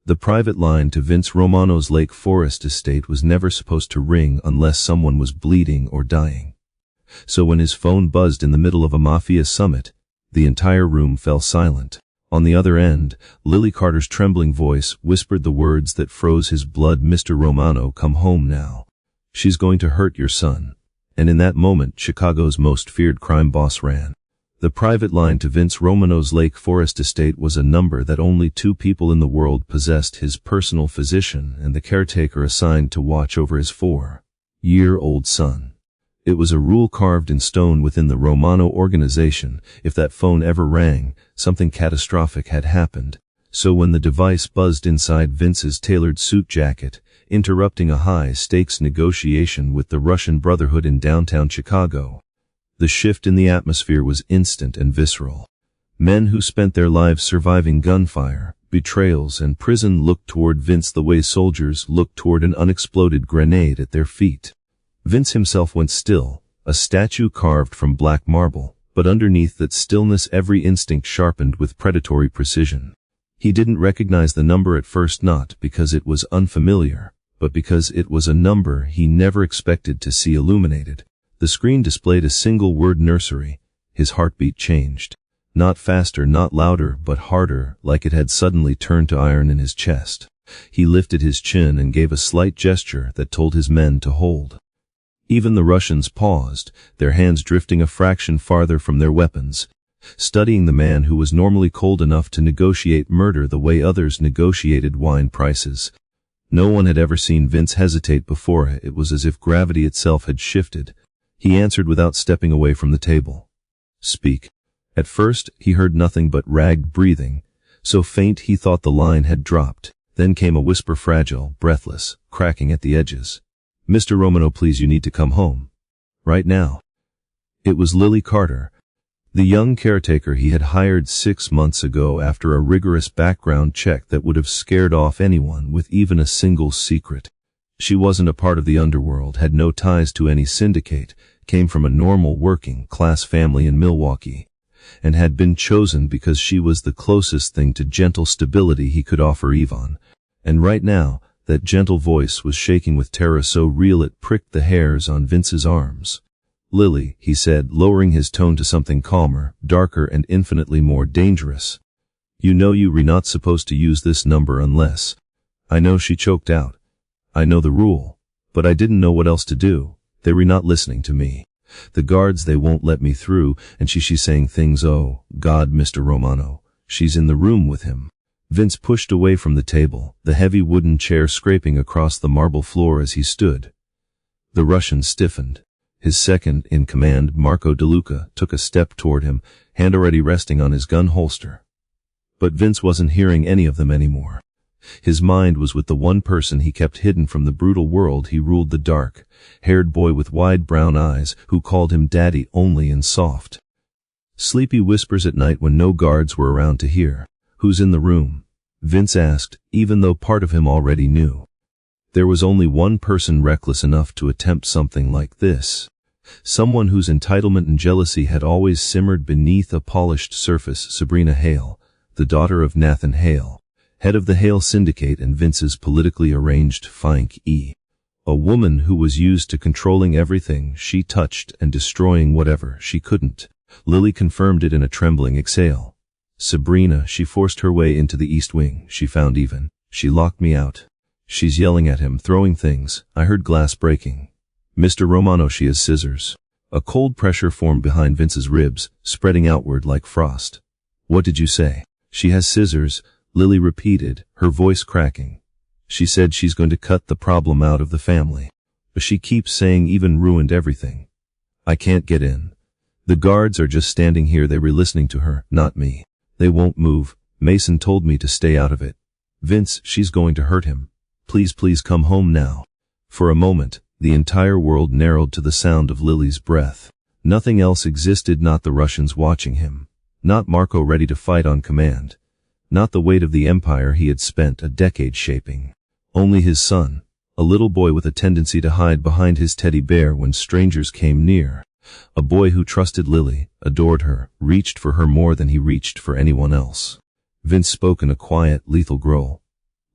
The private line to Vince Romano's Lake Forest estate was never supposed to ring unless someone was bleeding or dying. So when his phone buzzed in the middle of a Mafia summit, the entire room fell silent. On the other end, Lily Carter's trembling voice whispered the words that froze his blood. "Mr. Romano, come home now. She's going to hurt your son." And in that moment, Chicago's most feared crime boss ran. The private line to Vince Romano's Lake Forest estate was a number that only 2 people in the world possessed: his personal physician and the caretaker assigned to watch over his 4-year-old son. It was a rule carved in stone within the Romano organization: if that phone ever rang, something catastrophic had happened. So when the device buzzed inside Vince's tailored suit jacket, interrupting a high-stakes negotiation with the Russian Brotherhood in downtown Chicago, the shift in the atmosphere was instant and visceral. Men who spent their lives surviving gunfire, betrayals, and prison looked toward Vince the way soldiers looked toward an unexploded grenade at their feet. Vince himself went still, a statue carved from black marble, but underneath that stillness every instinct sharpened with predatory precision. He didn't recognize the number at first, not because it was unfamiliar, but because it was a number he never expected to see illuminated. The screen displayed a single word: nursery. His heartbeat changed. Not faster, not louder, but harder, like it had suddenly turned to iron in his chest. He lifted his chin and gave a slight gesture that told his men to hold. Even the Russians paused, their hands drifting a fraction farther from their weapons, studying the man who was normally cold enough to negotiate murder the way others negotiated wine prices. No one had ever seen Vince hesitate before. It was as if gravity itself had shifted. He answered without stepping away from the table. "Speak." At first, he heard nothing but ragged breathing, so faint he thought the line had dropped. Then came a whisper, fragile, breathless, cracking at the edges. "Mr. Romano, please, you need to come home. Right now." It was Lily Carter, the young caretaker he had hired 6 months ago after a rigorous background check that would have scared off anyone with even a single secret. She wasn't a part of the underworld, had no ties to any syndicate, came from a normal working-class family in Milwaukee, and had been chosen because she was the closest thing to gentle stability he could offer Yvonne. And right now, that gentle voice was shaking with terror so real it pricked the hairs on Vince's arms. "Lily," he said, lowering his tone to something calmer, darker, and infinitely more dangerous. "You know you're not supposed to use this number unless—" "I know," she choked out. "I know the rule, but I didn't know what else to do. They were not listening to me. The guards, they won't let me through, and she's saying things. Oh, God, Mr. Romano, she's in the room with him." Vince pushed away from the table, the heavy wooden chair scraping across the marble floor as he stood. The Russian stiffened. His second-in-command, Marco DeLuca, took a step toward him, hand already resting on his gun holster. But Vince wasn't hearing any of them anymore. His mind was with the one person he kept hidden from the brutal world he ruled, the dark-haired boy with wide brown eyes who called him daddy only in soft, sleepy whispers at night when no guards were around to hear. "Who's in the room?" Vince asked, even though part of him already knew. There was only one person reckless enough to attempt something like this. Someone whose entitlement and jealousy had always simmered beneath a polished surface: Sabrina Hale, the daughter of Nathan Hale, head of the Hale Syndicate and Vince's politically arranged Fink E. A woman who was used to controlling everything she touched and destroying whatever she couldn't. Lily confirmed it in a trembling exhale. "Sabrina, she forced her way into the East Wing. She found Even. She locked me out. She's yelling at him, throwing things. I heard glass breaking. Mr. Romano, she has scissors." A cold pressure formed behind Vince's ribs, spreading outward like frost. "What did you say?" "She has scissors," Lily repeated, her voice cracking. "She said she's going to cut the problem out of the family. But she keeps saying Even ruined everything. I can't get in. The guards are just standing here. They were listening to her, not me. They won't move. Mason told me to stay out of it. Vince, she's going to hurt him. Please, please come home now." For a moment, the entire world narrowed to the sound of Lily's breath. Nothing else existed, not the Russians watching him, not Marco ready to fight on command, not the weight of the empire he had spent a decade shaping. Only his son, a little boy with a tendency to hide behind his teddy bear when strangers came near. A boy who trusted Lily, adored her, reached for her more than he reached for anyone else. Vince spoke in a quiet, lethal growl.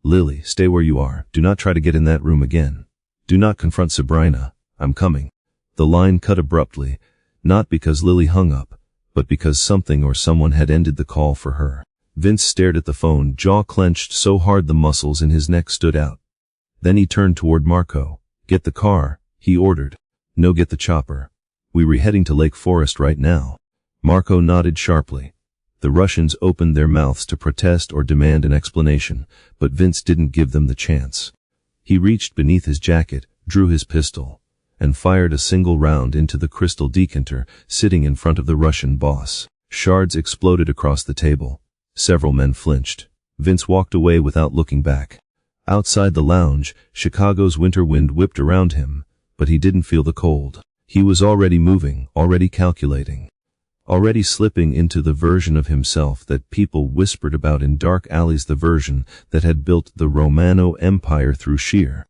Lily, stay where you are. Do not try to get in that room again. Do not confront Sabrina. I'm coming. The line cut abruptly, not because Lily hung up, but because something or someone had ended the call for her. Vince stared at the phone, jaw clenched so hard the muscles in his neck stood out. Then he turned toward Marco. Get the car, he ordered. No, get the chopper. We're heading to Lake Forest right now. Marco nodded sharply. The Russians opened their mouths to protest or demand an explanation, but Vince didn't give them the chance. He reached beneath his jacket, drew his pistol, and fired a single round into the crystal decanter sitting in front of the Russian boss. Shards exploded across the table. Several men flinched. Vince walked away without looking back. Outside the lounge, Chicago's winter wind whipped around him, but he didn't feel the cold. He was already moving, already calculating, already slipping into the version of himself that people whispered about in dark alleys, the version that had built the Romano Empire through sheer,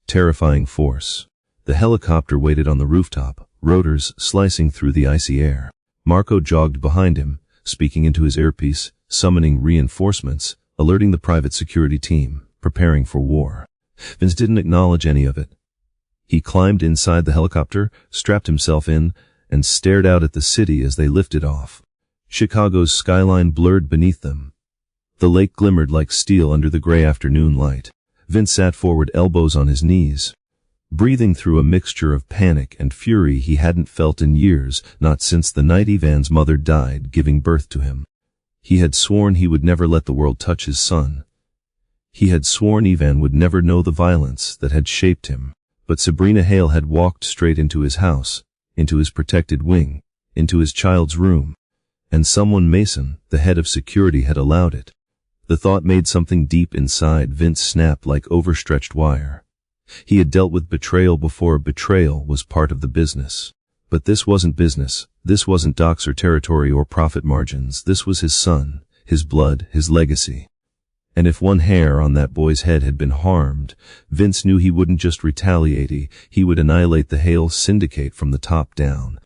terrifying force. The helicopter waited on the rooftop, rotors slicing through the icy air. Marco jogged behind him, speaking into his earpiece, summoning reinforcements, alerting the private security team, preparing for war. Vince didn't acknowledge any of it. He climbed inside the helicopter, strapped himself in, and stared out at the city as they lifted off. Chicago's skyline blurred beneath them. The lake glimmered like steel under the gray afternoon light. Vince sat forward, elbows on his knees, breathing through a mixture of panic and fury he hadn't felt in years, not since the night Ivan's mother died giving birth to him. He had sworn he would never let the world touch his son. He had sworn Ivan would never know the violence that had shaped him. But Sabrina Hale had walked straight into his house, into his protected wing, into his child's room. And someone, Mason, the head of security, had allowed it. The thought made something deep inside Vince snap like overstretched wire. He had dealt with betrayal before. Betrayal was part of the business. But this wasn't business. This wasn't docks or territory or profit margins. This was his son, his blood, his legacy. And if one hair on that boy's head had been harmed, Vince knew he wouldn't just retaliate, he would annihilate the Hale syndicate from the top down,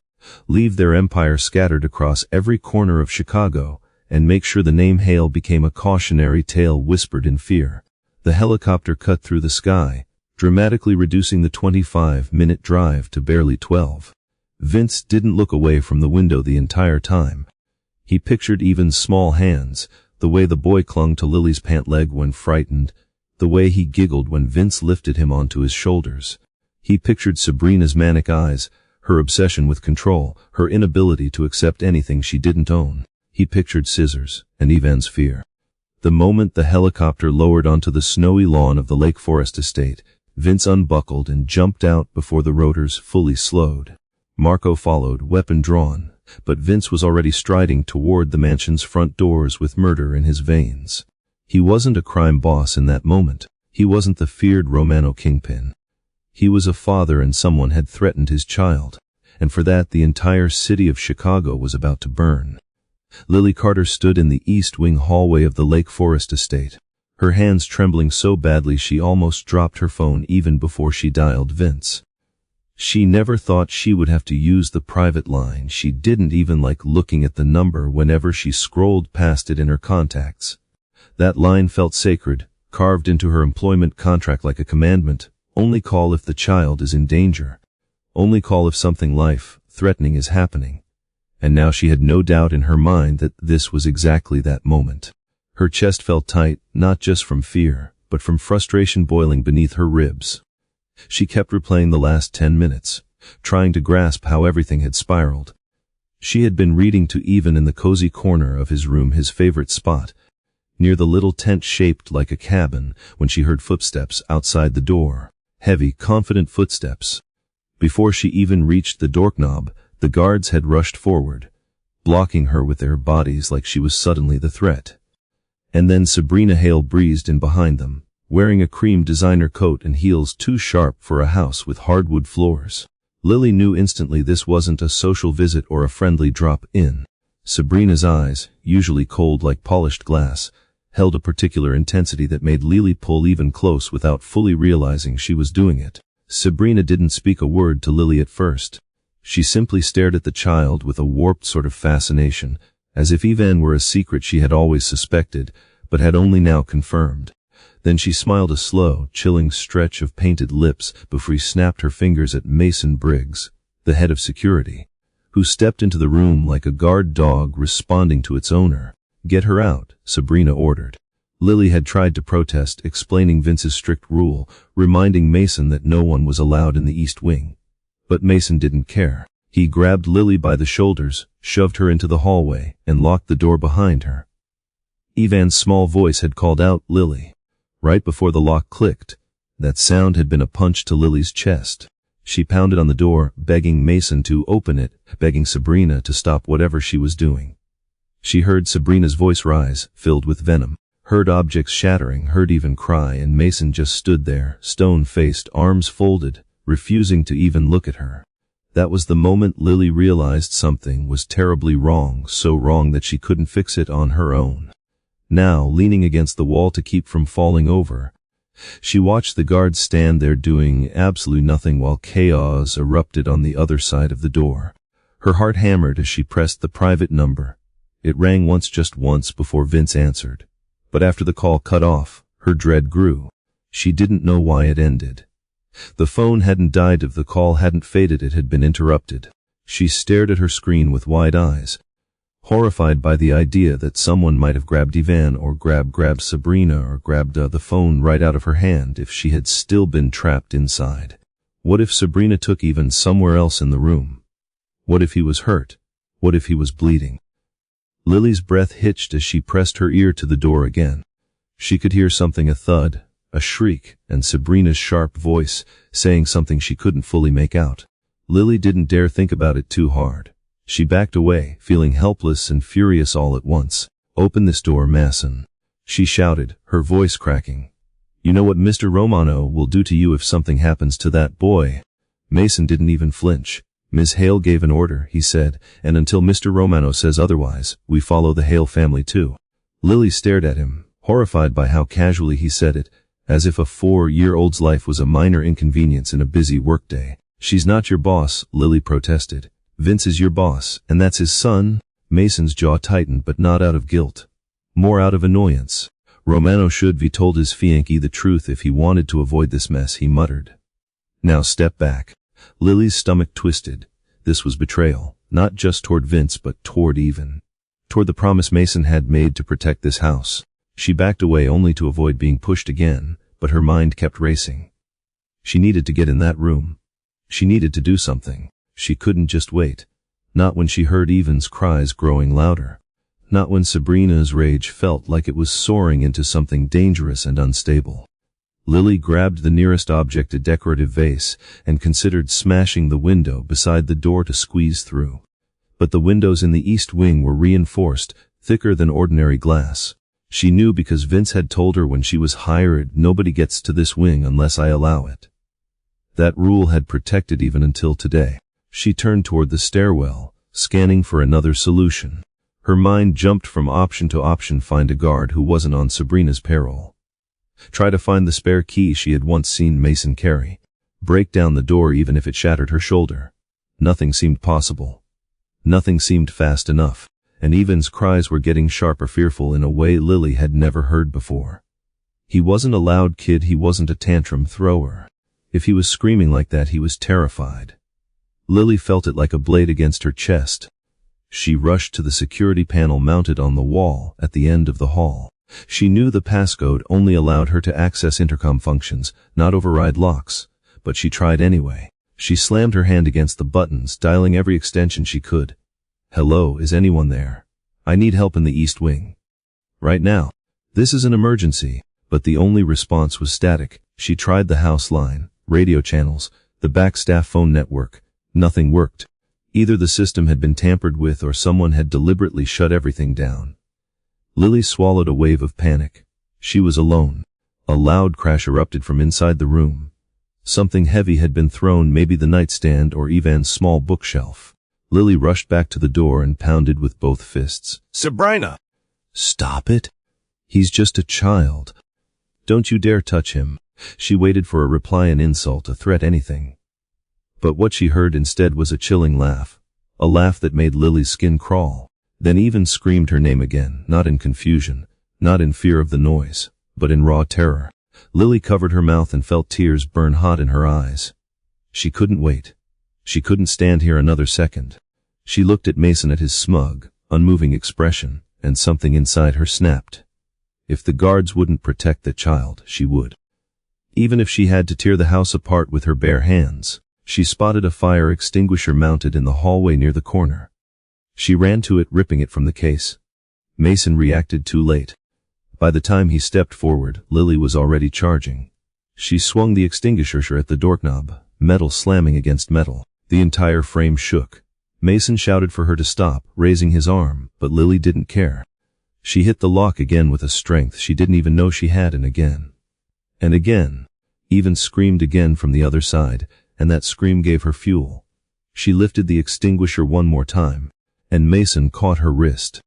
leave their empire scattered across every corner of Chicago, and make sure the name Hale became a cautionary tale whispered in fear. The helicopter cut through the sky, dramatically reducing the 25-minute drive to barely 12. Vince didn't look away from the window the entire time. He pictured Ivan's small hands, the way the boy clung to Lily's pant leg when frightened, the way he giggled when Vince lifted him onto his shoulders. He pictured Sabrina's manic eyes, her obsession with control, her inability to accept anything she didn't own. He pictured scissors, and Ivan's fear. The moment the helicopter lowered onto the snowy lawn of the Lake Forest estate, Vince unbuckled and jumped out before the rotors fully slowed. Marco followed, weapon drawn, but Vince was already striding toward the mansion's front doors with murder in his veins. He wasn't a crime boss in that moment. He wasn't the feared Romano kingpin. He was a father, and someone had threatened his child, and for that the entire city of Chicago was about to burn. Lily Carter stood in the East Wing hallway of the Lake Forest estate, her hands trembling so badly she almost dropped her phone even before she dialed Vince. She never thought she would have to use the private line. She didn't even like looking at the number whenever she scrolled past it in her contacts. That line felt sacred, carved into her employment contract like a commandment. Only call if the child is in danger. Only call if something life-threatening is happening. And now she had no doubt in her mind that this was exactly that moment. Her chest felt tight, not just from fear, but from frustration boiling beneath her ribs. She kept replaying the last 10 minutes, trying to grasp how everything had spiraled. She had been reading to Ivan in the cozy corner of his room, his favorite spot, near the little tent shaped like a cabin, when she heard footsteps outside the door. Heavy, confident footsteps. Before she even reached the doorknob, the guards had rushed forward, blocking her with their bodies like she was suddenly the threat. And then Sabrina Hale breezed in behind them, wearing a cream designer coat and heels too sharp for a house with hardwood floors. Lily knew instantly this wasn't a social visit or a friendly drop-in. Sabrina's eyes, usually cold like polished glass, held a particular intensity that made Lily pull even close without fully realizing she was doing it. Sabrina didn't speak a word to Lily at first. She simply stared at the child with a warped sort of fascination, as if Ivan were a secret she had always suspected, but had only now confirmed. Then she smiled a slow, chilling stretch of painted lips before she snapped her fingers at Mason Briggs, the head of security, who stepped into the room like a guard dog responding to its owner. "Get her out," Sabrina ordered. Lily had tried to protest, explaining Vince's strict rule, reminding Mason that no one was allowed in the East Wing. But Mason didn't care. He grabbed Lily by the shoulders, shoved her into the hallway, and locked the door behind her. Ivan's small voice had called out, "Lily." Right before the lock clicked, that sound had been a punch to Lily's chest. She pounded on the door, begging Mason to open it, begging Sabrina to stop whatever she was doing. She heard Sabrina's voice rise, filled with venom, heard objects shattering, heard even cry, and Mason just stood there, stone-faced, arms folded, refusing to even look at her. That was the moment Lily realized something was terribly wrong, so wrong that she couldn't fix it on her own. Now, leaning against the wall to keep from falling over, she watched the guards stand there doing absolutely nothing while chaos erupted on the other side of the door. Her heart hammered as she pressed the private number. It rang once, just once, before Vince answered. But after the call cut off, her dread grew. She didn't know why it ended. The phone hadn't died, if the call hadn't faded, it had been interrupted. She stared at her screen with wide eyes, horrified by the idea that someone might have grabbed Ivan or grabbed Sabrina or grabbed the phone right out of her hand if she had still been trapped inside. What if Sabrina took Ivan somewhere else in the room? What if he was hurt? What if he was bleeding? Lily's breath hitched as she pressed her ear to the door again. She could hear something, a thud, a shriek, and Sabrina's sharp voice saying something she couldn't fully make out. Lily didn't dare think about it too hard. She backed away, feeling helpless and furious all at once. "Open this door, Mason," she shouted, her voice cracking. "You know what Mr. Romano will do to you if something happens to that boy." Mason didn't even flinch. "Ms. Hale gave an order," he said, "and until Mr. Romano says otherwise, we follow the Hale family too." Lily stared at him, horrified by how casually he said it, as if a 4-year-old's life was a minor inconvenience in a busy workday. "She's not your boss," Lily protested. "Vince is your boss, and that's his son." Mason's jaw tightened, but not out of guilt. More out of annoyance. Romano should be told his fiancée the truth if he wanted to avoid this mess, he muttered. "Now step back." Lily's stomach twisted. This was betrayal, not just toward Vince but toward Ivan. Toward the promise Mason had made to protect this house. She backed away only to avoid being pushed again, but her mind kept racing. She needed to get in that room. She needed to do something. She couldn't just wait. Not when she heard Ivan's cries growing louder. Not when Sabrina's rage felt like it was soaring into something dangerous and unstable. Lily grabbed the nearest object, a decorative vase, and considered smashing the window beside the door to squeeze through. But the windows in the East Wing were reinforced, thicker than ordinary glass. She knew because Vince had told her when she was hired, "Nobody gets to this wing unless I allow it." That rule had protected even until today. She turned toward the stairwell, scanning for another solution. Her mind jumped from option to option: find a guard who wasn't on Sabrina's payroll. Try to find the spare key she had once seen Mason carry. Break down the door even if it shattered her shoulder. Nothing seemed possible. Nothing seemed fast enough, and Ivan's cries were getting sharper, fearful in a way Lily had never heard before. He wasn't a loud kid, he wasn't a tantrum thrower. If he was screaming like that, he was terrified. Lily felt it like a blade against her chest. She rushed to the security panel mounted on the wall at the end of the hall. She knew the passcode only allowed her to access intercom functions, not override locks, but she tried anyway. She slammed her hand against the buttons, dialing every extension she could. "Hello, is anyone there? I need help in the East Wing. Right now. This is an emergency." But the only response was static. She tried the house line, radio channels, the back staff phone network. Nothing worked. Either the system had been tampered with or someone had deliberately shut everything down. Lily swallowed a wave of panic. She was alone. A loud crash erupted from inside the room. Something heavy had been thrown, maybe the nightstand or Ivan's small bookshelf. Lily rushed back to the door and pounded with both fists. "Sabrina!" "Stop it. He's just a child. Don't you dare touch him." She waited for a reply, an insult, a threat, anything. But what she heard instead was a chilling laugh. A laugh that made Lily's skin crawl. Then Ivan screamed her name again, not in confusion, not in fear of the noise, but in raw terror. Lily covered her mouth and felt tears burn hot in her eyes. She couldn't wait. She couldn't stand here another second. She looked at Mason at his smug, unmoving expression, and something inside her snapped. If the guards wouldn't protect the child, she would. Even if she had to tear the house apart with her bare hands. She spotted a fire extinguisher mounted in the hallway near the corner. She ran to it, ripping it from the case. Mason reacted too late. By the time he stepped forward, Lily was already charging. She swung the extinguisher at the doorknob, metal slamming against metal. The entire frame shook. Mason shouted for her to stop, raising his arm, but Lily didn't care. She hit the lock again with a strength she didn't even know she had, and again. And again. Even screamed again from the other side, and that scream gave her fuel. She lifted the extinguisher one more time, and Mason caught her wrist.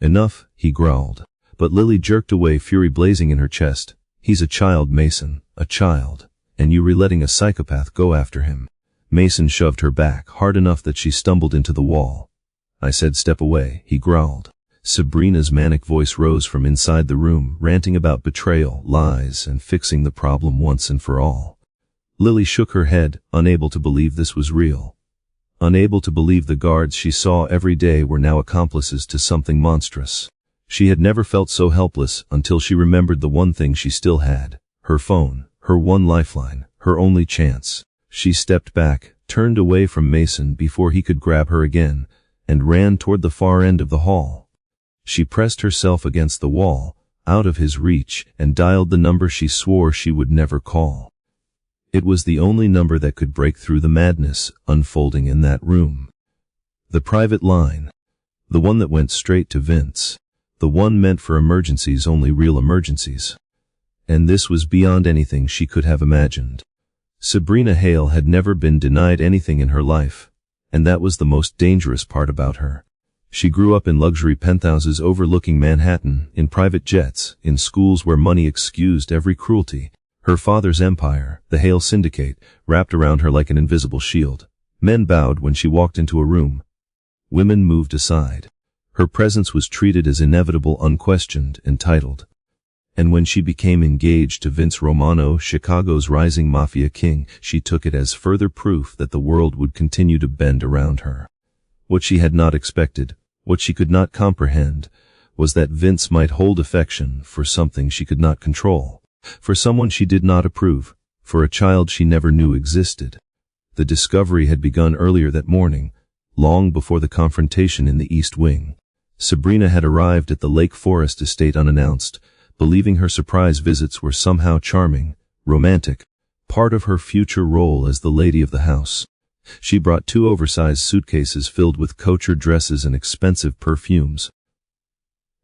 Enough, he growled. But Lily jerked away, fury blazing in her chest. He's a child, Mason, a child, and you're letting a psychopath go after him. Mason shoved her back hard enough that she stumbled into the wall. I said step away, he growled. Sabrina's manic voice rose from inside the room, ranting about betrayal, lies, and fixing the problem once and for all. Lily shook her head, unable to believe this was real. Unable to believe the guards she saw every day were now accomplices to something monstrous. She had never felt so helpless until she remembered the one thing she still had, her phone, her one lifeline, her only chance. She stepped back, turned away from Mason before he could grab her again, and ran toward the far end of the hall. She pressed herself against the wall, out of his reach, and dialed the number she swore she would never call. It was the only number that could break through the madness unfolding in that room. The private line. The one that went straight to Vince. The one meant for emergencies, only real emergencies. And this was beyond anything she could have imagined. Sabrina Hale had never been denied anything in her life, and that was the most dangerous part about her. She grew up in luxury penthouses overlooking Manhattan, in private jets, in schools where money excused every cruelty. Her father's empire, the Hale Syndicate, wrapped around her like an invisible shield. Men bowed when she walked into a room. Women moved aside. Her presence was treated as inevitable, unquestioned, entitled. And when she became engaged to Vince Romano, Chicago's rising Mafia king, she took it as further proof that the world would continue to bend around her. What she had not expected, what she could not comprehend, was that Vince might hold affection for something she could not control, for someone she did not approve, for a child she never knew existed. The discovery had begun earlier that morning, long before the confrontation in the East Wing. Sabrina had arrived at the Lake Forest estate unannounced, believing her surprise visits were somehow charming, romantic, part of her future role as the lady of the house. She brought 2 oversized suitcases filled with couture dresses and expensive perfumes,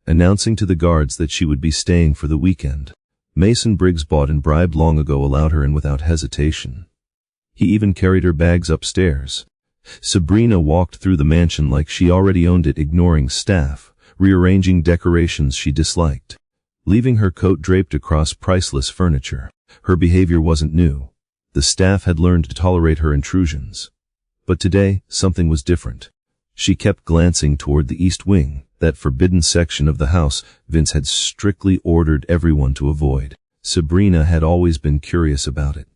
announcing to the guards that she would be staying for the weekend. Mason Briggs, bought and bribed long ago, allowed her in without hesitation. He even carried her bags upstairs. Sabrina walked through the mansion like she already owned it, ignoring staff, rearranging decorations she disliked, leaving her coat draped across priceless furniture. Her behavior wasn't new. The staff had learned to tolerate her intrusions. But today, something was different. She kept glancing toward the East Wing, that forbidden section of the house Vince had strictly ordered everyone to avoid. Sabrina had always been curious about it.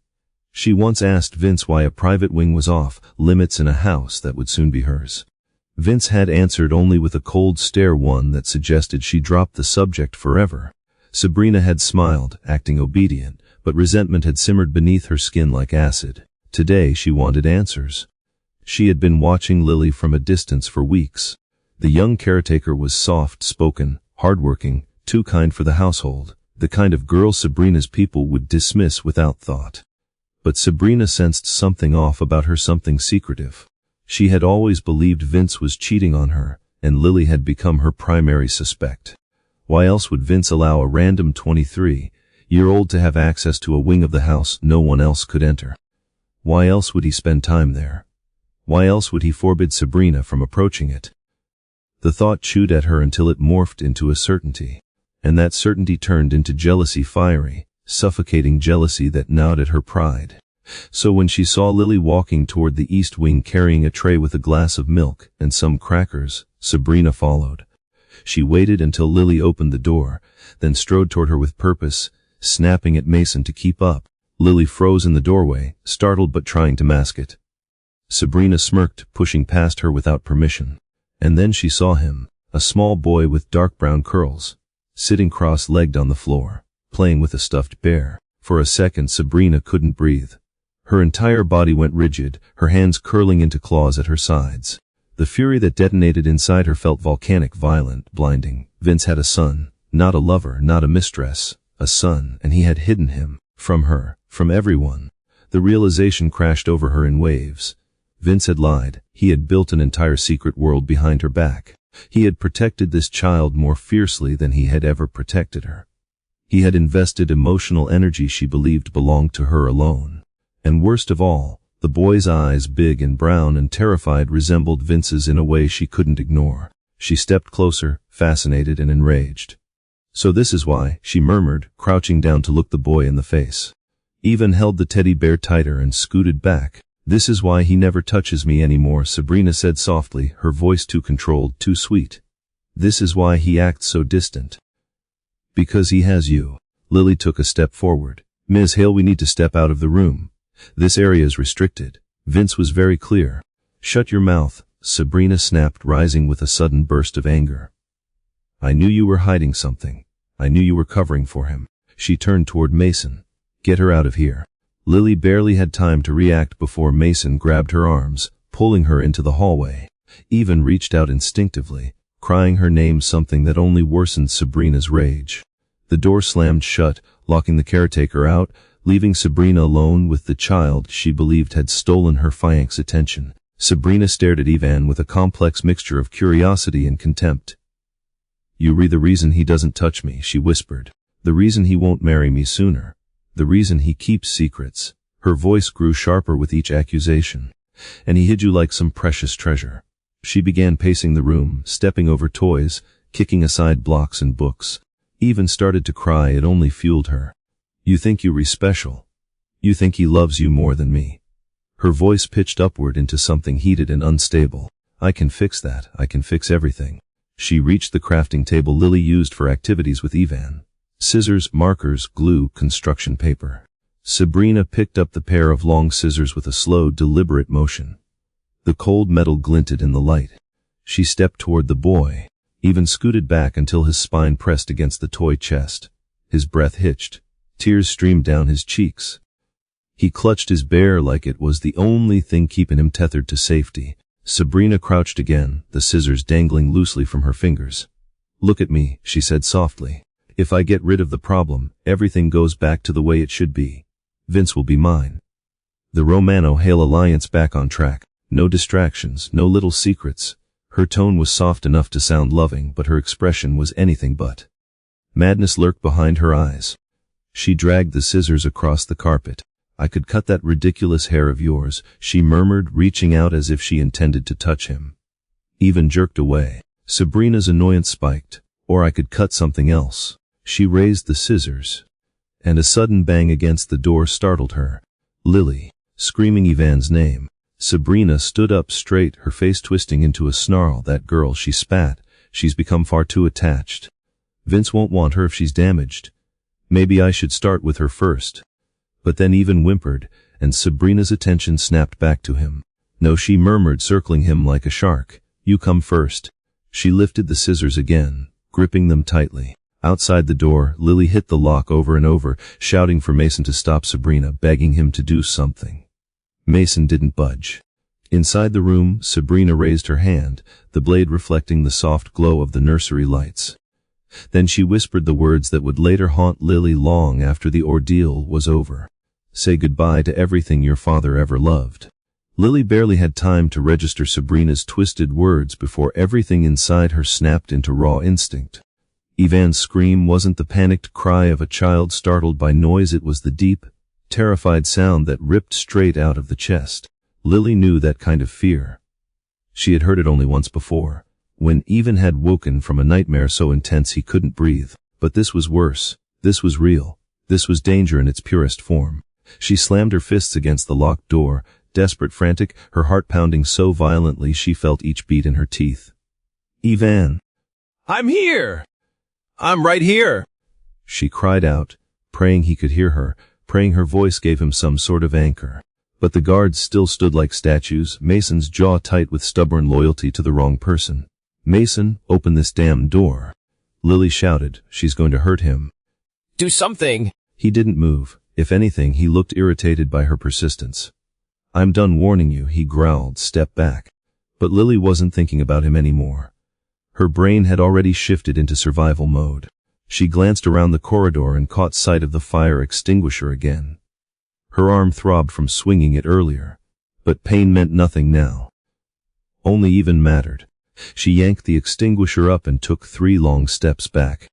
She once asked Vince why a private wing was off limits in a house that would soon be hers. Vince had answered only with a cold stare, one that suggested she dropped the subject forever. Sabrina had smiled, acting obedient, but resentment had simmered beneath her skin like acid. Today she wanted answers. She had been watching Lily from a distance for weeks. The young caretaker was soft-spoken, hardworking, too kind for the household, the kind of girl Sabrina's people would dismiss without thought. But Sabrina sensed something off about her, something secretive. She had always believed Vince was cheating on her, and Lily had become her primary suspect. Why else would Vince allow a random 23-year-old to have access to a wing of the house no one else could enter? Why else would he spend time there? Why else would he forbid Sabrina from approaching it? The thought chewed at her until it morphed into a certainty. And that certainty turned into jealousy, fiery, suffocating jealousy that gnawed at her pride. So when she saw Lily walking toward the East Wing carrying a tray with a glass of milk and some crackers, Sabrina followed. She waited until Lily opened the door, then strode toward her with purpose, snapping at Mason to keep up. Lily froze in the doorway, startled but trying to mask it. Sabrina smirked, pushing past her without permission. And then she saw him, a small boy with dark brown curls, sitting cross-legged on the floor, playing with a stuffed bear. For a second, Sabrina couldn't breathe. Her entire body went rigid, her hands curling into claws at her sides. The fury that detonated inside her felt volcanic, violent, blinding. Vince had a son, not a lover, not a mistress, a son, and he had hidden him, from her, from everyone. The realization crashed over her in waves. Vince had lied. He had built an entire secret world behind her back. He had protected this child more fiercely than he had ever protected her. He had invested emotional energy she believed belonged to her alone. And worst of all, the boy's eyes, big and brown and terrified, resembled Vince's in a way she couldn't ignore. She stepped closer, fascinated and enraged. "So this is why," she murmured, crouching down to look the boy in the face. Even held the teddy bear tighter and scooted back. "This is why he never touches me anymore," Sabrina said softly, her voice too controlled, too sweet. "This is why he acts so distant. Because he has you." Lily took a step forward. "Ms. Hale, we need to step out of the room. This area is restricted." Vince was very clear. "Shut your mouth," Sabrina snapped, rising with a sudden burst of anger. "I knew you were hiding something. I knew you were covering for him." She turned toward Mason. "Get her out of here." Lily barely had time to react before Mason grabbed her arms, pulling her into the hallway. Even reached out instinctively, crying her name, something that only worsened Sabrina's rage. The door slammed shut, locking the caretaker out, leaving Sabrina alone with the child she believed had stolen her fiancé's attention. Sabrina stared at Ivan with a complex mixture of curiosity and contempt. "You re the reason he doesn't touch me," she whispered. "The reason he won't marry me sooner. The reason he keeps secrets." Her voice grew sharper with each accusation. "And he hid you like some precious treasure." She began pacing the room, stepping over toys, kicking aside blocks and books. Even started to cry. It only fueled her. "You think you're special. You think he loves you more than me." Her voice pitched upward into something heated and unstable. "I can fix that. I can fix everything." She reached the crafting table Lily used for activities with Ivan. Scissors, markers, glue, construction paper. Sabrina picked up the pair of long scissors with a slow, deliberate motion. The cold metal glinted in the light. She stepped toward the boy, even scooted back until his spine pressed against the toy chest. His breath hitched. Tears streamed down his cheeks. He clutched his bear like it was the only thing keeping him tethered to safety. Sabrina crouched again, the scissors dangling loosely from her fingers. "Look at me," she said softly. "If I get rid of the problem, everything goes back to the way it should be. Vince will be mine. The Romano-Hale alliance back on track. No distractions, no little secrets." Her tone was soft enough to sound loving, but her expression was anything but. Madness lurked behind her eyes. She dragged the scissors across the carpet. "I could cut that ridiculous hair of yours," she murmured, reaching out as if she intended to touch him. Even jerked away. Sabrina's annoyance spiked. "Or I could cut something else." She raised the scissors, and a sudden bang against the door startled her. "Lily!" Screaming Ivan's name. Sabrina stood up straight, her face twisting into a snarl. "That girl," she spat. "She's become far too attached. Vince won't want her if she's damaged. Maybe I should start with her first." But then Ivan whimpered, and Sabrina's attention snapped back to him. "No," she murmured, circling him like a shark. "You come first." She lifted the scissors again, gripping them tightly. Outside the door, Lily hit the lock over and over, shouting for Mason to stop, Sabrina begging him to do something. Mason didn't budge. Inside the room, Sabrina raised her hand, the blade reflecting the soft glow of the nursery lights. Then she whispered the words that would later haunt Lily long after the ordeal was over. "Say goodbye to everything your father ever loved." Lily barely had time to register Sabrina's twisted words before everything inside her snapped into raw instinct. Ivan's scream wasn't the panicked cry of a child startled by noise, it was the deep, terrified sound that ripped straight out of the chest. Lily knew that kind of fear. She had heard it only once before, when Ivan had woken from a nightmare so intense he couldn't breathe. But this was worse. This was real. This was danger in its purest form. She slammed her fists against the locked door, desperate, frantic, her heart pounding so violently she felt each beat in her teeth. "Ivan! I'm here! I'm right here!" She cried out, praying he could hear her, praying her voice gave him some sort of anchor. But the guards still stood like statues, Mason's jaw tight with stubborn loyalty to the wrong person. "Mason, open this damn door." Lily shouted. "She's going to hurt him." "Do something!" He didn't move. If anything, he looked irritated by her persistence. "I'm done warning you," he growled. "Step back." But Lily wasn't thinking about him anymore. Her brain had already shifted into survival mode. She glanced around the corridor and caught sight of the fire extinguisher again. Her arm throbbed from swinging it earlier. But pain meant nothing now. Only even mattered. She yanked the extinguisher up and took 3 long steps back,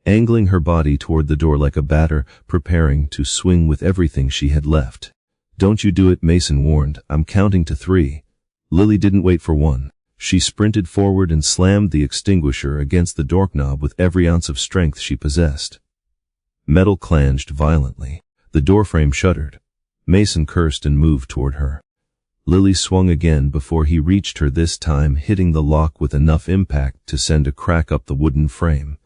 angling her body toward the door like a batter, preparing to swing with everything she had left. "Don't you do it," Mason warned. "I'm counting to 3. Lily didn't wait for 1. She sprinted forward and slammed the extinguisher against the doorknob with every ounce of strength she possessed. Metal clanged violently. The doorframe shuddered. Mason cursed and moved toward her. Lily swung again before he reached her, this time hitting the lock with enough impact to send a crack up the wooden frame.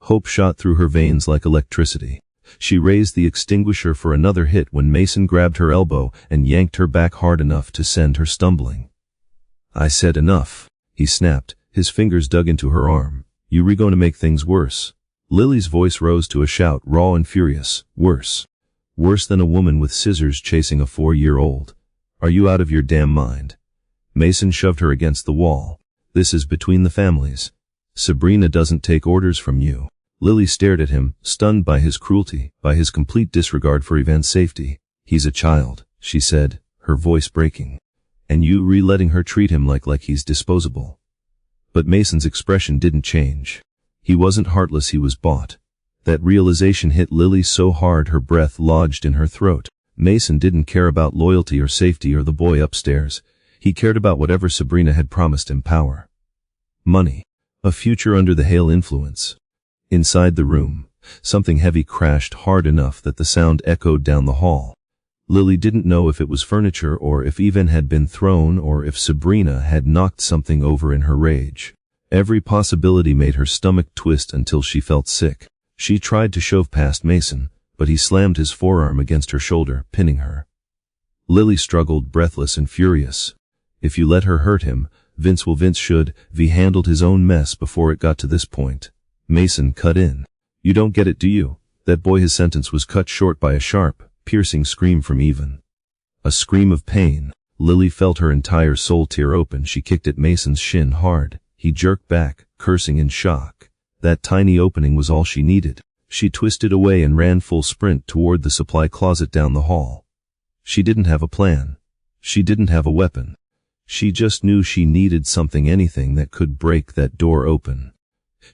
Hope shot through her veins like electricity. She raised the extinguisher for another hit when Mason grabbed her elbow and yanked her back hard enough to send her stumbling. "I said enough," he snapped. His fingers dug into her arm. "You going to make things worse." Lily's voice rose to a shout, raw and furious. "Worse. Worse than a woman with scissors chasing a 4-year-old. Are you out of your damn mind?" Mason shoved her against the wall. "This is between the families. Sabrina doesn't take orders from you." Lily stared at him, stunned by his cruelty, by his complete disregard for Ivan's safety. "He's a child," she said, her voice breaking. "And you letting her treat him like he's disposable." But Mason's expression didn't change. He wasn't heartless, he was bought. That realization hit Lily so hard her breath lodged in her throat. Mason didn't care about loyalty or safety or the boy upstairs. He cared about whatever Sabrina had promised him: power, money, a future under the Hale influence. Inside the room, something heavy crashed hard enough that the sound echoed down the hall. Lily didn't know if it was furniture or if Ivan had been thrown or if Sabrina had knocked something over in her rage. Every possibility made her stomach twist until she felt sick. She tried to shove past Mason, but he slammed his forearm against her shoulder, pinning her. Lily struggled, breathless and furious. If you let her hurt him, Vince should. V handled his own mess before it got to this point. Mason cut in. "You don't get it, do you?" That boy, his sentence was cut short by a sharp, piercing scream from Ivan. A scream of pain. Lily felt her entire soul tear open. She kicked at Mason's shin hard. He jerked back, cursing in shock. That tiny opening was all she needed. She twisted away and ran full sprint toward the supply closet down the hall. She didn't have a plan. She didn't have a weapon. She just knew she needed something, anything that could break that door open.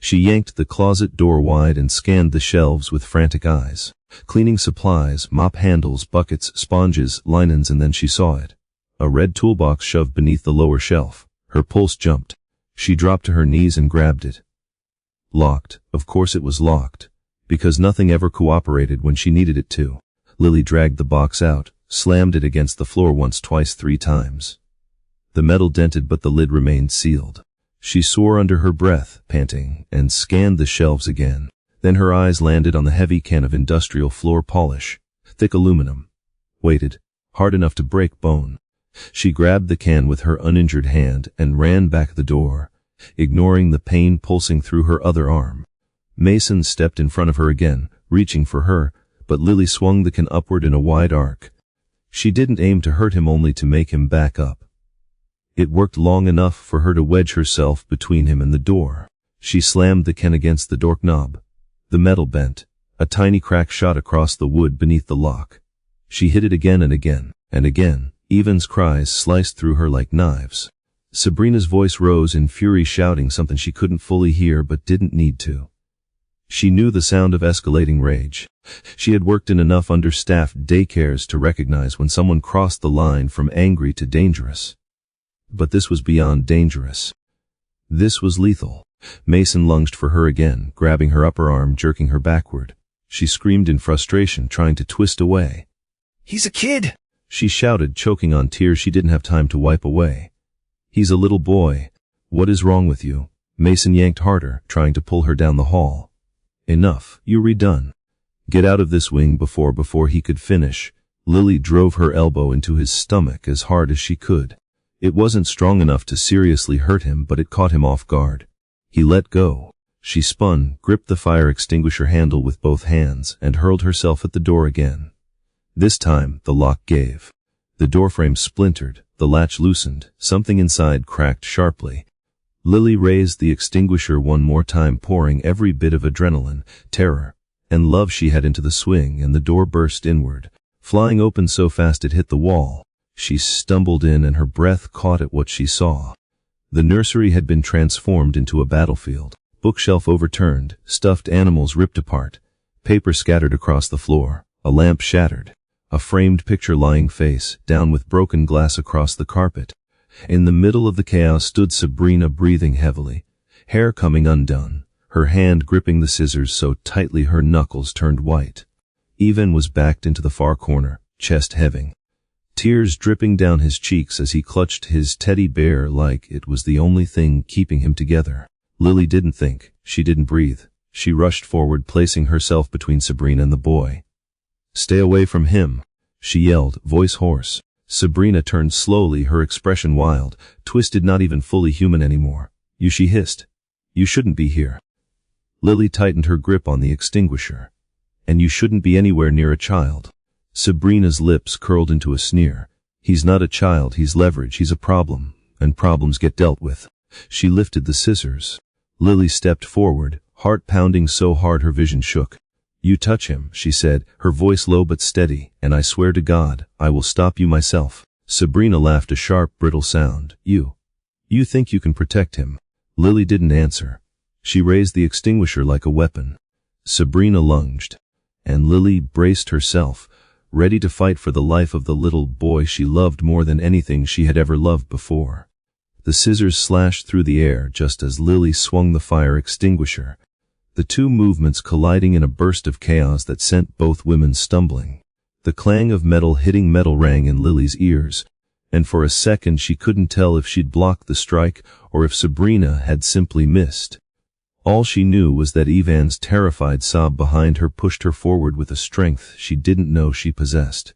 She yanked the closet door wide and scanned the shelves with frantic eyes. Cleaning supplies, mop handles, buckets, sponges, linens, and then she saw it. A red toolbox shoved beneath the lower shelf. Her pulse jumped. She dropped to her knees and grabbed it. Locked. Of course it was locked. Because nothing ever cooperated when she needed it to. Lily dragged the box out, slammed it against the floor once, twice, 3 times. The metal dented, but the lid remained sealed. She swore under her breath, panting, and scanned the shelves again. Then her eyes landed on the heavy can of industrial floor polish. Thick aluminum. Weighted. Hard enough to break bone. She grabbed the can with her uninjured hand and ran back the door, ignoring the pain pulsing through her other arm. Mason stepped in front of her again, reaching for her, but Lily swung the can upward in a wide arc. She didn't aim to hurt him, only to make him back up. It worked long enough for her to wedge herself between him and the door. She slammed the can against the doorknob. The metal bent. A tiny crack shot across the wood beneath the lock. She hit it again and again, and again. Ivan's cries sliced through her like knives. Sabrina's voice rose in fury, shouting something she couldn't fully hear but didn't need to. She knew the sound of escalating rage. She had worked in enough understaffed daycares to recognize when someone crossed the line from angry to dangerous. But this was beyond dangerous. This was lethal. Mason lunged for her again, grabbing her upper arm, jerking her backward. She screamed in frustration, trying to twist away. "He's a kid!" she shouted, choking on tears she didn't have time to wipe away. "He's a little boy. What is wrong with you?" Mason yanked harder, trying to pull her down the hall. "Enough. You're done." Get out of this wing before he could finish. Lily drove her elbow into his stomach as hard as she could. It wasn't strong enough to seriously hurt him, but it caught him off guard. He let go. She spun, gripped the fire extinguisher handle with both hands, and hurled herself at the door again. This time, the lock gave. The doorframe splintered, the latch loosened, something inside cracked sharply. Lily raised the extinguisher one more time, pouring every bit of adrenaline, terror, and love she had into the swing, and the door burst inward, flying open so fast it hit the wall. She stumbled in, and her breath caught at what she saw. The nursery had been transformed into a battlefield. Bookshelf overturned, stuffed animals ripped apart, paper scattered across the floor, a lamp shattered, a framed picture lying face down with broken glass across the carpet. In the middle of the chaos stood Sabrina, breathing heavily, hair coming undone, her hand gripping the scissors so tightly her knuckles turned white. Ivan was backed into the far corner, chest heaving, tears dripping down his cheeks as he clutched his teddy bear like it was the only thing keeping him together. Lily didn't think, she didn't breathe. She rushed forward, placing herself between Sabrina and the boy. "Stay away from him," she yelled, voice hoarse. Sabrina turned slowly, her expression wild, twisted, not even fully human anymore. "You," she hissed. "You shouldn't be here." Lily tightened her grip on the extinguisher. "And you shouldn't be anywhere near a child." Sabrina's lips curled into a sneer. "He's not a child, he's leverage, he's a problem, and problems get dealt with." She lifted the scissors. Lily stepped forward, heart pounding so hard her vision shook. "You touch him," she said, her voice low but steady, "and I swear to God, I will stop you myself." Sabrina laughed, a sharp, brittle sound. You think you can protect him?" Lily didn't answer. She raised the extinguisher like a weapon. Sabrina lunged, and Lily braced herself, ready to fight for the life of the little boy she loved more than anything she had ever loved before. The scissors slashed through the air just as Lily swung the fire extinguisher, the two movements colliding in a burst of chaos that sent both women stumbling. The clang of metal hitting metal rang in Lily's ears, and for a second she couldn't tell if she'd blocked the strike or if Sabrina had simply missed. All she knew was that Ivan's terrified sob behind her pushed her forward with a strength she didn't know she possessed.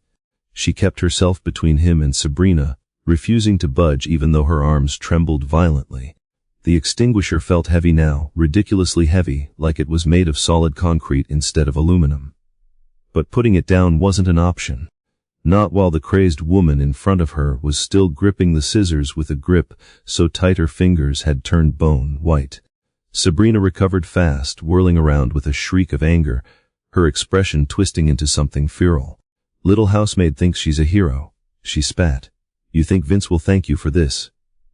She kept herself between him and Sabrina, refusing to budge even though her arms trembled violently. The extinguisher felt heavy now, ridiculously heavy, like it was made of solid concrete instead of aluminum. But putting it down wasn't an option. Not while the crazed woman in front of her was still gripping the scissors with a grip so tight her fingers had turned bone white. Sabrina recovered fast, whirling around with a shriek of anger, her expression twisting into something feral. "Little housemaid thinks she's a hero," she spat. "You think Vince will thank you for this?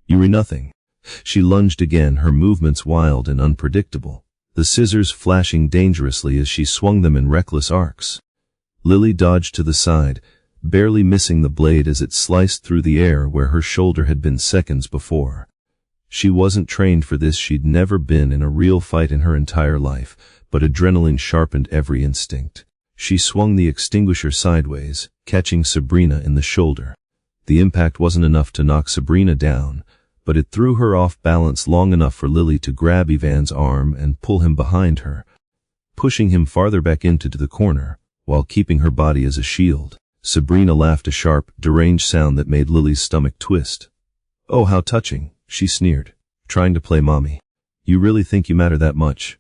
You're nothing." She lunged again, her movements wild and unpredictable, the scissors flashing dangerously as she swung them in reckless arcs. Lily dodged to the side, barely missing the blade as it sliced through the air where her shoulder had been seconds before. She wasn't trained for this, she'd never been in a real fight in her entire life, but adrenaline sharpened every instinct. She swung the extinguisher sideways, catching Sabrina in the shoulder. The impact wasn't enough to knock Sabrina down, but it threw her off balance long enough for Lily to grab Ivan's arm and pull him behind her, pushing him farther back into the corner, while keeping her body as a shield. Sabrina laughed, a sharp, deranged sound that made Lily's stomach twist. "Oh, how touching," she sneered, trying to play mommy. "You really think you matter that much?"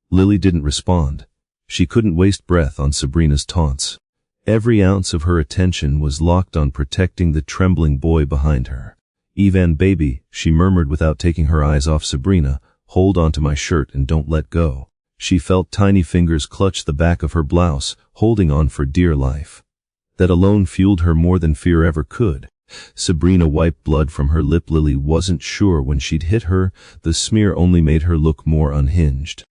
Lily didn't respond. She couldn't waste breath on Sabrina's taunts. Every ounce of her attention was locked on protecting the trembling boy behind her. "Ivan, baby," she murmured without taking her eyes off Sabrina, "hold onto my shirt and don't let go." She felt tiny fingers clutch the back of her blouse, holding on for dear life. That alone fueled her more than fear ever could. Sabrina wiped blood from her lip. Lily wasn't sure when she'd hit her, the smear only made her look more unhinged.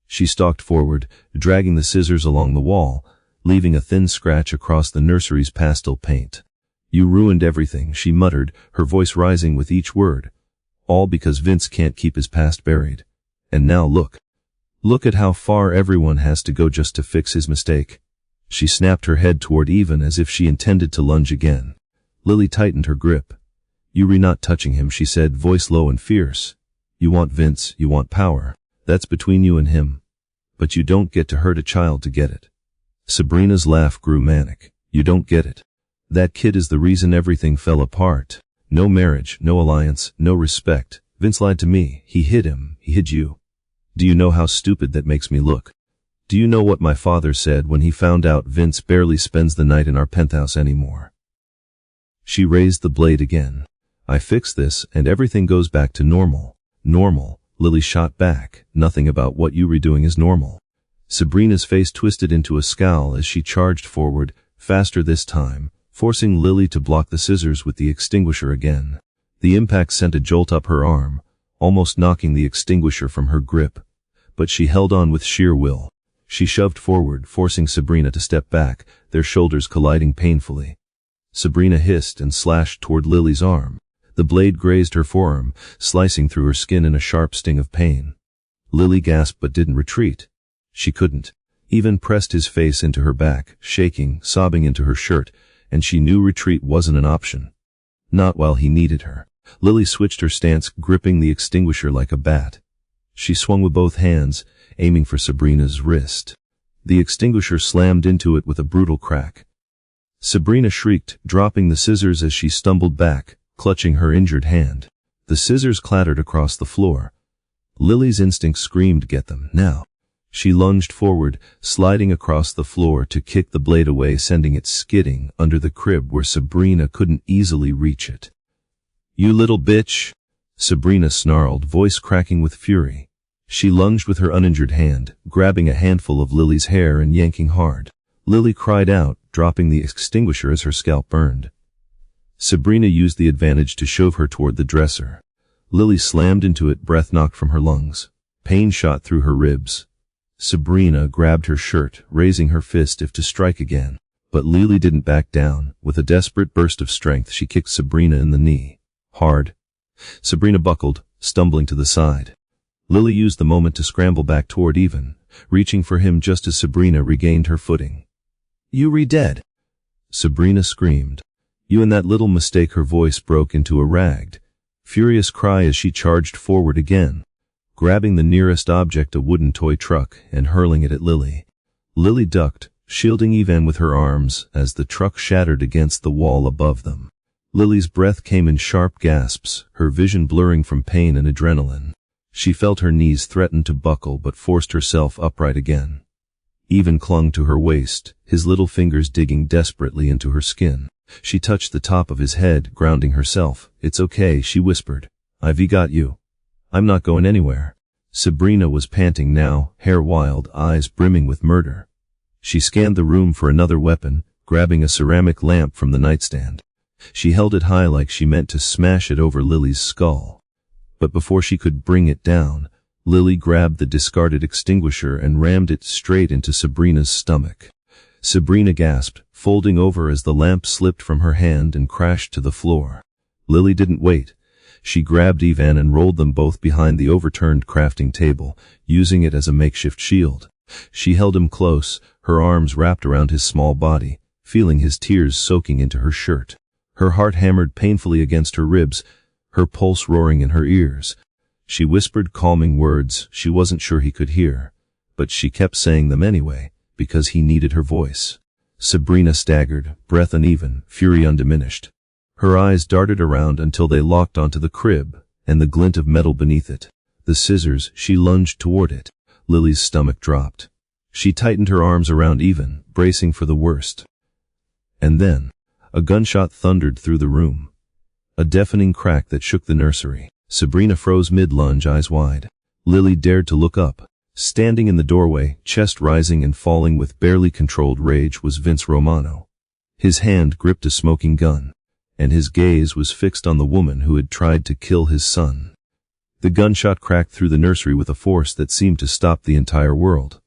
She stalked forward, dragging the scissors along the wall, leaving a thin scratch across the nursery's pastel paint. "You ruined everything," she muttered, her voice rising with each word. "All because Vince can't keep his past buried. And now look. Look at how far everyone has to go just to fix his mistake." She snapped her head toward Ivan as if she intended to lunge again. Lily tightened her grip. "You're not touching him," she said, voice low and fierce. "You want Vince, you want power. That's between you and him. But you don't get to hurt a child to get it." Sabrina's laugh grew manic. You don't get it. That kid is the reason everything fell apart. No marriage, no alliance, no respect. Vince lied to me. He hid him. He hid you. Do you know how stupid that makes me look? Do you know what my father said when he found out Vince barely spends the night in our penthouse anymore? She raised the blade again. I fixed this and everything goes back to normal. Normal, Lily shot back. Nothing about what you were doing is normal. Sabrina's face twisted into a scowl as she charged forward, faster this time, forcing Lily to block the scissors with the extinguisher again. The impact sent a jolt up her arm, almost knocking the extinguisher from her grip. But she held on with sheer will. She shoved forward, forcing Sabrina to step back, their shoulders colliding painfully. Sabrina hissed and slashed toward Lily's arm. The blade grazed her forearm, slicing through her skin in a sharp sting of pain. Lily gasped but didn't retreat. She couldn't. Ivan pressed his face into her back, shaking, sobbing into her shirt, and she knew retreat wasn't an option. Not while he needed her. Lily switched her stance, gripping the extinguisher like a bat. She swung with both hands, aiming for Sabrina's wrist. The extinguisher slammed into it with a brutal crack. Sabrina shrieked, dropping the scissors as she stumbled back, clutching her injured hand. The scissors clattered across the floor. Lily's instinct screamed, "Get them, now." She lunged forward, sliding across the floor to kick the blade away, sending it skidding under the crib where Sabrina couldn't easily reach it. "You little bitch!" Sabrina snarled, voice cracking with fury. She lunged with her uninjured hand, grabbing a handful of Lily's hair and yanking hard. Lily cried out, dropping the extinguisher as her scalp burned. Sabrina used the advantage to shove her toward the dresser. Lily slammed into it, breath knocked from her lungs. Pain shot through her ribs. Sabrina grabbed her shirt, raising her fist if to strike again. But Lily didn't back down. With a desperate burst of strength, she kicked Sabrina in the knee. Hard. Sabrina buckled, stumbling to the side. Lily used the moment to scramble back toward Ivan, reaching for him just as Sabrina regained her footing. "You re-dead!" Sabrina screamed. "You and that little mistake." Her voice broke into a ragged, furious cry as she charged forward again, grabbing the nearest object, a wooden toy truck, and hurling it at Lily. Lily ducked, shielding Ivan with her arms as the truck shattered against the wall above them. Lily's breath came in sharp gasps, her vision blurring from pain and adrenaline. She felt her knees threaten to buckle but forced herself upright again. Ivan clung to her waist, his little fingers digging desperately into her skin. She touched the top of his head, grounding herself. "It's okay," she whispered. "I've got you. I'm not going anywhere." Sabrina was panting now, hair wild, eyes brimming with murder. She scanned the room for another weapon, grabbing a ceramic lamp from the nightstand. She held it high like she meant to smash it over Lily's skull. But before she could bring it down, Lily grabbed the discarded extinguisher and rammed it straight into Sabrina's stomach. Sabrina gasped, folding over as the lamp slipped from her hand and crashed to the floor. Lily didn't wait. She grabbed Ivan and rolled them both behind the overturned crafting table, using it as a makeshift shield. She held him close, her arms wrapped around his small body, feeling his tears soaking into her shirt. Her heart hammered painfully against her ribs, her pulse roaring in her ears. She whispered calming words she wasn't sure he could hear, but she kept saying them anyway, because he needed her voice. Sabrina staggered, breath uneven, fury undiminished. Her eyes darted around until they locked onto the crib, and the glint of metal beneath it. The scissors, she lunged toward it. Lily's stomach dropped. She tightened her arms around Ivan, bracing for the worst. And then, a gunshot thundered through the room. A deafening crack that shook the nursery. Sabrina froze mid-lunge, eyes wide. Lily dared to look up. Standing in the doorway, chest rising and falling with barely controlled rage, was Vince Romano. His hand gripped a smoking gun, and his gaze was fixed on the woman who had tried to kill his son. The gunshot cracked through the nursery with a force that seemed to stop the entire world.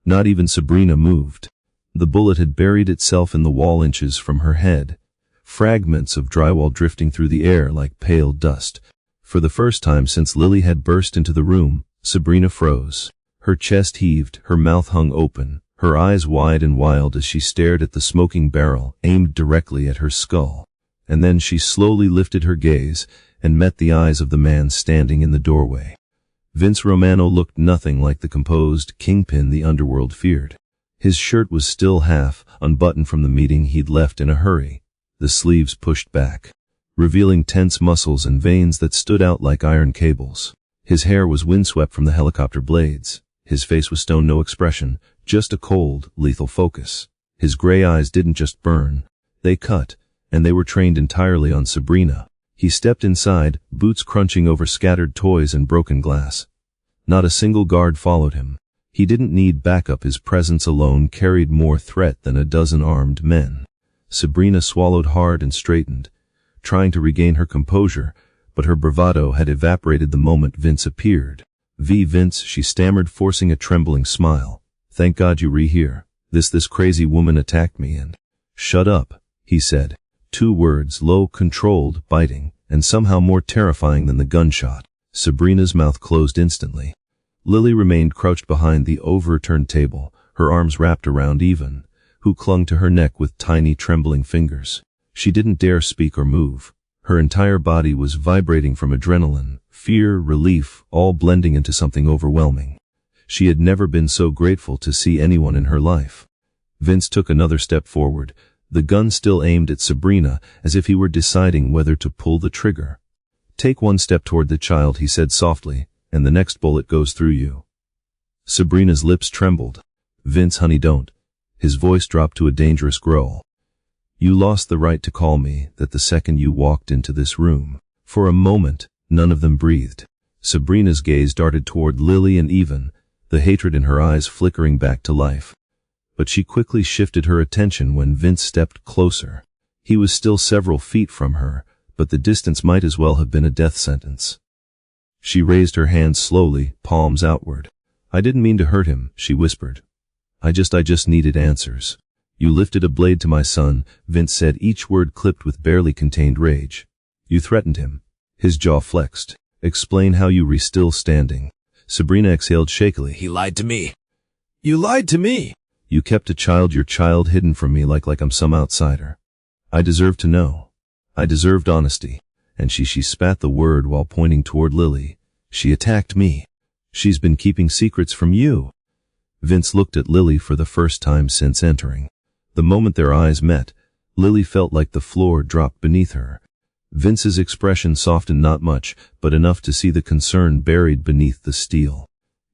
Not even Sabrina moved. The bullet had buried itself in the wall inches from her head, fragments of drywall drifting through the air like pale dust. For the first time since Lily had burst into the room, Sabrina froze. Her chest heaved, her mouth hung open, her eyes wide and wild as she stared at the smoking barrel aimed directly at her skull. And then she slowly lifted her gaze and met the eyes of the man standing in the doorway. Vince Romano looked nothing like the composed kingpin the underworld feared. His shirt was still half unbuttoned from the meeting he'd left in a hurry, the sleeves pushed back, revealing tense muscles and veins that stood out like iron cables. His hair was windswept from the helicopter blades. His face was stone, no expression, just a cold, lethal focus. His gray eyes didn't just burn, they cut, and they were trained entirely on Sabrina. He stepped inside, boots crunching over scattered toys and broken glass. Not a single guard followed him. He didn't need backup. His presence alone carried more threat than a dozen armed men. Sabrina swallowed hard and straightened, trying to regain her composure, but her bravado had evaporated the moment Vince appeared. Vince, she stammered, forcing a trembling smile. Thank God you're here. This crazy woman attacked me and... Shut up, he said. 2 words, low, controlled, biting, and somehow more terrifying than the gunshot. Sabrina's mouth closed instantly. Lily remained crouched behind the overturned table, her arms wrapped around Even, who clung to her neck with tiny trembling fingers. She didn't dare speak or move. Her entire body was vibrating from adrenaline, fear, relief, all blending into something overwhelming. She had never been so grateful to see anyone in her life. Vince took another step forward, the gun still aimed at Sabrina, as if he were deciding whether to pull the trigger. Take 1 step toward the child, he said softly, and the next bullet goes through you. Sabrina's lips trembled. Vince, honey, don't. His voice dropped to a dangerous growl. You lost the right to call me that the second you walked into this room. For a moment, none of them breathed. Sabrina's gaze darted toward Lily and Even, the hatred in her eyes flickering back to life. But she quickly shifted her attention when Vince stepped closer. He was still several feet from her, but the distance might as well have been a death sentence. She raised her hands slowly, palms outward. I didn't mean to hurt him, she whispered. I just needed answers. You lifted a blade to my son, Vince said, each word clipped with barely contained rage. You threatened him. His jaw flexed. Explain how you were still standing. Sabrina exhaled shakily. He lied to me. You lied to me. You kept your child hidden from me like I'm some outsider. I deserve to know. I deserved honesty. And she spat the word while pointing toward Lily. She attacked me. She's been keeping secrets from you. Vince looked at Lily for the first time since entering. The moment their eyes met, Lily felt like the floor dropped beneath her. Vince's expression softened not much, but enough to see the concern buried beneath the steel.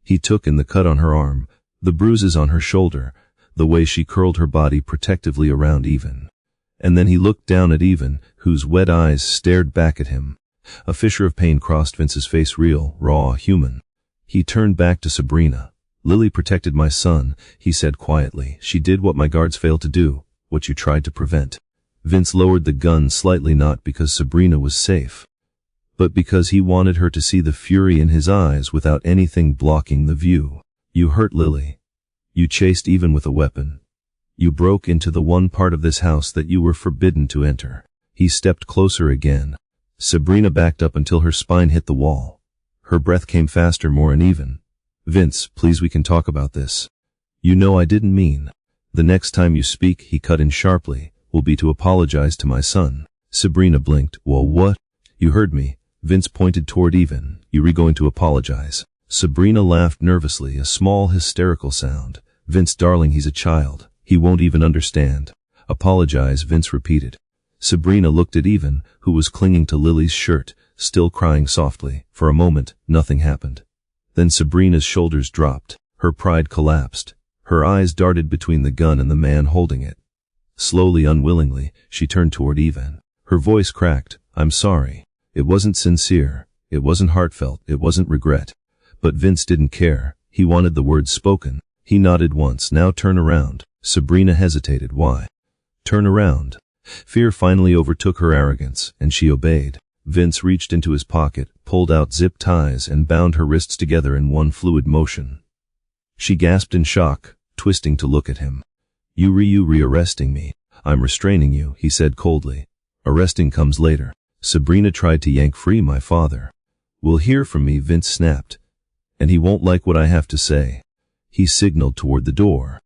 He took in the cut on her arm, the bruises on her shoulder, the way she curled her body protectively around Even. And then he looked down at Even, whose wet eyes stared back at him. A fissure of pain crossed Vince's face, real, raw, human. He turned back to Sabrina. Lily protected my son, he said quietly. She did what my guards failed to do, what you tried to prevent. Vince lowered the gun slightly, not because Sabrina was safe, but because he wanted her to see the fury in his eyes without anything blocking the view. You hurt Lily. You chased Even with a weapon. You broke into the one part of this house that you were forbidden to enter. He stepped closer again. Sabrina backed up until her spine hit the wall. Her breath came faster, more uneven. Vince, please, we can talk about this. You know I didn't mean. The next time you speak, he cut in sharply, will be to apologize to my son. Sabrina blinked. Well, what? You heard me. Vince pointed toward Even. You're going to apologize. Sabrina laughed nervously, a small hysterical sound. Vince, darling, he's a child. He won't even understand. Apologize, Vince repeated. Sabrina looked at Even, who was clinging to Lily's shirt, still crying softly. For a moment, nothing happened. Then Sabrina's shoulders dropped. Her pride collapsed. Her eyes darted between the gun and the man holding it. Slowly, unwillingly, she turned toward Even. Her voice cracked. I'm sorry. It wasn't sincere. It wasn't heartfelt. It wasn't regret. But Vince didn't care. He wanted the words spoken. He nodded once. Now turn around. Sabrina hesitated. Why? Turn around. Fear finally overtook her arrogance, and she obeyed. Vince reached into his pocket, pulled out zip ties, and bound her wrists together in one fluid motion. She gasped in shock, twisting to look at him. You re-arresting me. I'm restraining you, he said coldly. Arresting comes later. Sabrina tried to yank free. My father will hear from me, Vince snapped. And he won't like what I have to say. He signaled toward the door.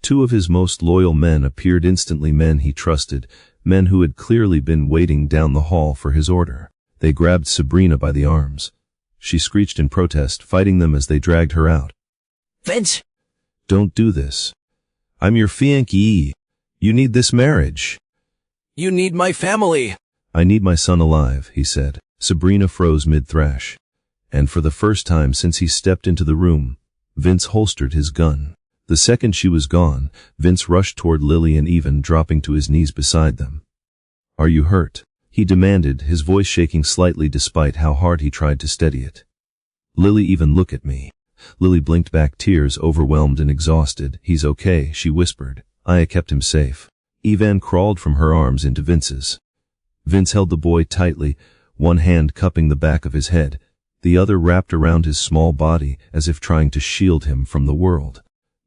2 of his most loyal men appeared instantly, men he trusted, men who had clearly been waiting down the hall for his order. They grabbed Sabrina by the arms. She screeched in protest, fighting them as they dragged her out. Vince! Don't do this. I'm your fiancé. You need this marriage. You need my family. I need my son alive, he said. Sabrina froze mid-thrash. And for the first time since he stepped into the room, Vince holstered his gun. The second she was gone, Vince rushed toward Lily and Even, dropping to his knees beside them. Are you hurt? He demanded, his voice shaking slightly despite how hard he tried to steady it. Lily, even look at me. Lily blinked back, tears overwhelmed and exhausted. He's okay, she whispered. I kept him safe. Evan crawled from her arms into Vince's. Vince held the boy tightly, one hand cupping the back of his head, the other wrapped around his small body as if trying to shield him from the world.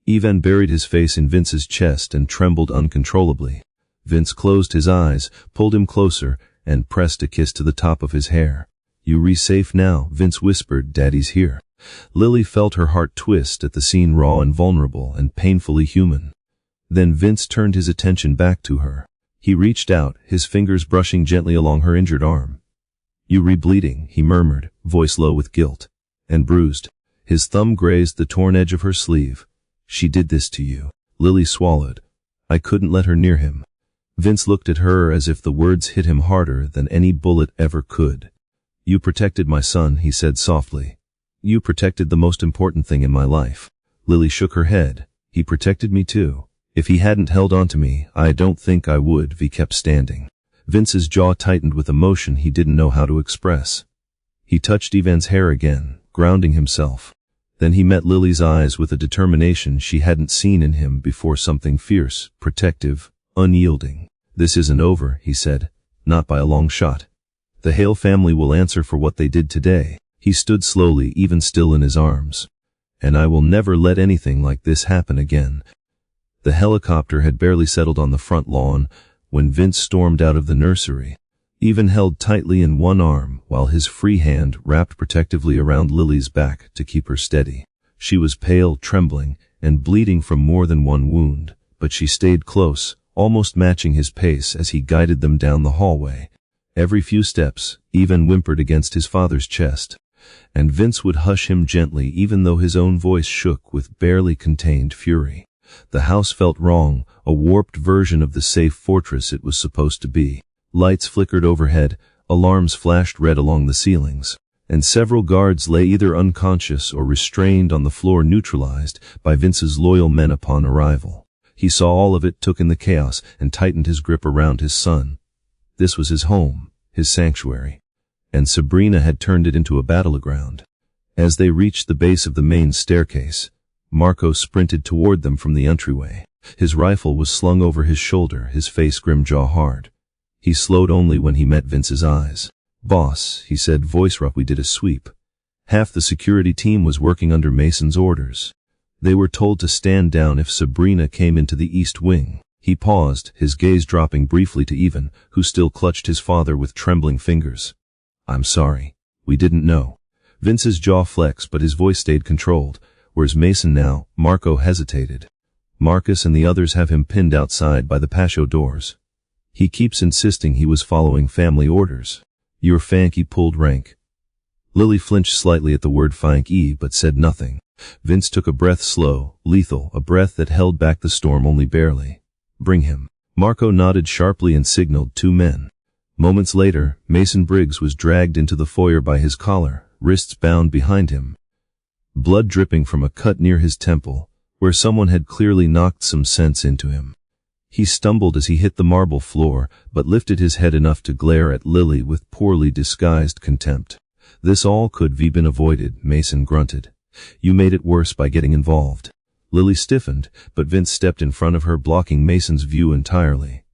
Evan buried his face in Vince's chest and trembled uncontrollably. Vince closed his eyes, pulled him closer, and pressed a kiss to the top of his hair. You safe now, Vince whispered, Daddy's here. Lily felt her heart twist at the scene, raw and vulnerable and painfully human. Then Vince turned his attention back to her. He reached out, his fingers brushing gently along her injured arm. You bleeding, he murmured, voice low with guilt. And bruised. His thumb grazed the torn edge of her sleeve. She did this to you. Lily swallowed. I couldn't let her near him. Vince looked at her as if the words hit him harder than any bullet ever could. You protected my son, he said softly. You protected the most important thing in my life. Lily shook her head. He protected me too. If he hadn't held on to me, I don't think I would. V kept standing. Vince's jaw tightened with emotion he didn't know how to express. He touched Evan's hair again, grounding himself. Then he met Lily's eyes with a determination she hadn't seen in him before, something fierce, protective, unyielding. This isn't over, he said. Not by a long shot. The Hale family will answer for what they did today. He stood slowly, even still in his arms. And I will never let anything like this happen again. The helicopter had barely settled on the front lawn when Vince stormed out of the nursery, Even held tightly in one arm while his free hand wrapped protectively around Lily's back to keep her steady. She was pale, trembling, and bleeding from more than one wound, but she stayed close, almost matching his pace as he guided them down the hallway. Every few steps, Even whimpered against his father's chest, and Vince would hush him gently even though his own voice shook with barely contained fury. The house felt wrong, a warped version of the safe fortress it was supposed to be. Lights flickered overhead, alarms flashed red along the ceilings, and several guards lay either unconscious or restrained on the floor, neutralized by Vince's loyal men upon arrival. He saw all of it, took in the chaos, and tightened his grip around his son. This was his home, his sanctuary, and Sabrina had turned it into a battleground. As they reached the base of the main staircase, Marco sprinted toward them from the entryway. His rifle was slung over his shoulder, his face grim, jaw hard. He slowed only when he met Vince's eyes. Boss, he said, voice rough, we did a sweep. Half the security team was working under Mason's orders. They were told to stand down if Sabrina came into the east wing. He paused, his gaze dropping briefly to Even, who still clutched his father with trembling fingers. I'm sorry. We didn't know. Vince's jaw flexed, but his voice stayed controlled. Where's Mason now? Marco hesitated. Marcus and the others have him pinned outside by the patio doors. He keeps insisting he was following family orders. Your Fanky pulled rank. Lily flinched slightly at the word Fanky but said nothing. Vince took a breath, slow, lethal, a breath that held back the storm only barely. Bring him. Marco nodded sharply and signaled 2 men. Moments later, Mason Briggs was dragged into the foyer by his collar, wrists bound behind him. Blood dripping from a cut near his temple, where someone had clearly knocked some sense into him. He stumbled as he hit the marble floor, but lifted his head enough to glare at Lily with poorly disguised contempt. This all could have been avoided, Mason grunted. You made it worse by getting involved. Lily stiffened, but Vince stepped in front of her, blocking Mason's view entirely.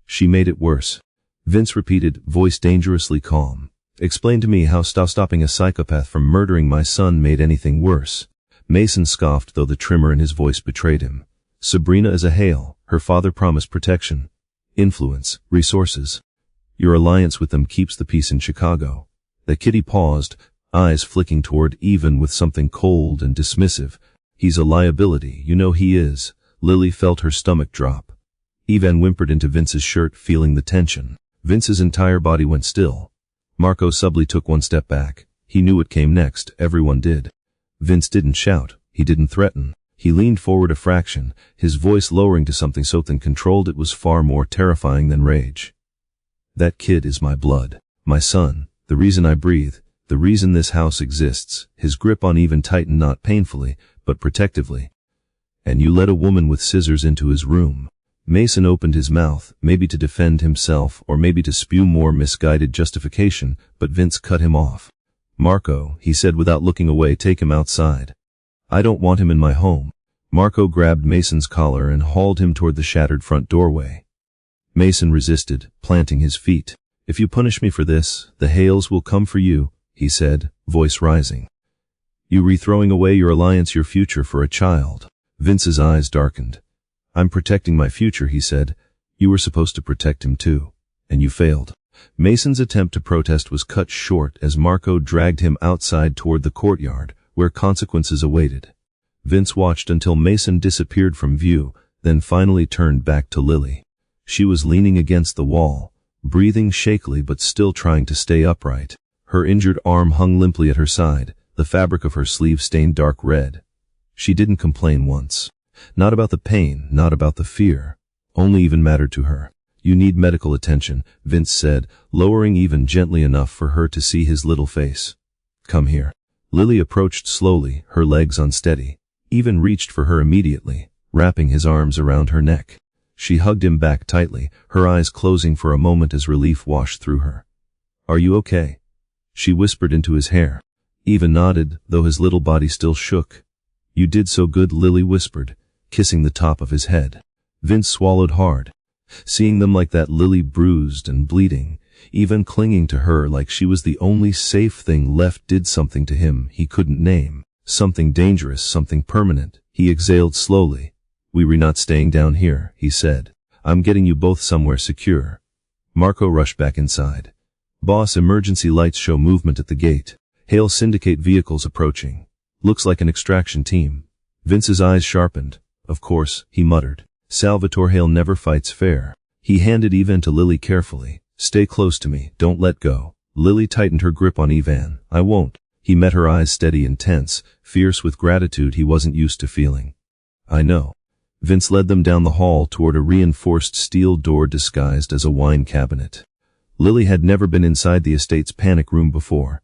She made it worse. Vince repeated, voice dangerously calm. Explain to me how stopping a psychopath from murdering my son made anything worse. Mason scoffed, though the tremor in his voice betrayed him. Sabrina is a Hale. Her father promised protection, influence, resources. Your alliance with them keeps the peace in Chicago. The kitty paused, eyes flicking toward Even with something cold and dismissive. He's a liability, you know he is. Lily felt her stomach drop. Evan whimpered into Vince's shirt, feeling the tension. Vince's entire body went still. Marco subtly took one step back. He knew what came next, everyone did. Vince didn't shout, he didn't threaten. He leaned forward a fraction, his voice lowering to something so thin controlled it was far more terrifying than rage. That kid is my blood, my son, the reason I breathe, the reason this house exists. His grip uneven tightened not painfully, but protectively. And you let a woman with scissors into his room. Mason opened his mouth, maybe to defend himself or maybe to spew more misguided justification, but Vince cut him off. Marco, he said without looking away, take him outside. I don't want him in my home. Marco grabbed Mason's collar and hauled him toward the shattered front doorway. Mason resisted, planting his feet. If you punish me for this, the Hales will come for you, he said, voice rising. You rethrowing away your alliance, your future for a child. Vince's eyes darkened. I'm protecting my future, he said. You were supposed to protect him too. And you failed. Mason's attempt to protest was cut short as Marco dragged him outside toward the courtyard, where consequences awaited. Vince watched until Mason disappeared from view, then finally turned back to Lily. She was leaning against the wall, breathing shakily but still trying to stay upright. Her injured arm hung limply at her side, the fabric of her sleeve stained dark red. She didn't complain once. Not about the pain, not about the fear. Only even mattered to her. You need medical attention, Vince said, lowering even gently enough for her to see his little face. Come here. Lily approached slowly, her legs unsteady. Even reached for her immediately, wrapping his arms around her neck. She hugged him back tightly, her eyes closing for a moment as relief washed through her. Are you okay? She whispered into his hair. Even nodded, though his little body still shook. You did so good, Lily whispered, kissing the top of his head. Vince swallowed hard. Seeing them like that, Lily bruised and bleeding, even clinging to her like she was the only safe thing left, did something to him he couldn't name. Something dangerous, something permanent. He exhaled slowly. We're not staying down here, he said. I'm getting you both somewhere secure. Marco rushed back inside. Boss, emergency lights show movement at the gate. Hale Syndicate vehicles approaching. Looks like an extraction team. Vince's eyes sharpened. Of course, he muttered. Salvatore Hale never fights fair. He handed Ivan to Lily carefully. Stay close to me, don't let go. Lily tightened her grip on Ivan. I won't. He met her eyes steady and tense, fierce with gratitude he wasn't used to feeling. I know. Vince led them down the hall toward a reinforced steel door disguised as a wine cabinet. Lily had never been inside the estate's panic room before,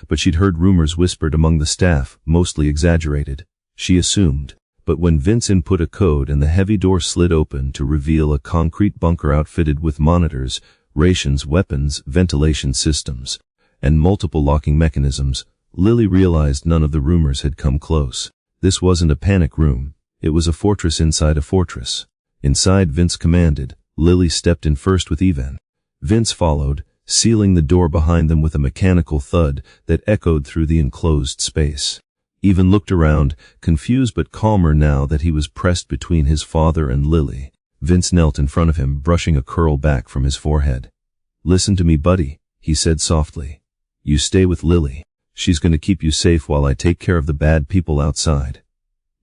but she'd heard rumors whispered among the staff, mostly exaggerated. She assumed. But when Vince input a code and the heavy door slid open to reveal a concrete bunker outfitted with monitors, rations, weapons, ventilation systems, and multiple locking mechanisms, Lily realized none of the rumors had come close. This wasn't a panic room. It was a fortress inside a fortress. Inside, Vince commanded. Lily stepped in first with Ivan. Vince followed, sealing the door behind them with a mechanical thud that echoed through the enclosed space. Ivan looked around, confused but calmer now that he was pressed between his father and Lily. Vince knelt in front of him, brushing a curl back from his forehead. Listen to me, buddy, he said softly. You stay with Lily. She's going to keep you safe while I take care of the bad people outside.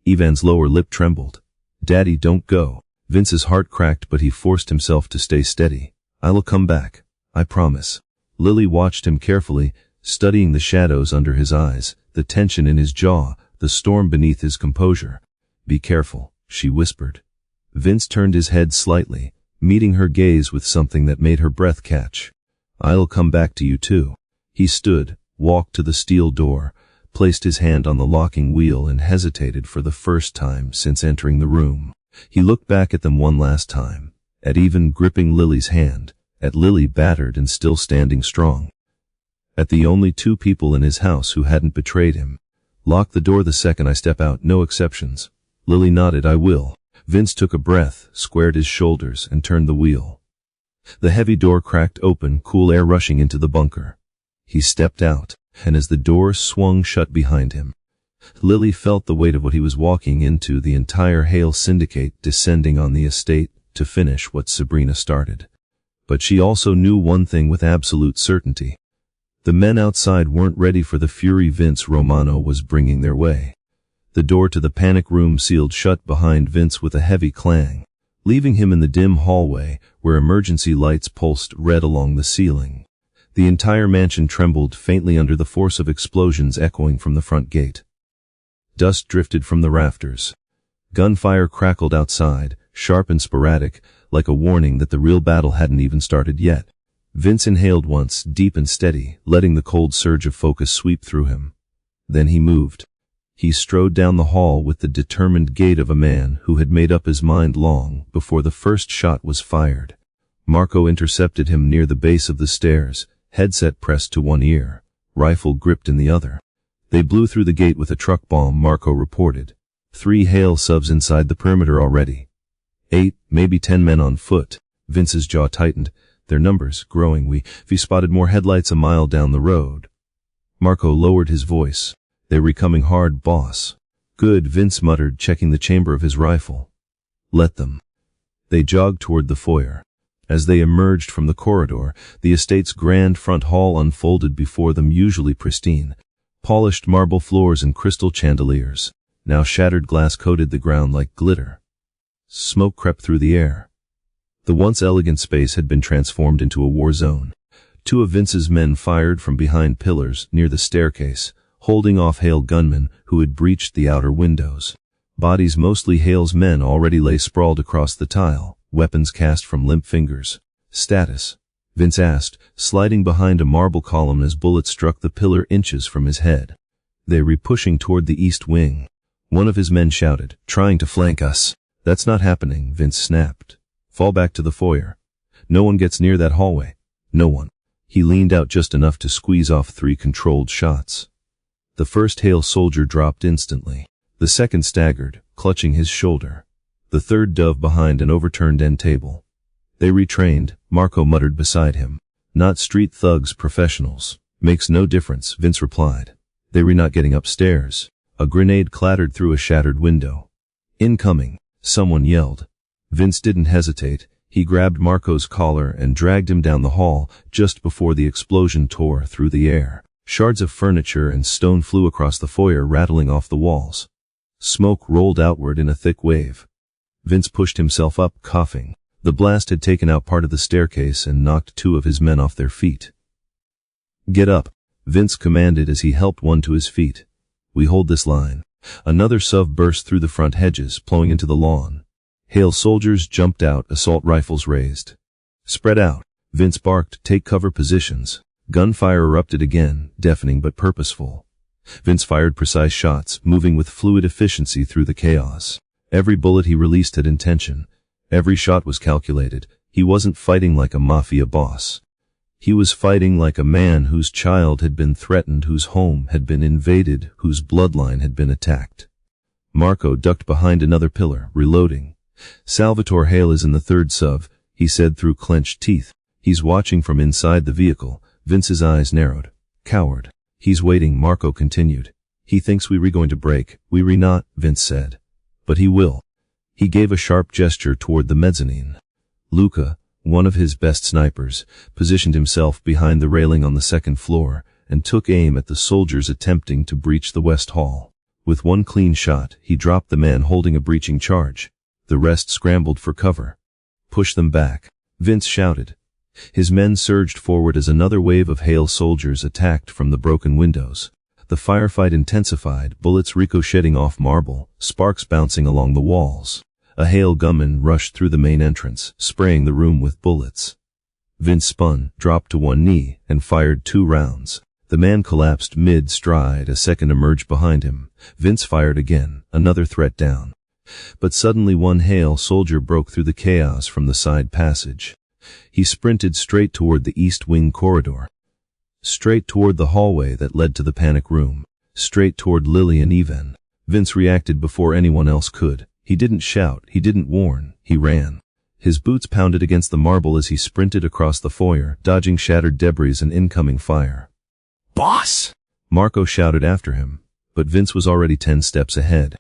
Ivan's lower lip trembled. Daddy, don't go. Vince's heart cracked, but he forced himself to stay steady. I'll come back. I promise. Lily watched him carefully, studying the shadows under his eyes, the tension in his jaw, the storm beneath his composure. Be careful, she whispered. Vince turned his head slightly, meeting her gaze with something that made her breath catch. I'll come back to you too. He stood, walked to the steel door, placed his hand on the locking wheel and hesitated for the first time since entering the room. He looked back at them one last time, at Ivan gripping Lily's hand, at Lily battered and still standing strong. At the only two people in his house who hadn't betrayed him. Lock the door the second I step out, no exceptions. Lily nodded. I will. Vince took a breath, squared his shoulders, and turned the wheel. The heavy door cracked open, cool air rushing into the bunker. He stepped out, and as the door swung shut behind him, Lily felt the weight of what he was walking into, the entire Hale Syndicate descending on the estate to finish what Sabrina started. But she also knew one thing with absolute certainty. The men outside weren't ready for the fury Vince Romano was bringing their way. The door to the panic room sealed shut behind Vince with a heavy clang, leaving him in the dim hallway where emergency lights pulsed red along the ceiling. The entire mansion trembled faintly under the force of explosions echoing from the front gate. Dust drifted from the rafters. Gunfire crackled outside, sharp and sporadic, like a warning that the real battle hadn't even started yet. Vince inhaled once, deep and steady, letting the cold surge of focus sweep through him. Then he moved. He strode down the hall with the determined gait of a man who had made up his mind long before the first shot was fired. Marco intercepted him near the base of the stairs, headset pressed to one ear, rifle gripped in the other. They blew through the gate with a truck bomb, Marco reported. 3 Hale subs inside the perimeter already. 8, maybe 10 men on foot. Vince's jaw tightened, their numbers growing. We spotted more headlights a mile down the road. Marco lowered his voice. They were coming hard, boss. Good, Vince muttered, checking the chamber of his rifle. Let them. They jogged toward the foyer. As they emerged from the corridor, the estate's grand front hall unfolded before them, usually pristine. Polished marble floors and crystal chandeliers. Now shattered glass coated the ground like glitter. Smoke crept through the air. The once elegant space had been transformed into a war zone. 2 of Vince's men fired from behind pillars near the staircase, holding off Hale gunmen who had breached the outer windows. Bodies, mostly Hale's men, already lay sprawled across the tile, weapons cast from limp fingers. Status? Vince asked, sliding behind a marble column as bullets struck the pillar inches from his head. They were pushing toward the east wing. One of his men shouted, trying to flank us. That's not happening, Vince snapped. Fall back to the foyer. No one gets near that hallway. No one. He leaned out just enough to squeeze off 3 controlled shots. The first Hale soldier dropped instantly. The second staggered, clutching his shoulder. The third dove behind an overturned end table. They retrained, Marco muttered beside him. Not street thugs, professionals. Makes no difference, Vince replied. They were not getting upstairs. A grenade clattered through a shattered window. Incoming, someone yelled. Vince didn't hesitate. He grabbed Marco's collar and dragged him down the hall just before the explosion tore through the air. Shards of furniture and stone flew across the foyer, rattling off the walls. Smoke rolled outward in a thick wave. Vince pushed himself up, coughing. The blast had taken out part of the staircase and knocked 2 of his men off their feet. Get up, Vince commanded as he helped one to his feet. We hold this line. Another SUV burst through the front hedges, plowing into the lawn. Hale soldiers jumped out, assault rifles raised. Spread out, Vince barked, take cover positions. Gunfire erupted again, deafening but purposeful. Vince fired precise shots, moving with fluid efficiency through the chaos. Every bullet he released had intention. Every shot was calculated. He wasn't fighting like a Mafia boss. He was fighting like a man whose child had been threatened, whose home had been invaded, whose bloodline had been attacked. Marco ducked behind another pillar, reloading. Salvatore Hale is in the third SUV, he said through clenched teeth. He's watching from inside the vehicle. Vince's eyes narrowed. Coward. He's waiting, Marco continued. He thinks we re going to break. We re not, Vince said. But he will. He gave a sharp gesture toward the mezzanine. Luca, one of his best snipers, positioned himself behind the railing on the second floor and took aim at the soldiers attempting to breach the west hall. With one clean shot, he dropped the man holding a breaching charge. The rest scrambled for cover. Push them back, Vince shouted. His men surged forward as another wave of Hale soldiers attacked from the broken windows. The firefight intensified, bullets ricocheting off marble, sparks bouncing along the walls. A Hale gunman rushed through the main entrance, spraying the room with bullets. Vince spun, dropped to one knee, and fired 2 rounds. The man collapsed mid-stride, a second emerged behind him. Vince fired again, another threat down. But suddenly one Hale soldier broke through the chaos from the side passage. He sprinted straight toward the east wing corridor. Straight toward the hallway that led to the panic room. Straight toward Lily and Even. Vince reacted before anyone else could. He didn't shout, he didn't warn, he ran. His boots pounded against the marble as he sprinted across the foyer, dodging shattered debris and incoming fire. Boss! Marco shouted after him, but Vince was already 10 steps ahead.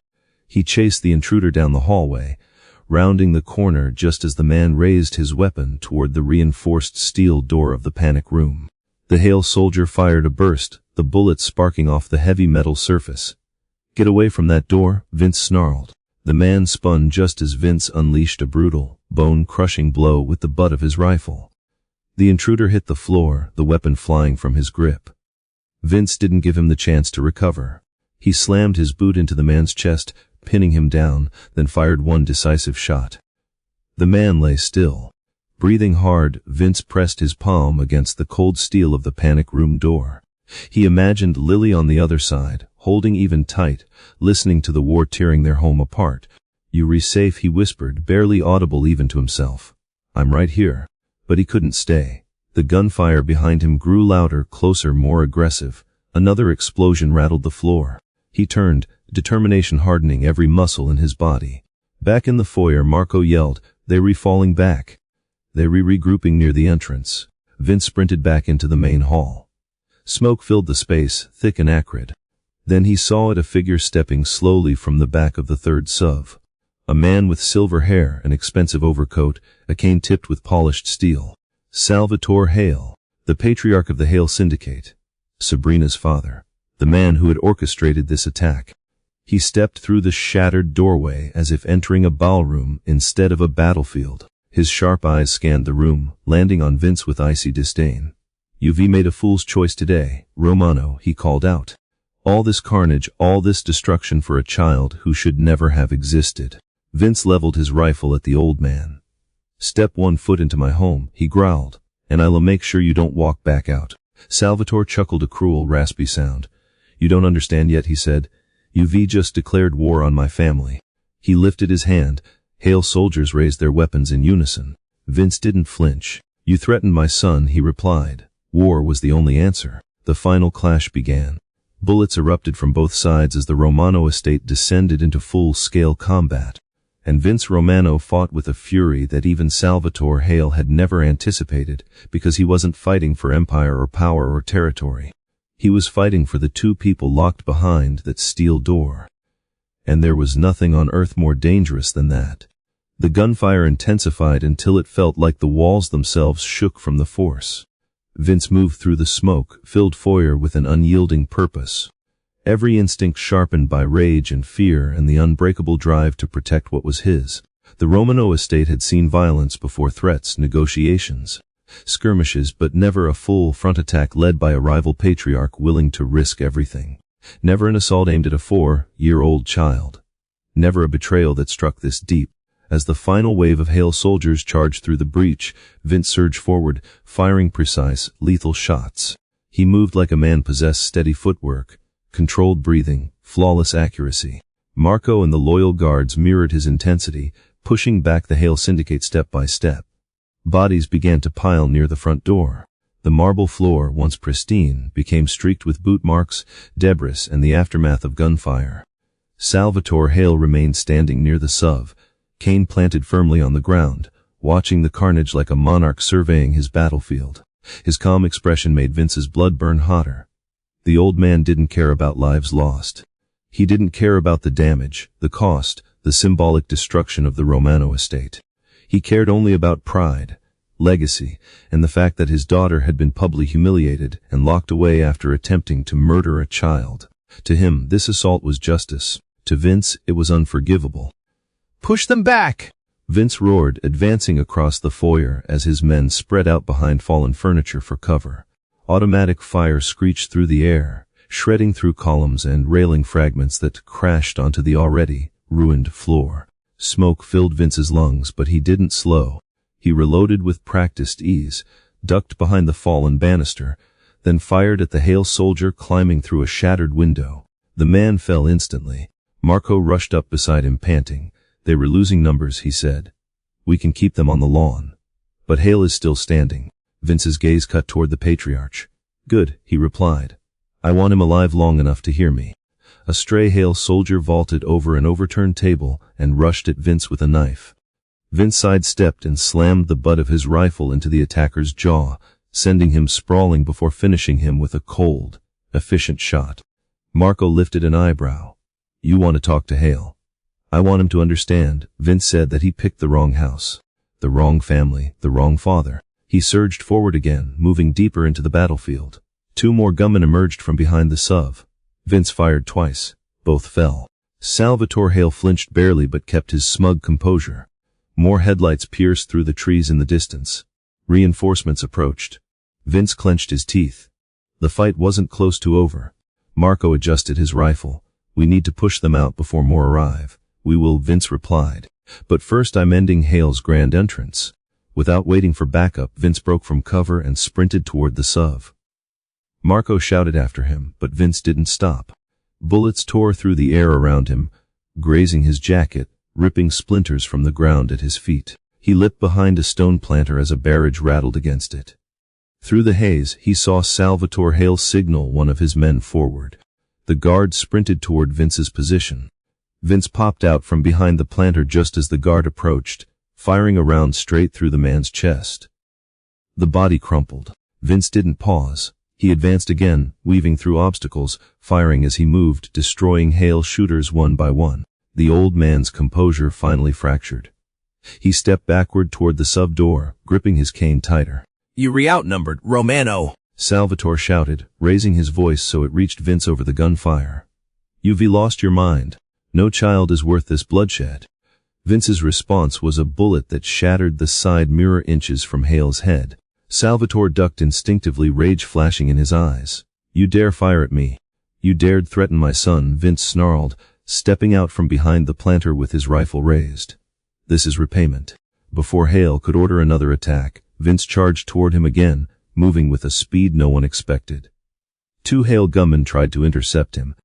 He chased the intruder down the hallway, rounding the corner just as the man raised his weapon toward the reinforced steel door of the panic room. The Hale soldier fired a burst, the bullet sparking off the heavy metal surface. Get away from that door, Vince snarled. The man spun just as Vince unleashed a brutal, bone-crushing blow with the butt of his rifle. The intruder hit the floor, the weapon flying from his grip. Vince didn't give him the chance to recover. He slammed his boot into the man's chest, pinning him down, then fired one decisive shot. The man lay still. Breathing hard, Vince pressed his palm against the cold steel of the panic room door. He imagined Lily on the other side, holding even tight, listening to the war tearing their home apart. "You're safe," he whispered, barely audible even to himself. "I'm right here." But he couldn't stay. The gunfire behind him grew louder, closer, more aggressive. Another explosion rattled the floor. He turned, determination hardening every muscle in his body. Back in the foyer, Marco yelled, "They re-falling back." They regrouping near the entrance. Vince sprinted back into the main hall. Smoke filled the space, thick and acrid. Then he saw a figure stepping slowly from the back of the third SUV. A man with silver hair, an expensive overcoat, a cane tipped with polished steel. Salvatore Hale, the patriarch of the Hale Syndicate. Sabrina's father, the man who had orchestrated this attack. He stepped through the shattered doorway as if entering a ballroom instead of a battlefield. His sharp eyes scanned the room, landing on Vince with icy disdain. "You've made a fool's choice today, Romano," he called out. "All this carnage, all this destruction for a child who should never have existed." Vince leveled his rifle at the old man. "Step 1 foot into my home," he growled, "and I'll make sure you don't walk back out." Salvatore chuckled a cruel, raspy sound. "You don't understand yet," he said. "You've just declared war on my family." He lifted his hand. Hale soldiers raised their weapons in unison. Vince didn't flinch. "You threatened my son," he replied. War was the only answer. The final clash began. Bullets erupted from both sides as the Romano estate descended into full-scale combat. And Vince Romano fought with a fury that even Salvatore Hale had never anticipated, because he wasn't fighting for empire or power or territory. He was fighting for the two people locked behind that steel door. And there was nothing on earth more dangerous than that. The gunfire intensified until it felt like the walls themselves shook from the force. Vince moved through the smoke-filled foyer with an unyielding purpose. Every instinct sharpened by rage and fear and the unbreakable drive to protect what was his. The Romano estate had seen violence before, threats, negotiations, skirmishes, but never a full front attack led by a rival patriarch willing to risk everything. Never an assault aimed at a 4-year-old child. Never a betrayal that struck this deep. As the final wave of Hale soldiers charged through the breach, Vince surged forward, firing precise, lethal shots. He moved like a man possessed, steady footwork, controlled breathing, flawless accuracy. Marco and the loyal guards mirrored his intensity, pushing back the Hale Syndicate step by step. Bodies began to pile near the front door. The marble floor, once pristine, became streaked with boot marks, debris, and the aftermath of gunfire. Salvatore Hale remained standing near the SUV, cane planted firmly on the ground, watching the carnage like a monarch surveying his battlefield. His calm expression made Vince's blood burn hotter. The old man didn't care about lives lost. He didn't care about the damage, the cost, the symbolic destruction of the Romano estate. He cared only about pride, legacy, and the fact that his daughter had been publicly humiliated and locked away after attempting to murder a child. To him, this assault was justice. To Vince, it was unforgivable. "Push them back!" Vince roared, advancing across the foyer as his men spread out behind fallen furniture for cover. Automatic fire screeched through the air, shredding through columns and railing fragments that crashed onto the already ruined floor. Smoke filled Vince's lungs, but he didn't slow. He reloaded with practiced ease, ducked behind the fallen banister, then fired at the Hale soldier climbing through a shattered window. The man fell instantly. Marco rushed up beside him, panting. "They were losing numbers," he said. "We can keep them on the lawn." But Hale is still standing. Vince's gaze cut toward the patriarch. "Good," he replied. "I want him alive long enough to hear me." A stray Hale soldier vaulted over an overturned table and rushed at Vince with a knife. Vince sidestepped and slammed the butt of his rifle into the attacker's jaw, sending him sprawling before finishing him with a cold, efficient shot. Marco lifted an eyebrow. "You want to talk to Hale?" "I want him to understand," Vince said, "that he picked the wrong house, the wrong family, the wrong father." He surged forward again, moving deeper into the battlefield. Two more gunmen emerged from behind the SUV. Vince fired twice. Both fell. Salvatore Hale flinched barely but kept his smug composure. More headlights pierced through the trees in the distance. Reinforcements approached. Vince clenched his teeth. The fight wasn't close to over. Marco adjusted his rifle. We need to push them out before more arrive. We will, Vince replied. But first I'm ending Hale's grand entrance. Without waiting for backup, Vince broke from cover and sprinted toward the SUV. Marco shouted after him, but Vince didn't stop. Bullets tore through the air around him, grazing his jacket, ripping splinters from the ground at his feet. He leapt behind a stone planter as a barrage rattled against it. Through the haze, he saw Salvatore Hale signal one of his men forward. The guard sprinted toward Vince's position. Vince popped out from behind the planter just as the guard approached, firing a round straight through the man's chest. The body crumpled. Vince didn't pause. He advanced again, weaving through obstacles, firing as he moved, destroying Hale shooters one by one. The old man's composure finally fractured. He stepped backward toward the SUV door, gripping his cane tighter. You re-outnumbered, Romano, Salvatore shouted, raising his voice so it reached Vince over the gunfire. You've lost your mind. No child is worth this bloodshed. Vince's response was a bullet that shattered the side mirror inches from Hale's head. Salvatore ducked instinctively, rage flashing in his eyes. You dare fire at me? You dared threaten my son, Vince snarled, stepping out from behind the planter with his rifle raised. This is repayment. Before Hale could order another attack, Vince charged toward him again, moving with a speed no one expected. Two Hale gunmen tried to intercept him.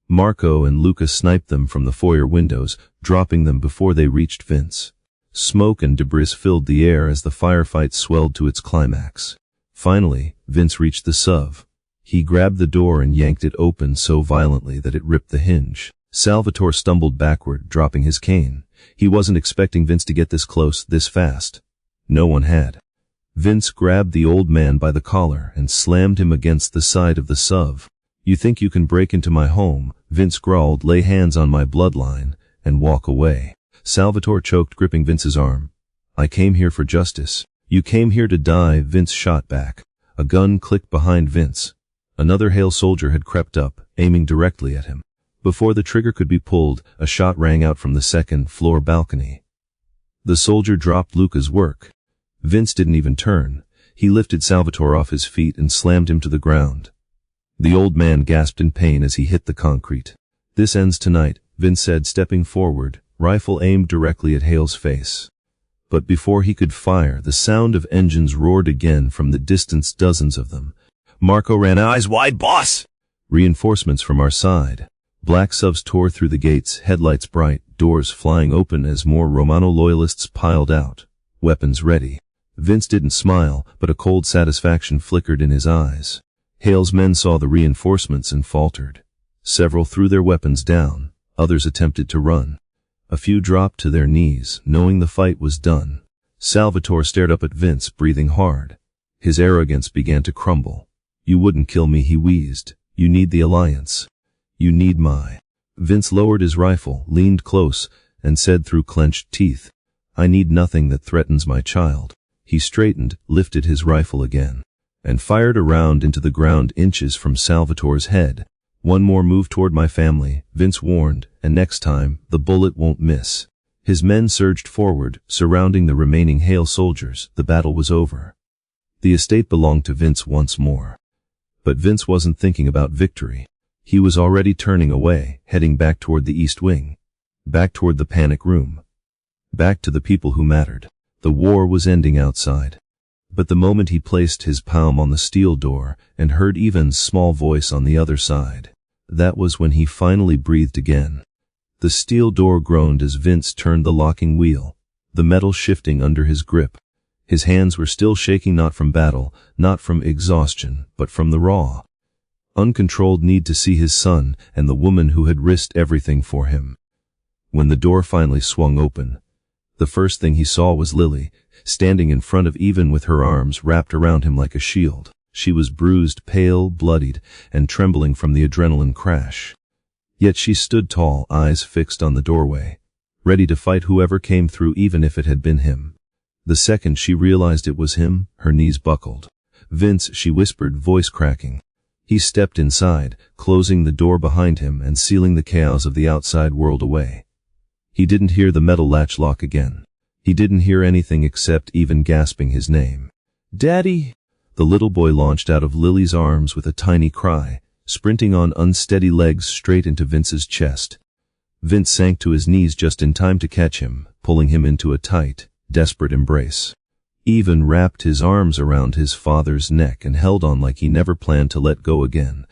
Marco and Luca sniped them from the foyer windows, dropping them before they reached Vince. Smoke and debris filled the air as the firefight swelled to its climax. Finally, Vince reached the SUV. He grabbed the door and yanked it open so violently that it ripped the hinge. Salvatore stumbled backward, dropping his cane. He wasn't expecting Vince to get this close, this fast. No one had. Vince grabbed the old man by the collar and slammed him against the side of the SUV. You think you can break into my home, Vince growled, lay hands on my bloodline, and walk away. Salvatore choked, gripping Vince's arm. I came here for justice. You came here to die, Vince shot back. A gun clicked behind Vince. Another Hale soldier had crept up, aiming directly at him. Before the trigger could be pulled, a shot rang out from the second-floor balcony. The soldier dropped Luca's work. Vince didn't even turn. He lifted Salvatore off his feet and slammed him to the ground. The old man gasped in pain as he hit the concrete. This ends tonight, Vince said, stepping forward, rifle aimed directly at Hale's face. But before he could fire, the sound of engines roared again from the distance, dozens of them. Marco ran out. Eyes wide, boss! Reinforcements from our side. Black SUVs tore through the gates, headlights bright, doors flying open as more Romano loyalists piled out, weapons ready. Vince didn't smile, but a cold satisfaction flickered in his eyes. Hale's men saw the reinforcements and faltered. Several threw their weapons down. Others attempted to run. A few dropped to their knees, knowing the fight was done. Salvatore stared up at Vince, breathing hard. His arrogance began to crumble. You wouldn't kill me, he wheezed. You need the alliance. You need my... Vince lowered his rifle, leaned close, and said through clenched teeth, I need nothing that threatens my child. He straightened, lifted his rifle again, and fired a round into the ground inches from Salvatore's head. One more move toward my family, Vince warned, and next time, the bullet won't miss. His men surged forward, surrounding the remaining Hale soldiers. The battle was over. The estate belonged to Vince once more. But Vince wasn't thinking about victory. He was already turning away, heading back toward the East Wing. Back toward the panic room. Back to the people who mattered. The war was ending outside. But the moment he placed his palm on the steel door and heard Ivan's small voice on the other side, that was when he finally breathed again. The steel door groaned as Vince turned the locking wheel, the metal shifting under his grip. His hands were still shaking, not from battle, not from exhaustion, but from the raw, uncontrolled need to see his son and the woman who had risked everything for him. When the door finally swung open, the first thing he saw was Lily, standing in front of Ivan with her arms wrapped around him like a shield. She was bruised, pale, bloodied, and trembling from the adrenaline crash. Yet she stood tall, eyes fixed on the doorway, ready to fight whoever came through, even if it had been him. The second she realized it was him, her knees buckled. Vince, she whispered, voice cracking. He stepped inside, closing the door behind him and sealing the chaos of the outside world away. He didn't hear the metal latch lock again. He didn't hear anything except Ivan gasping his name. Daddy! The little boy launched out of Lily's arms with a tiny cry, sprinting on unsteady legs straight into Vince's chest. Vince sank to his knees just in time to catch him, pulling him into a tight, desperate embrace. Even wrapped his arms around his father's neck and held on like he never planned to let go again.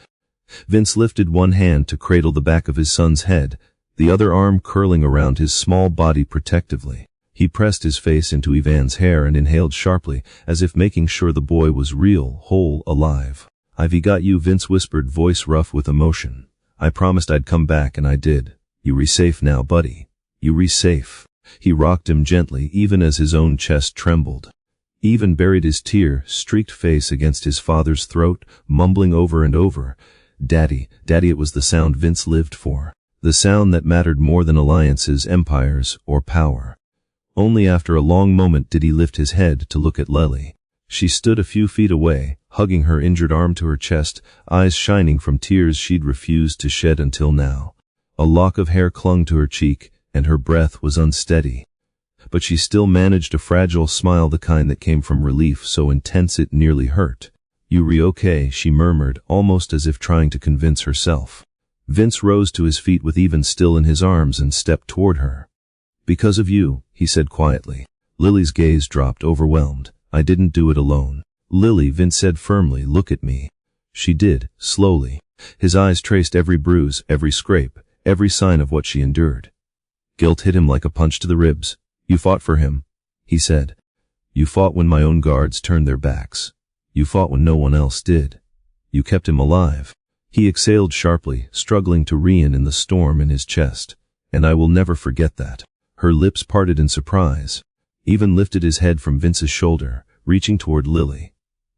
Vince lifted one hand to cradle the back of his son's head, the other arm curling around his small body protectively. He pressed his face into Ivan's hair and inhaled sharply, as if making sure the boy was real, whole, alive. "Ivy got you," Vince whispered, voice rough with emotion. "I promised I'd come back and I did. You re-safe now, buddy. You re-safe." He rocked him gently, even as his own chest trembled. Even buried his tear-streaked face against his father's throat, mumbling over and over, "Daddy, Daddy." It was the sound Vince lived for. The sound that mattered more than alliances, empires, or power. Only after a long moment did he lift his head to look at Lily. She stood a few feet away, hugging her injured arm to her chest, eyes shining from tears she'd refused to shed until now. A lock of hair clung to her cheek, and her breath was unsteady. But she still managed a fragile smile, the kind that came from relief so intense it nearly hurt. "You okay?" she murmured, almost as if trying to convince herself. Vince rose to his feet with Even still in his arms and stepped toward her. "Because of you," he said quietly. Lily's gaze dropped, overwhelmed. "I didn't do it alone." "Lily," Vince said firmly, "look at me." She did, slowly. His eyes traced every bruise, every scrape, every sign of what she endured. Guilt hit him like a punch to the ribs. "You fought for him," he said. "You fought when my own guards turned their backs. You fought when no one else did. You kept him alive." He exhaled sharply, struggling to rein in the storm in his chest. "And I will never forget that." Her lips parted in surprise. Even lifted his head from Vince's shoulder, reaching toward Lily.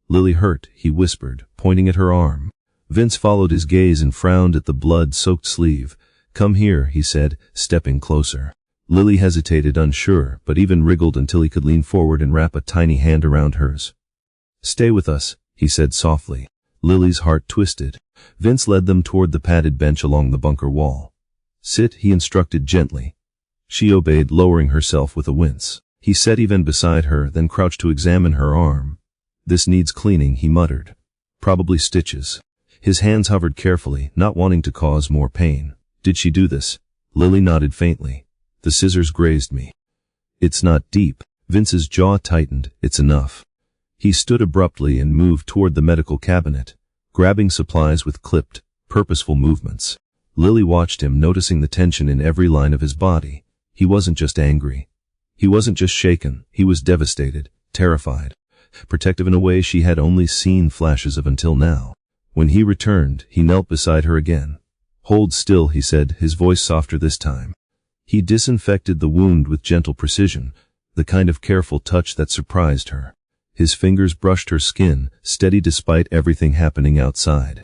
"Lily hurt," he whispered, pointing at her arm. Vince followed his gaze and frowned at the blood-soaked sleeve. "Come here," he said, stepping closer. Lily hesitated, unsure, but Even wriggled until he could lean forward and wrap a tiny hand around hers. "Stay with us," he said softly. Lily's heart twisted. Vince led them toward the padded bench along the bunker wall. "Sit," he instructed gently. She obeyed, lowering herself with a wince. He set Even beside her, then crouched to examine her arm. "This needs cleaning," he muttered. "Probably stitches." His hands hovered carefully, not wanting to cause more pain. "Did she do this?" Lily nodded faintly. "The scissors grazed me." "It's not deep." Vince's jaw tightened. "It's enough." He stood abruptly and moved toward the medical cabinet, grabbing supplies with clipped, purposeful movements. Lily watched him, noticing the tension in every line of his body. He wasn't just angry. He wasn't just shaken. He was devastated, terrified, protective in a way she had only seen flashes of until now. When he returned, he knelt beside her again. "Hold still," he said, his voice softer this time. He disinfected the wound with gentle precision, the kind of careful touch that surprised her. His fingers brushed her skin, steady despite everything happening outside.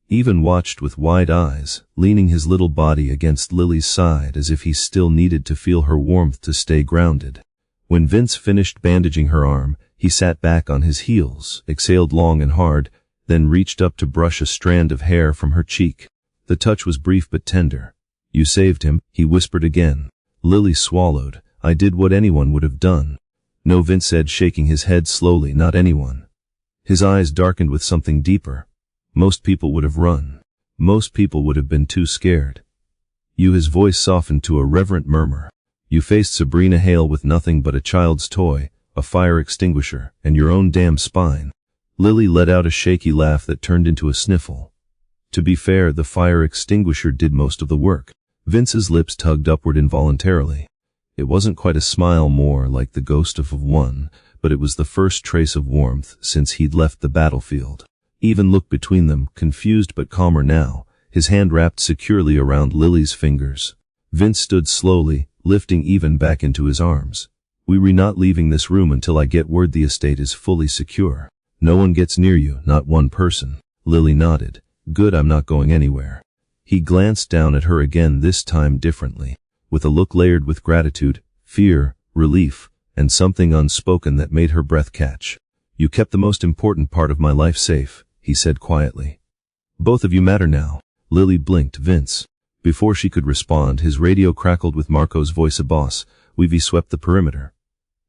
Even watched with wide eyes, leaning his little body against Lily's side as if he still needed to feel her warmth to stay grounded. When Vince finished bandaging her arm, he sat back on his heels, exhaled long and hard, then reached up to brush a strand of hair from her cheek. The touch was brief but tender. "You saved him," he whispered again. Lily swallowed. "I did what anyone would have done." "No," Vince said, shaking his head slowly, "not anyone." His eyes darkened with something deeper. "Most people would have run. Most people would have been too scared. You," his voice softened to a reverent murmur. "You faced Sabrina Hale with nothing but a child's toy, a fire extinguisher, and your own damn spine." Lily let out a shaky laugh that turned into a sniffle. "To be fair, the fire extinguisher did most of the work." Vince's lips tugged upward involuntarily. It wasn't quite a smile, more like the ghost of one, but it was the first trace of warmth since he'd left the battlefield. Even looked between them, confused but calmer now, his hand wrapped securely around Lily's fingers. Vince stood slowly, lifting Even back into his arms. "We're not leaving this room until I get word the estate is fully secure. No one gets near you, not one person." Lily nodded. "Good, I'm not going anywhere." He glanced down at her again, this time differently, with a look layered with gratitude, fear, relief, and something unspoken that made her breath catch. "You kept the most important part of my life safe," he said quietly. "Both of you matter now." Lily blinked. "Vince." Before she could respond, his radio crackled with Marco's voice. "A boss, we've swept the perimeter.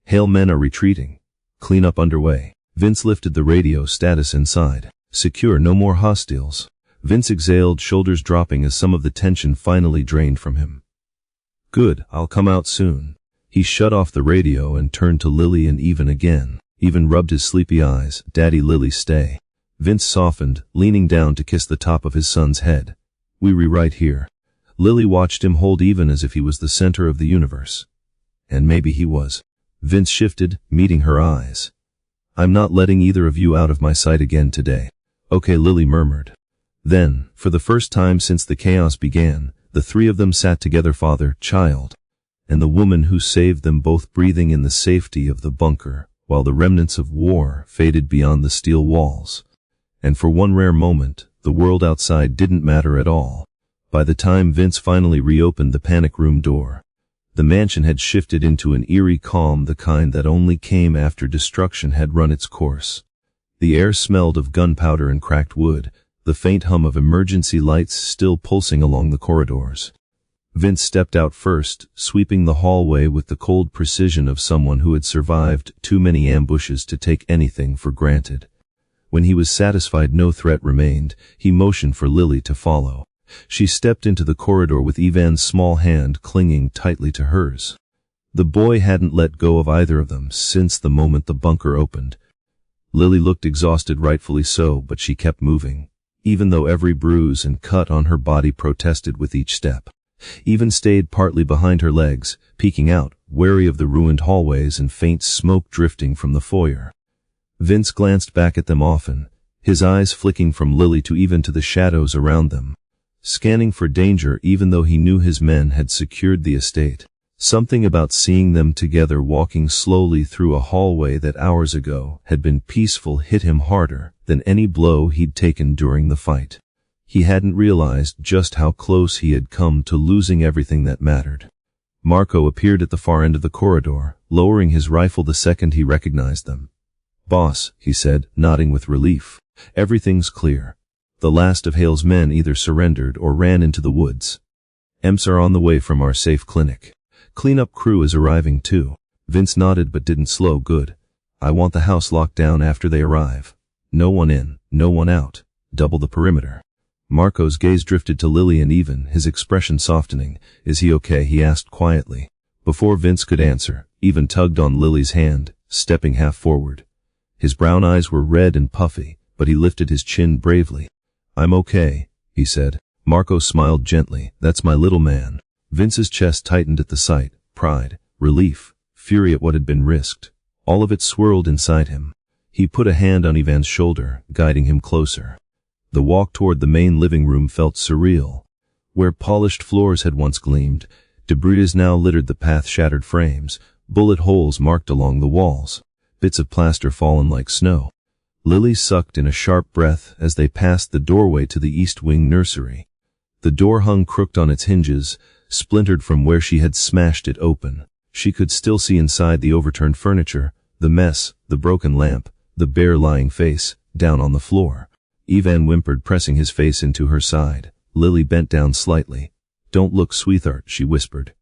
Hale men are retreating. Cleanup underway." Vince lifted the radio. "Status inside. Secure, no more hostiles." Vince exhaled, shoulders dropping as some of the tension finally drained from him. Good, I'll come out soon. He shut off the radio and turned to Lily and Even again. Even rubbed his sleepy eyes. Daddy, Lily, stay. Vince softened, leaning down to kiss the top of his son's head. We right here. Lily watched him hold Even as if he was the center of the universe. And maybe he was. Vince shifted, meeting her eyes. I'm not letting either of you out of my sight again today. Okay, Lily murmured. Then, for the first time since the chaos began, the three of them sat together, father, child, and the woman who saved them, both breathing in the safety of the bunker, while the remnants of war faded beyond the steel walls. And for one rare moment, the world outside didn't matter at all. By the time Vince finally reopened the panic room door, the mansion had shifted into an eerie calm, the kind that only came after destruction had run its course. The air smelled of gunpowder and cracked wood, the faint hum of emergency lights still pulsing along the corridors. Vince stepped out first, sweeping the hallway with the cold precision of someone who had survived too many ambushes to take anything for granted. When he was satisfied no threat remained, he motioned for Lily to follow. She stepped into the corridor with Ivan's small hand clinging tightly to hers. The boy hadn't let go of either of them since the moment the bunker opened. Lily looked exhausted, rightfully so, but she kept moving, even though every bruise and cut on her body protested with each step. Even stayed partly behind her legs, peeking out, wary of the ruined hallways and faint smoke drifting from the foyer. Vince glanced back at them often, his eyes flicking from Lily to Even to the shadows around them, scanning for danger even though he knew his men had secured the estate. Something about seeing them together walking slowly through a hallway that hours ago had been peaceful hit him harder than any blow he'd taken during the fight. He hadn't realized just how close he had come to losing everything that mattered. Marco appeared at the far end of the corridor, lowering his rifle the second he recognized them. Boss, he said, nodding with relief. Everything's clear. The last of Hale's men either surrendered or ran into the woods. EMS are on the way from our safe clinic. Cleanup crew is arriving too. Vince nodded but didn't slow. Good. I want the house locked down after they arrive. No one in, no one out. Double the perimeter. Marco's gaze drifted to Lily and Even, his expression softening. Is he okay? He asked quietly. Before Vince could answer, Even tugged on Lily's hand, stepping half forward. His brown eyes were red and puffy, but he lifted his chin bravely. I'm okay, he said. Marco smiled gently. That's my little man. Vince's chest tightened at the sight. Pride, relief, fury at what had been risked. All of it swirled inside him. He put a hand on Ivan's shoulder, guiding him closer. The walk toward the main living room felt surreal. Where polished floors had once gleamed, debris now littered the path, shattered frames, bullet holes marked along the walls, bits of plaster fallen like snow. Lily sucked in a sharp breath as they passed the doorway to the East Wing nursery. The door hung crooked on its hinges, splintered from where she had smashed it open. She could still see inside the overturned furniture, the mess, the broken lamp, the bare lying face, down on the floor. Ivan whimpered, pressing his face into her side. Lily bent down slightly. Don't look, sweetheart, she whispered.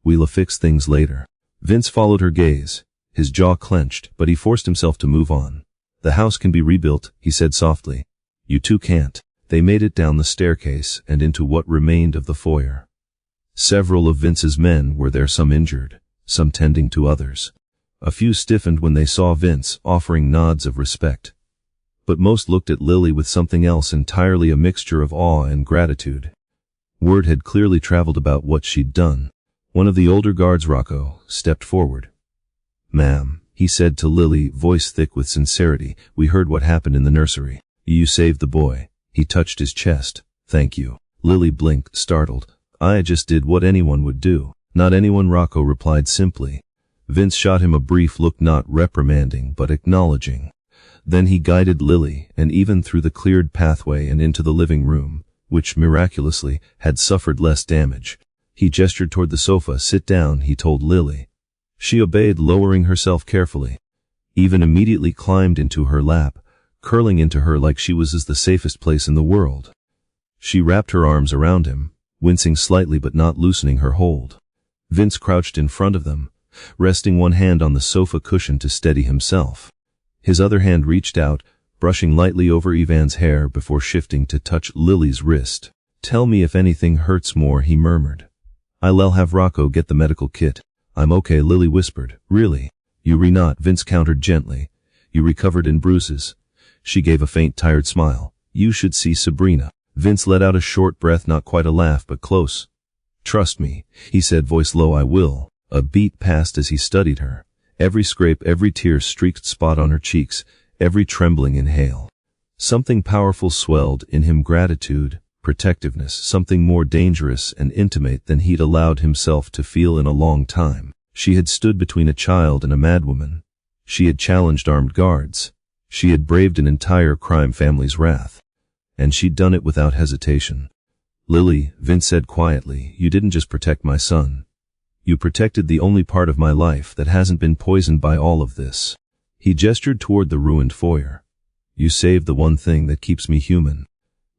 We'll fix things later. Vince followed her gaze. His jaw clenched, but he forced himself to move on. The house can be rebuilt, he said softly. You two can't. They made it down the staircase and into what remained of the foyer. Several of Vince's men were there, some injured, some tending to others. A few stiffened when they saw Vince, offering nods of respect. But most looked at Lily with something else entirely, a mixture of awe and gratitude. Word had clearly traveled about what she'd done. One of the older guards, Rocco, stepped forward. Ma'am, he said to Lily, voice thick with sincerity, we heard what happened in the nursery. You saved the boy. He touched his chest. Thank you. Lily blinked, startled. I just did what anyone would do. Not anyone, Rocco replied simply. Vince shot him a brief look, not reprimanding but acknowledging. Then he guided Lily and Even through the cleared pathway and into the living room, which miraculously had suffered less damage. He gestured toward the sofa. Sit down, he told Lily. She obeyed, lowering herself carefully. Even immediately climbed into her lap, curling into her like she was the safest place in the world. She wrapped her arms around him, wincing slightly but not loosening her hold. Vince crouched in front of them, resting one hand on the sofa cushion to steady himself. His other hand reached out, brushing lightly over Ivan's hair before shifting to touch Lily's wrist. "Tell me if anything hurts more," he murmured. "I'll have Rocco get the medical kit." "I'm okay," Lily whispered. "Really?" "You're not," Vince countered gently. "You recovered in bruises." She gave a faint, tired smile. "You should see Sabrina." Vince let out a short breath, not quite a laugh, but close. "Trust me," he said, voice low. "I will." A beat passed as he studied her. Every scrape, every tear-streaked spot on her cheeks, every trembling inhale. Something powerful swelled in him, gratitude, protectiveness, something more dangerous and intimate than he'd allowed himself to feel in a long time. She had stood between a child and a madwoman. She had challenged armed guards. She had braved an entire crime family's wrath. And she'd done it without hesitation. "Lily," Vince said quietly, "you didn't just protect my son. You protected the only part of my life that hasn't been poisoned by all of this." He gestured toward the ruined foyer. "You saved the one thing that keeps me human."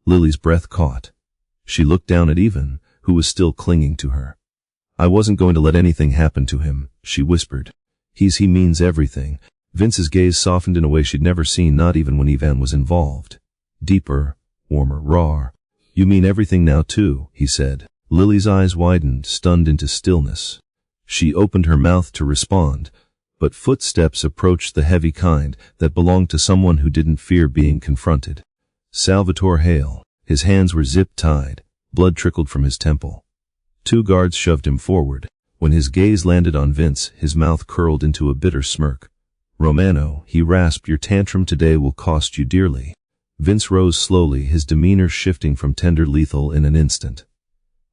Lily's breath caught. She looked down at Ivan, who was still clinging to her. "I wasn't going to let anything happen to him," she whispered. He means everything." Vince's gaze softened in a way she'd never seen, not even when Ivan was involved. Deeper, warmer, raw. "You mean everything now too," he said. Lily's eyes widened, stunned into stillness. She opened her mouth to respond, but footsteps approached, the heavy kind that belonged to someone who didn't fear being confronted. Salvatore Hale. His hands were zip-tied, blood trickled from his temple. 2 guards shoved him forward. When his gaze landed on Vince, his mouth curled into a bitter smirk. "Romano," he rasped, "your tantrum today will cost you dearly." Vince rose slowly, his demeanor shifting from tender lethal in an instant.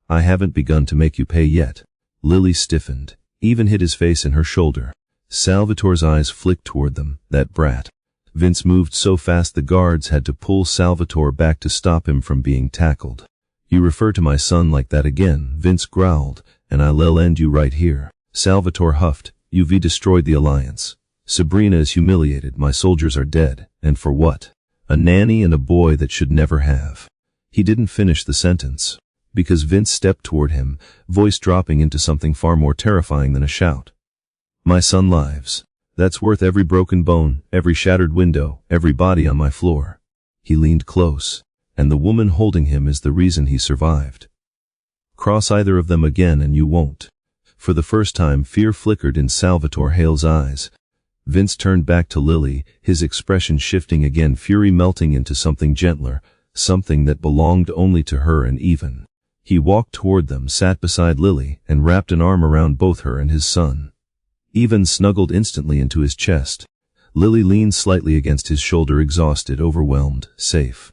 "I haven't begun to make you pay yet." Lily stiffened, even hid his face in her shoulder. Salvatore's eyes flicked toward them. "That brat." Vince moved so fast the guards had to pull Salvatore back to stop him from being tackled. "You refer to my son like that again," Vince growled, "and I'll end you right here." Salvatore huffed. "You've destroyed the alliance. Sabrina is humiliated, my soldiers are dead, and for what? A nanny and a boy that should never have." He didn't finish the sentence, because Vince stepped toward him, voice dropping into something far more terrifying than a shout. "My son lives. That's worth every broken bone, every shattered window, every body on my floor." He leaned close, and the woman holding him is the reason he survived. "Cross either of them again and you won't." For the first time, fear flickered in Salvatore Hale's eyes. Vince turned back to Lily, his expression shifting again, fury melting into something gentler, something that belonged only to her and Ivan. He walked toward them, sat beside Lily, and wrapped an arm around both her and his son. Ivan snuggled instantly into his chest. Lily leaned slightly against his shoulder, exhausted, overwhelmed, safe.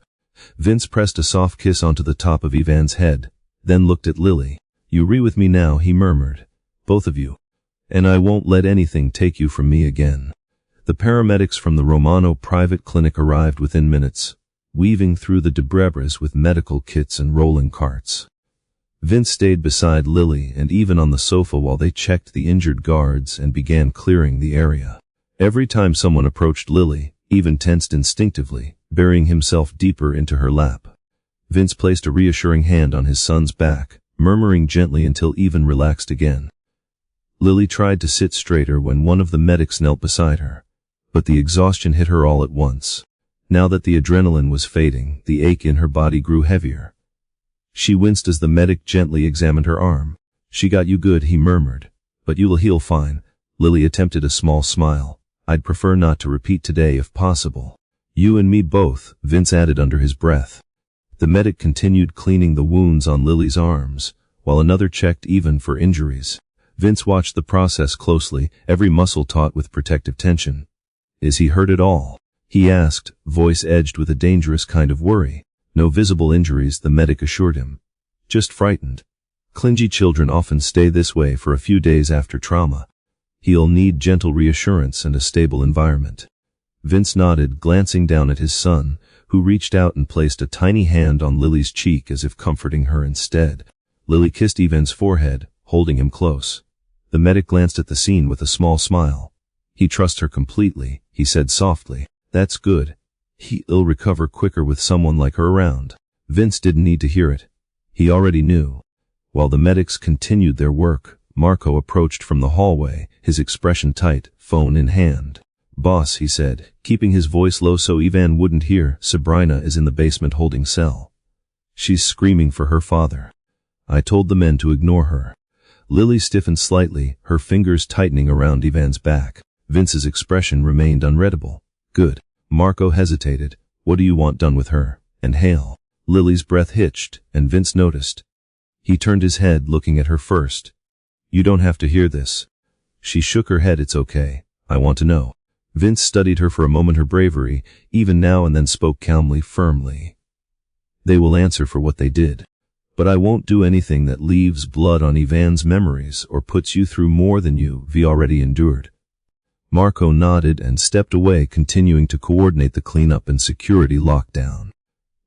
Vince pressed a soft kiss onto the top of Ivan's head, then looked at Lily. "You re with me now," he murmured. "Both of you. And I won't let anything take you from me again." The paramedics from the Romano private clinic arrived within minutes, weaving through the debris with medical kits and rolling carts. Vince stayed beside Lily and even on the sofa while they checked the injured guards and began clearing the area. Every time someone approached Lily, Ivan tensed instinctively, burying himself deeper into her lap. Vince placed a reassuring hand on his son's back, murmuring gently until Ivan relaxed again. Lily tried to sit straighter when one of the medics knelt beside her, but the exhaustion hit her all at once. Now that the adrenaline was fading, the ache in her body grew heavier. She winced as the medic gently examined her arm. "She got you good," he murmured. "But you will heal fine." Lily attempted a small smile. "I'd prefer not to repeat today if possible." "You and me both," Vince added under his breath. The medic continued cleaning the wounds on Lily's arms, while another checked Ivan for injuries. Vince watched the process closely, every muscle taut with protective tension. "Is he hurt at all?" he asked, voice edged with a dangerous kind of worry. "No visible injuries," the medic assured him. "Just frightened. Clingy children often stay this way for a few days after trauma. He'll need gentle reassurance and a stable environment." Vince nodded, glancing down at his son, who reached out and placed a tiny hand on Lily's cheek as if comforting her instead. Lily kissed Ivan's forehead, holding him close. The medic glanced at the scene with a small smile. "He trusts her completely," he said softly. "That's good. He'll recover quicker with someone like her around." Vince didn't need to hear it. He already knew. While the medics continued their work, Marco approached from the hallway, his expression tight, phone in hand. Boss, he said, keeping his voice low so Ivan wouldn't hear, Sabrina is in the basement holding cell. She's screaming for her father. I told the men to ignore her. Lily stiffened slightly, her fingers tightening around Ivan's back. Vince's expression remained unreadable. Good. Marco hesitated. What do you want done with her? And Hale. Lily's breath hitched, and Vince noticed. He turned his head, looking at her first. You don't have to hear this. She shook her head. It's okay. I want to know. Vince studied her for a moment, her bravery, even now, and then spoke calmly, firmly. They will answer for what they did. But I won't do anything that leaves blood on Ivan's memories or puts you through more than you've already endured. Marco nodded and stepped away, continuing to coordinate the cleanup and security lockdown.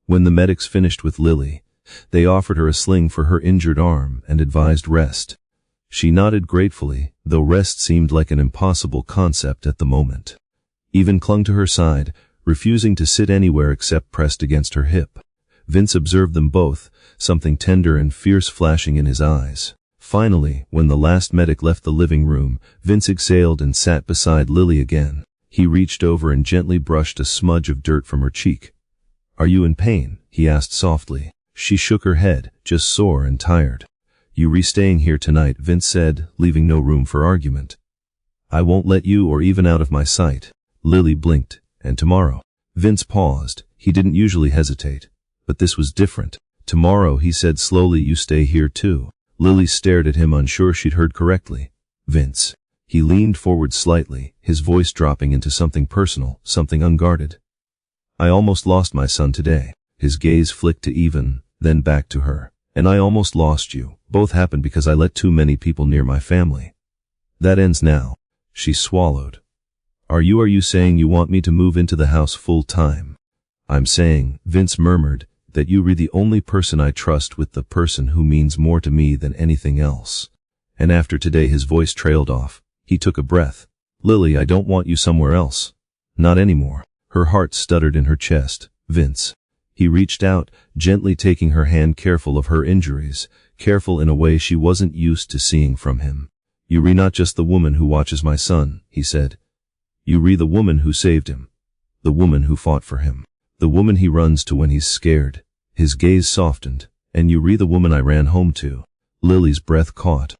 When the medics finished with Lily, they offered her a sling for her injured arm and advised rest. She nodded gratefully, though rest seemed like an impossible concept at the moment. Ivan clung to her side, refusing to sit anywhere except pressed against her hip. Vince observed them both, something tender and fierce flashing in his eyes. Finally, when the last medic left the living room, Vince exhaled and sat beside Lily again. He reached over and gently brushed a smudge of dirt from her cheek. Are you in pain? He asked softly. She shook her head, just sore and tired. You re-staying here tonight, Vince said, leaving no room for argument. I won't let you or even out of my sight. Lily blinked. And tomorrow? Vince paused. He didn't usually hesitate. But this was different. Tomorrow, he said slowly, you stay here too. Lily stared at him, unsure she'd heard correctly. Vince. He leaned forward slightly, his voice dropping into something personal, something unguarded. I almost lost my son today. His gaze flicked to Ivan, then back to her. And I almost lost you. Both happened because I let too many people near my family. That ends now. She swallowed. Are you saying you want me to move into the house full time? I'm saying, Vince murmured, that you're the only person I trust with the person who means more to me than anything else. And after today, his voice trailed off. He took a breath. Lily, I don't want you somewhere else. Not anymore. Her heart stuttered in her chest. Vince. He reached out, gently taking her hand, careful of her injuries, careful in a way she wasn't used to seeing from him. You're not just the woman who watches my son, he said. You're the woman who saved him. The woman who fought for him. The woman he runs to when he's scared. His gaze softened. And you're the woman I ran home to. Lily's breath caught.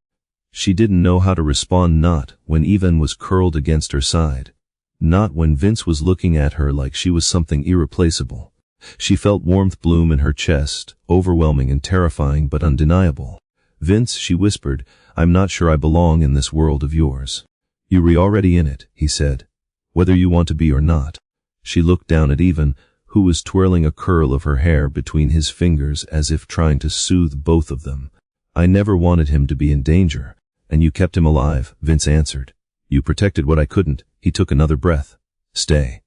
She didn't know how to respond, not when Ivan was curled against her side. Not when Vince was looking at her like she was something irreplaceable. She felt warmth bloom in her chest, overwhelming and terrifying but undeniable. Vince, she whispered, I'm not sure I belong in this world of yours. You're already in it, he said. Whether you want to be or not. She looked down at Ivan, who was twirling a curl of her hair between his fingers as if trying to soothe both of them. I never wanted him to be in danger. And you kept him alive, Vince answered. You protected what I couldn't. He took another breath. Stay.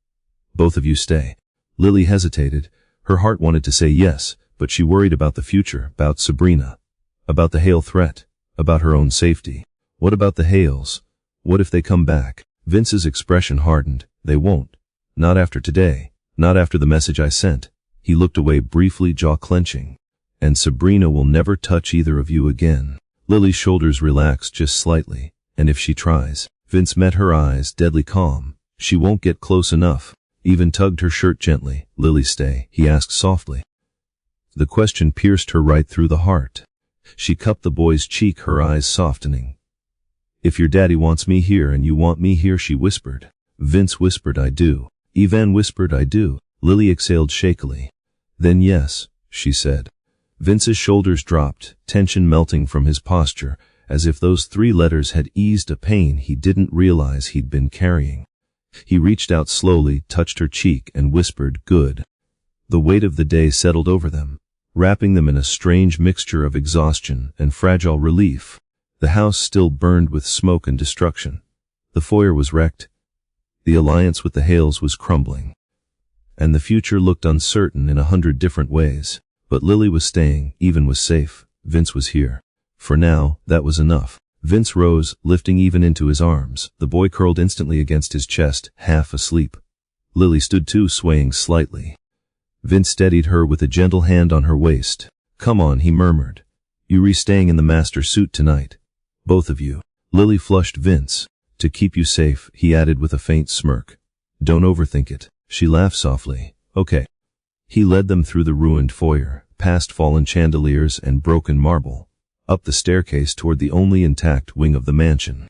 Both of you stay. Lily hesitated. Her heart wanted to say yes, but she worried about the future, about Sabrina, about the Hale threat, about her own safety. What about the Hales? What if they come back? Vince's expression hardened. They won't. Not after today. Not after the message I sent. He looked away briefly, jaw clenching. And Sabrina will never touch either of you again. Lily's shoulders relaxed just slightly. And if she tries? Vince met her eyes, deadly calm. She won't get close enough. Even tugged her shirt gently. Lily, stay, he asked softly. The question pierced her right through the heart. She cupped the boy's cheek, her eyes softening. If your daddy wants me here and you want me here, she whispered. Vince whispered, I do. Ivan whispered, I do. Lily exhaled shakily. Then yes, she said. Vince's shoulders dropped, tension melting from his posture, as if those 3 letters had eased a pain he didn't realize he'd been carrying. He reached out slowly, touched her cheek, and whispered, good. The weight of the day settled over them, wrapping them in a strange mixture of exhaustion and fragile relief. The house still burned with smoke and destruction. The foyer was wrecked. The alliance with the Hales was crumbling. And the future looked uncertain in 100 different ways. But Lily was staying, Ivan was safe, Vince was here. For now, that was enough. Vince rose, lifting Ivan into his arms. The boy curled instantly against his chest, half asleep. Lily stood too, swaying slightly. Vince steadied her with a gentle hand on her waist. Come on, he murmured. You're staying in the master suit tonight. Both of you. Lily flushed Vince. To keep you safe, he added with a faint smirk. Don't overthink it. She laughed softly. Okay. He led them through the ruined foyer, past fallen chandeliers and broken marble, up the staircase toward the only intact wing of the mansion.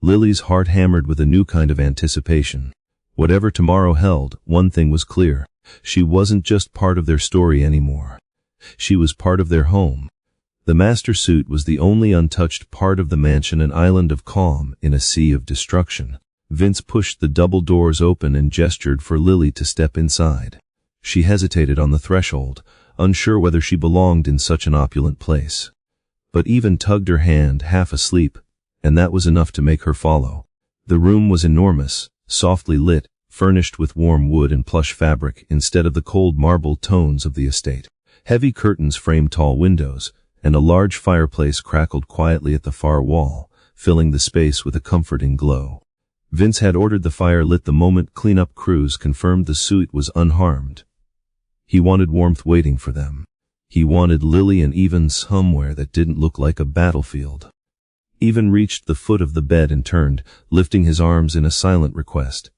Lily's heart hammered with a new kind of anticipation. Whatever tomorrow held, one thing was clear. She wasn't just part of their story anymore. She was part of their home. The master suite was the only untouched part of the mansion, an island of calm in a sea of destruction. Vince pushed the double doors open and gestured for Lily to step inside. She hesitated on the threshold, unsure whether she belonged in such an opulent place. But Even tugged her hand, half asleep, and that was enough to make her follow. The room was enormous, softly lit, furnished with warm wood and plush fabric instead of the cold marble tones of the estate. Heavy curtains framed tall windows, and a large fireplace crackled quietly at the far wall, filling the space with a comforting glow. Vince had ordered the fire lit the moment cleanup crews confirmed the suite was unharmed. He wanted warmth waiting for them. He wanted Lily and Even somewhere that didn't look like a battlefield. Even reached the foot of the bed and turned, lifting his arms in a silent request.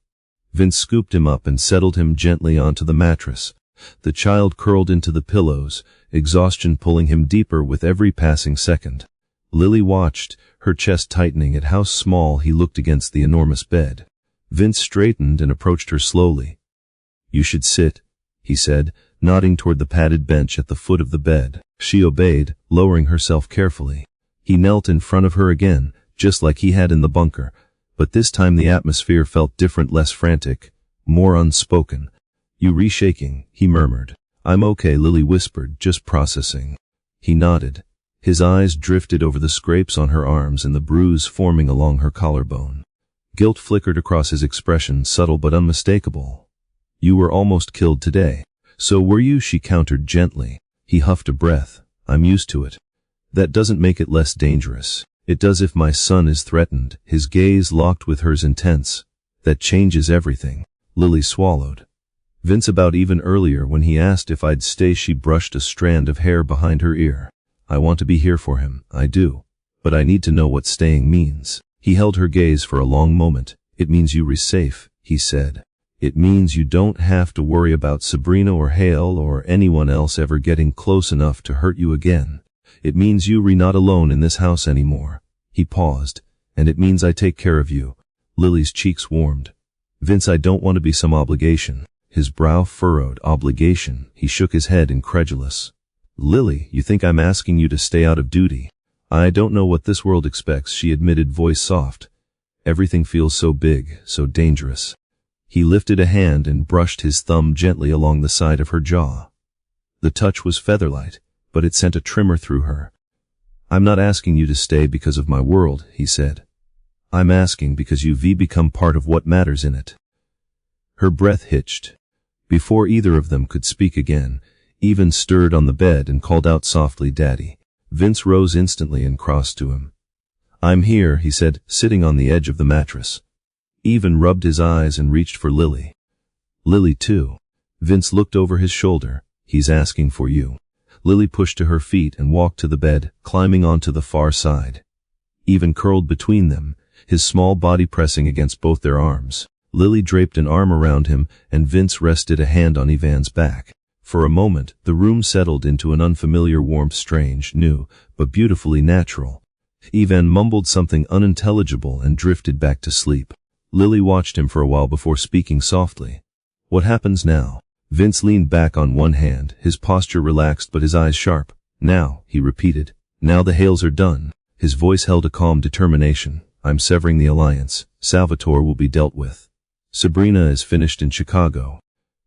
Vince scooped him up and settled him gently onto the mattress. The child curled into the pillows, exhaustion pulling him deeper with every passing second. Lily watched, her chest tightening at how small he looked against the enormous bed. Vince straightened and approached her slowly. You should sit, he said, nodding toward the padded bench at the foot of the bed. She obeyed, lowering herself carefully. He knelt in front of her again, just like he had in the bunker, but this time the atmosphere felt different, less frantic, more unspoken. You reshaking, he murmured. I'm okay, Lily whispered, just processing. He nodded. His eyes drifted over the scrapes on her arms and the bruise forming along her collarbone. Guilt flickered across his expression, subtle but unmistakable. You were almost killed today. So were you, she countered gently. He huffed a breath. I'm used to it. That doesn't make it less dangerous. It does if my son is threatened. His gaze locked with hers intense. That changes everything. Lily swallowed. Vince about Even earlier when he asked if I'd stay, she brushed a strand of hair behind her ear. I want to be here for him, I do. But I need to know what staying means. He held her gaze for a long moment. It means you are safe, he said. It means you don't have to worry about Sabrina or Hale or anyone else ever getting close enough to hurt you again. It means you are not alone in this house anymore. He paused. And it means I take care of you. Lily's cheeks warmed. Vince, I don't want to be some obligation. His brow furrowed. Obligation. He shook his head, incredulous. Lily, you think I'm asking you to stay out of duty? I don't know what this world expects, she admitted, voice soft. Everything feels so big, so dangerous. He lifted a hand and brushed his thumb gently along the side of her jaw. The touch was featherlight, but it sent a tremor through her. I'm not asking you to stay because of my world, he said. I'm asking because you've become part of what matters in it. Her breath hitched. Before either of them could speak again, Even stirred on the bed and called out softly, Daddy. Vince rose instantly and crossed to him. I'm here, he said, sitting on the edge of the mattress. Even rubbed his eyes and reached for Lily. Lily too. Vince looked over his shoulder. He's asking for you. Lily pushed to her feet and walked to the bed, climbing onto the far side. Even curled between them, his small body pressing against both their arms. Lily draped an arm around him, and Vince rested a hand on Ivan's back. For a moment, the room settled into an unfamiliar warmth, strange, new, but beautifully natural. Ivan mumbled something unintelligible and drifted back to sleep. Lily watched him for a while before speaking softly. What happens now? Vince leaned back on one hand, his posture relaxed but his eyes sharp. Now, he repeated. Now the Hales are done. His voice held a calm determination. I'm severing the alliance. Salvatore will be dealt with. Sabrina is finished in Chicago.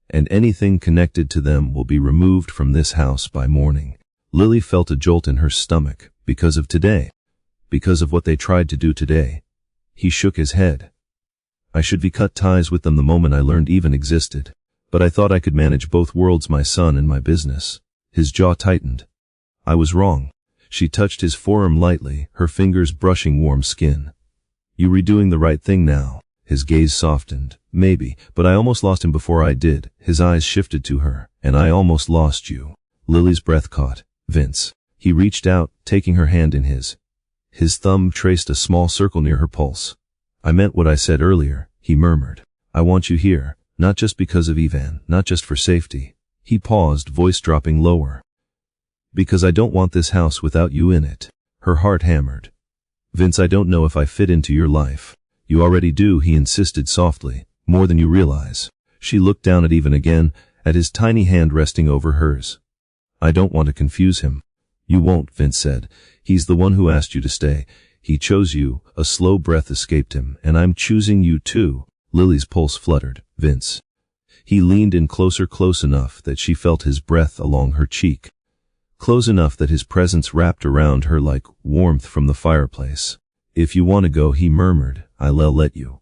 And anything connected to them will be removed from this house by morning. Lily felt a jolt in her stomach. Because of today. Because of what they tried to do today. He shook his head. I should be cut ties with them the moment I learned Even existed. But I thought I could manage both worlds, my son and my business. His jaw tightened. I was wrong. She touched his forearm lightly, her fingers brushing warm skin. You were doing the right thing now. His gaze softened. Maybe, but I almost lost him before I did. His eyes shifted to her. And I almost lost you. Lily's breath caught. Vince. He reached out, taking her hand in his. His thumb traced a small circle near her pulse. I meant what I said earlier, he murmured. I want you here, not just because of Ivan, not just for safety. He paused, voice dropping lower. Because I don't want this house without you in it. Her heart hammered. Vince, I don't know if I fit into your life. You already do, he insisted softly, more than you realize. She looked down at Ivan again, at his tiny hand resting over hers. I don't want to confuse him. You won't, Vince said. He's the one who asked you to stay. He chose you. A slow breath escaped him. And I'm choosing you too. Lily's pulse fluttered. Vince. He leaned in closer, close enough that she felt his breath along her cheek. Close enough that his presence wrapped around her like warmth from the fireplace. If you want to go, he murmured, I'll let you.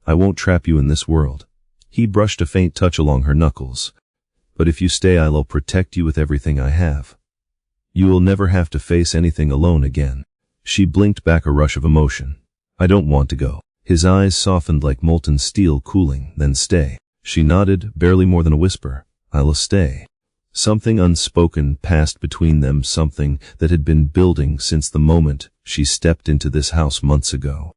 I won't trap you in this world. He brushed a faint touch along her knuckles. But if you stay, I'll protect you with everything I have. You will never have to face anything alone again. She blinked back a rush of emotion. I don't want to go. His eyes softened like molten steel, cooling, then stay. She nodded, barely more than a whisper. I'll stay. Something unspoken passed between them, something that had been building since the moment she stepped into this house months ago.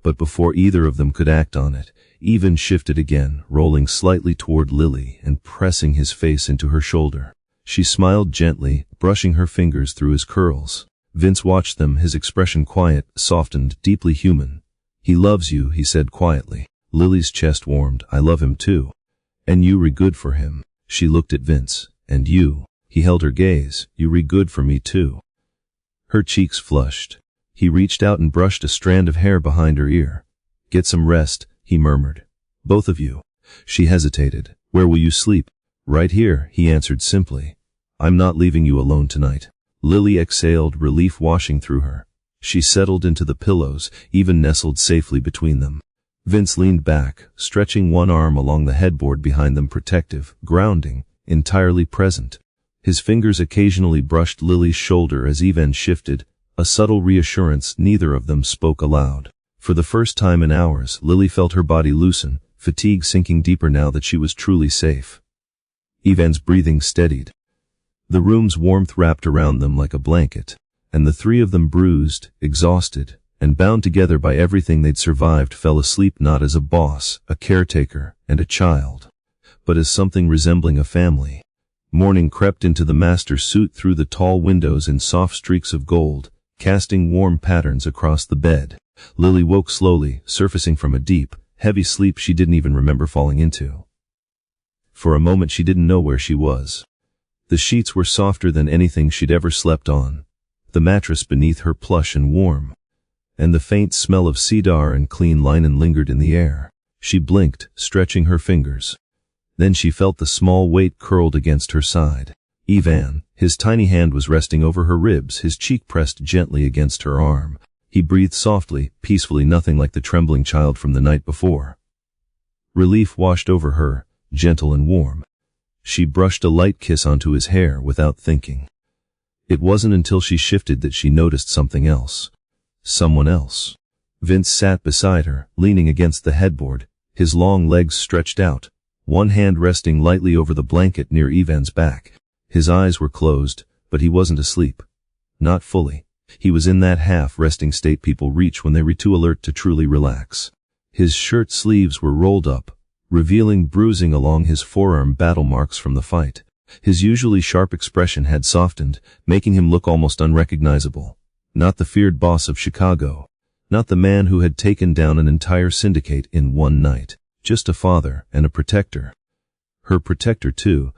But before either of them could act on it, Ivan shifted again, rolling slightly toward Lily and pressing his face into her shoulder. She smiled gently, brushing her fingers through his curls. Vince watched them, his expression quiet, softened, deeply human. He loves you, he said quietly. Lily's chest warmed. I love him too. And you re good for him. She looked at Vince. And you. He held her gaze. You re good for me too. Her cheeks flushed. He reached out and brushed a strand of hair behind her ear. Get some rest, he murmured. Both of you. She hesitated. Where will you sleep? Right here, he answered simply. I'm not leaving you alone tonight. Lily exhaled, relief washing through her. She settled into the pillows, even nestled safely between them. Vince leaned back, stretching one arm along the headboard behind them, protective, grounding, entirely present. His fingers occasionally brushed Lily's shoulder as Ivan shifted, a subtle reassurance. Neither of them spoke aloud. For the first time in hours, Lily felt her body loosen, fatigue sinking deeper now that she was truly safe. Ivan's breathing steadied. The room's warmth wrapped around them like a blanket, and the three of them, bruised, exhausted, and bound together by everything they'd survived, fell asleep not as a boss, a caretaker, and a child, but as something resembling a family. Morning crept into the master suit through the tall windows in soft streaks of gold, casting warm patterns across the bed. Lily woke slowly, surfacing from a deep, heavy sleep she didn't even remember falling into. For a moment she didn't know where she was. The sheets were softer than anything she'd ever slept on, the mattress beneath her plush and warm, and the faint smell of cedar and clean linen lingered in the air. She blinked, stretching her fingers. Then she felt the small weight curled against her side. Ivan, his tiny hand was resting over her ribs, his cheek pressed gently against her arm. He breathed softly, peacefully, nothing like the trembling child from the night before. Relief washed over her, gentle and warm. She brushed a light kiss onto his hair without thinking. It wasn't until she shifted that she noticed something else. Someone else. Vince sat beside her, leaning against the headboard, his long legs stretched out, one hand resting lightly over the blanket near Ivan's back. His eyes were closed, but he wasn't asleep. Not fully. He was in that half-resting state people reach when they are too alert to truly relax. His shirt sleeves were rolled up, revealing bruising along his forearm, battle marks from the fight. His usually sharp expression had softened, making him look almost unrecognizable. Not the feared boss of Chicago. Not the man who had taken down an entire syndicate in one night. Just a father and a protector. Her protector too.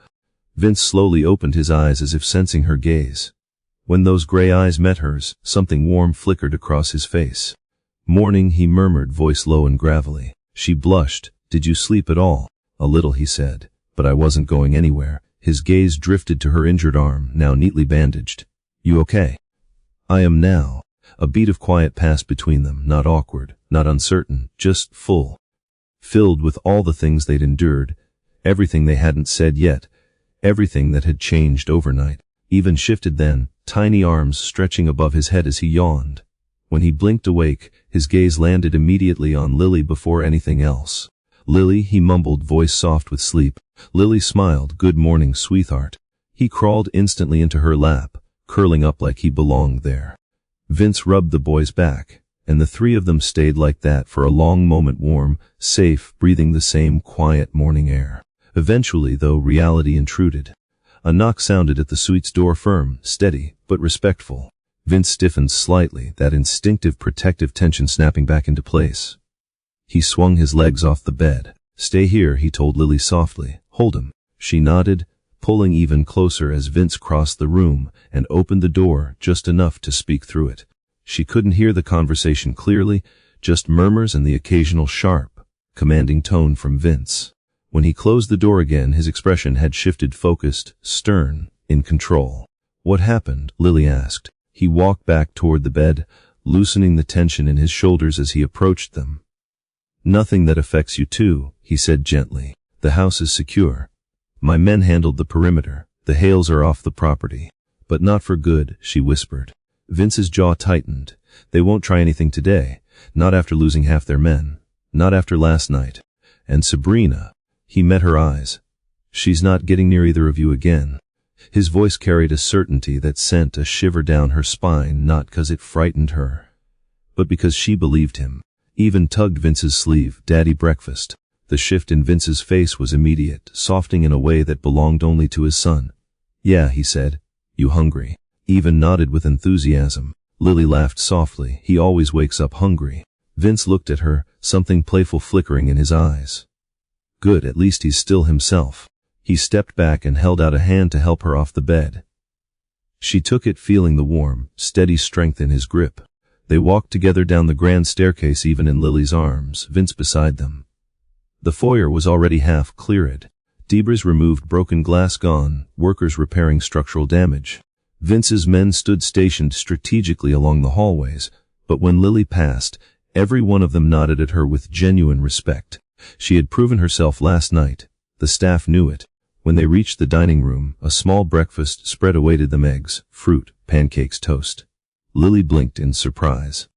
Vince slowly opened his eyes as if sensing her gaze. When those gray eyes met hers, something warm flickered across his face. Morning, he murmured, voice low and gravelly. She blushed. Did you sleep at all? A little, he said, but I wasn't going anywhere. His gaze drifted to her injured arm, now neatly bandaged. You okay? I am now. A beat of quiet passed between them, not awkward, not uncertain, just full. Filled with all the things they'd endured, everything they hadn't said yet, everything that had changed overnight. Even shifted then, tiny arms stretching above his head as he yawned. When he blinked awake, his gaze landed immediately on Lily before anything else. Lily, he mumbled, voice soft with sleep. Lily smiled, good morning, sweetheart. He crawled instantly into her lap, curling up like he belonged there. Vince rubbed the boy's back, And the three of them stayed like that for a long moment, warm, safe, breathing the same quiet morning air. Eventually, though, reality intruded. A knock sounded at the suite's door, firm, steady, but respectful. Vince stiffened slightly, that instinctive protective tension snapping back into place. He swung his legs off the bed. "Stay here," he told Lily softly. "Hold him." She nodded, pulling even closer as Vince crossed the room and opened the door just enough to speak through it. She couldn't hear the conversation clearly, just murmurs and the occasional sharp, commanding tone from Vince. When he closed the door again, his expression had shifted, focused, stern, in control. "What happened?" Lily asked. He walked back toward the bed, loosening the tension in his shoulders as he approached them. "Nothing that affects you too," he said gently. "The house is secure. My men handled the perimeter. The Hales are off the property." "But not for good," she whispered. Vince's jaw tightened. "They won't try anything today. Not after losing half their men. Not after last night. And Sabrina," he met her eyes. "She's not getting near either of you again." His voice carried a certainty that sent a shiver down her spine, not because it frightened her, but because she believed him. Even tugged Vince's sleeve. "Daddy, breakfast." The shift in Vince's face was immediate, softening in a way that belonged only to his son. "Yeah," he said. "You hungry?" Even nodded with enthusiasm. Lily laughed softly. "He always wakes up hungry." Vince looked at her, something playful flickering in his eyes. Good, at least he's still himself. He stepped back and held out a hand to help her off the bed. She took it, feeling the warm, steady strength in his grip. They walked together down the grand staircase, even in Lily's arms, Vince beside them. The foyer was already half cleared. Debris removed, broken glass gone, workers repairing structural damage. Vince's men stood stationed strategically along the hallways, but when Lily passed, every one of them nodded at her with genuine respect. She had proven herself last night. The staff knew it. When they reached the dining room, a small breakfast spread awaited them: eggs, fruit, pancakes, toast. Lily blinked in surprise.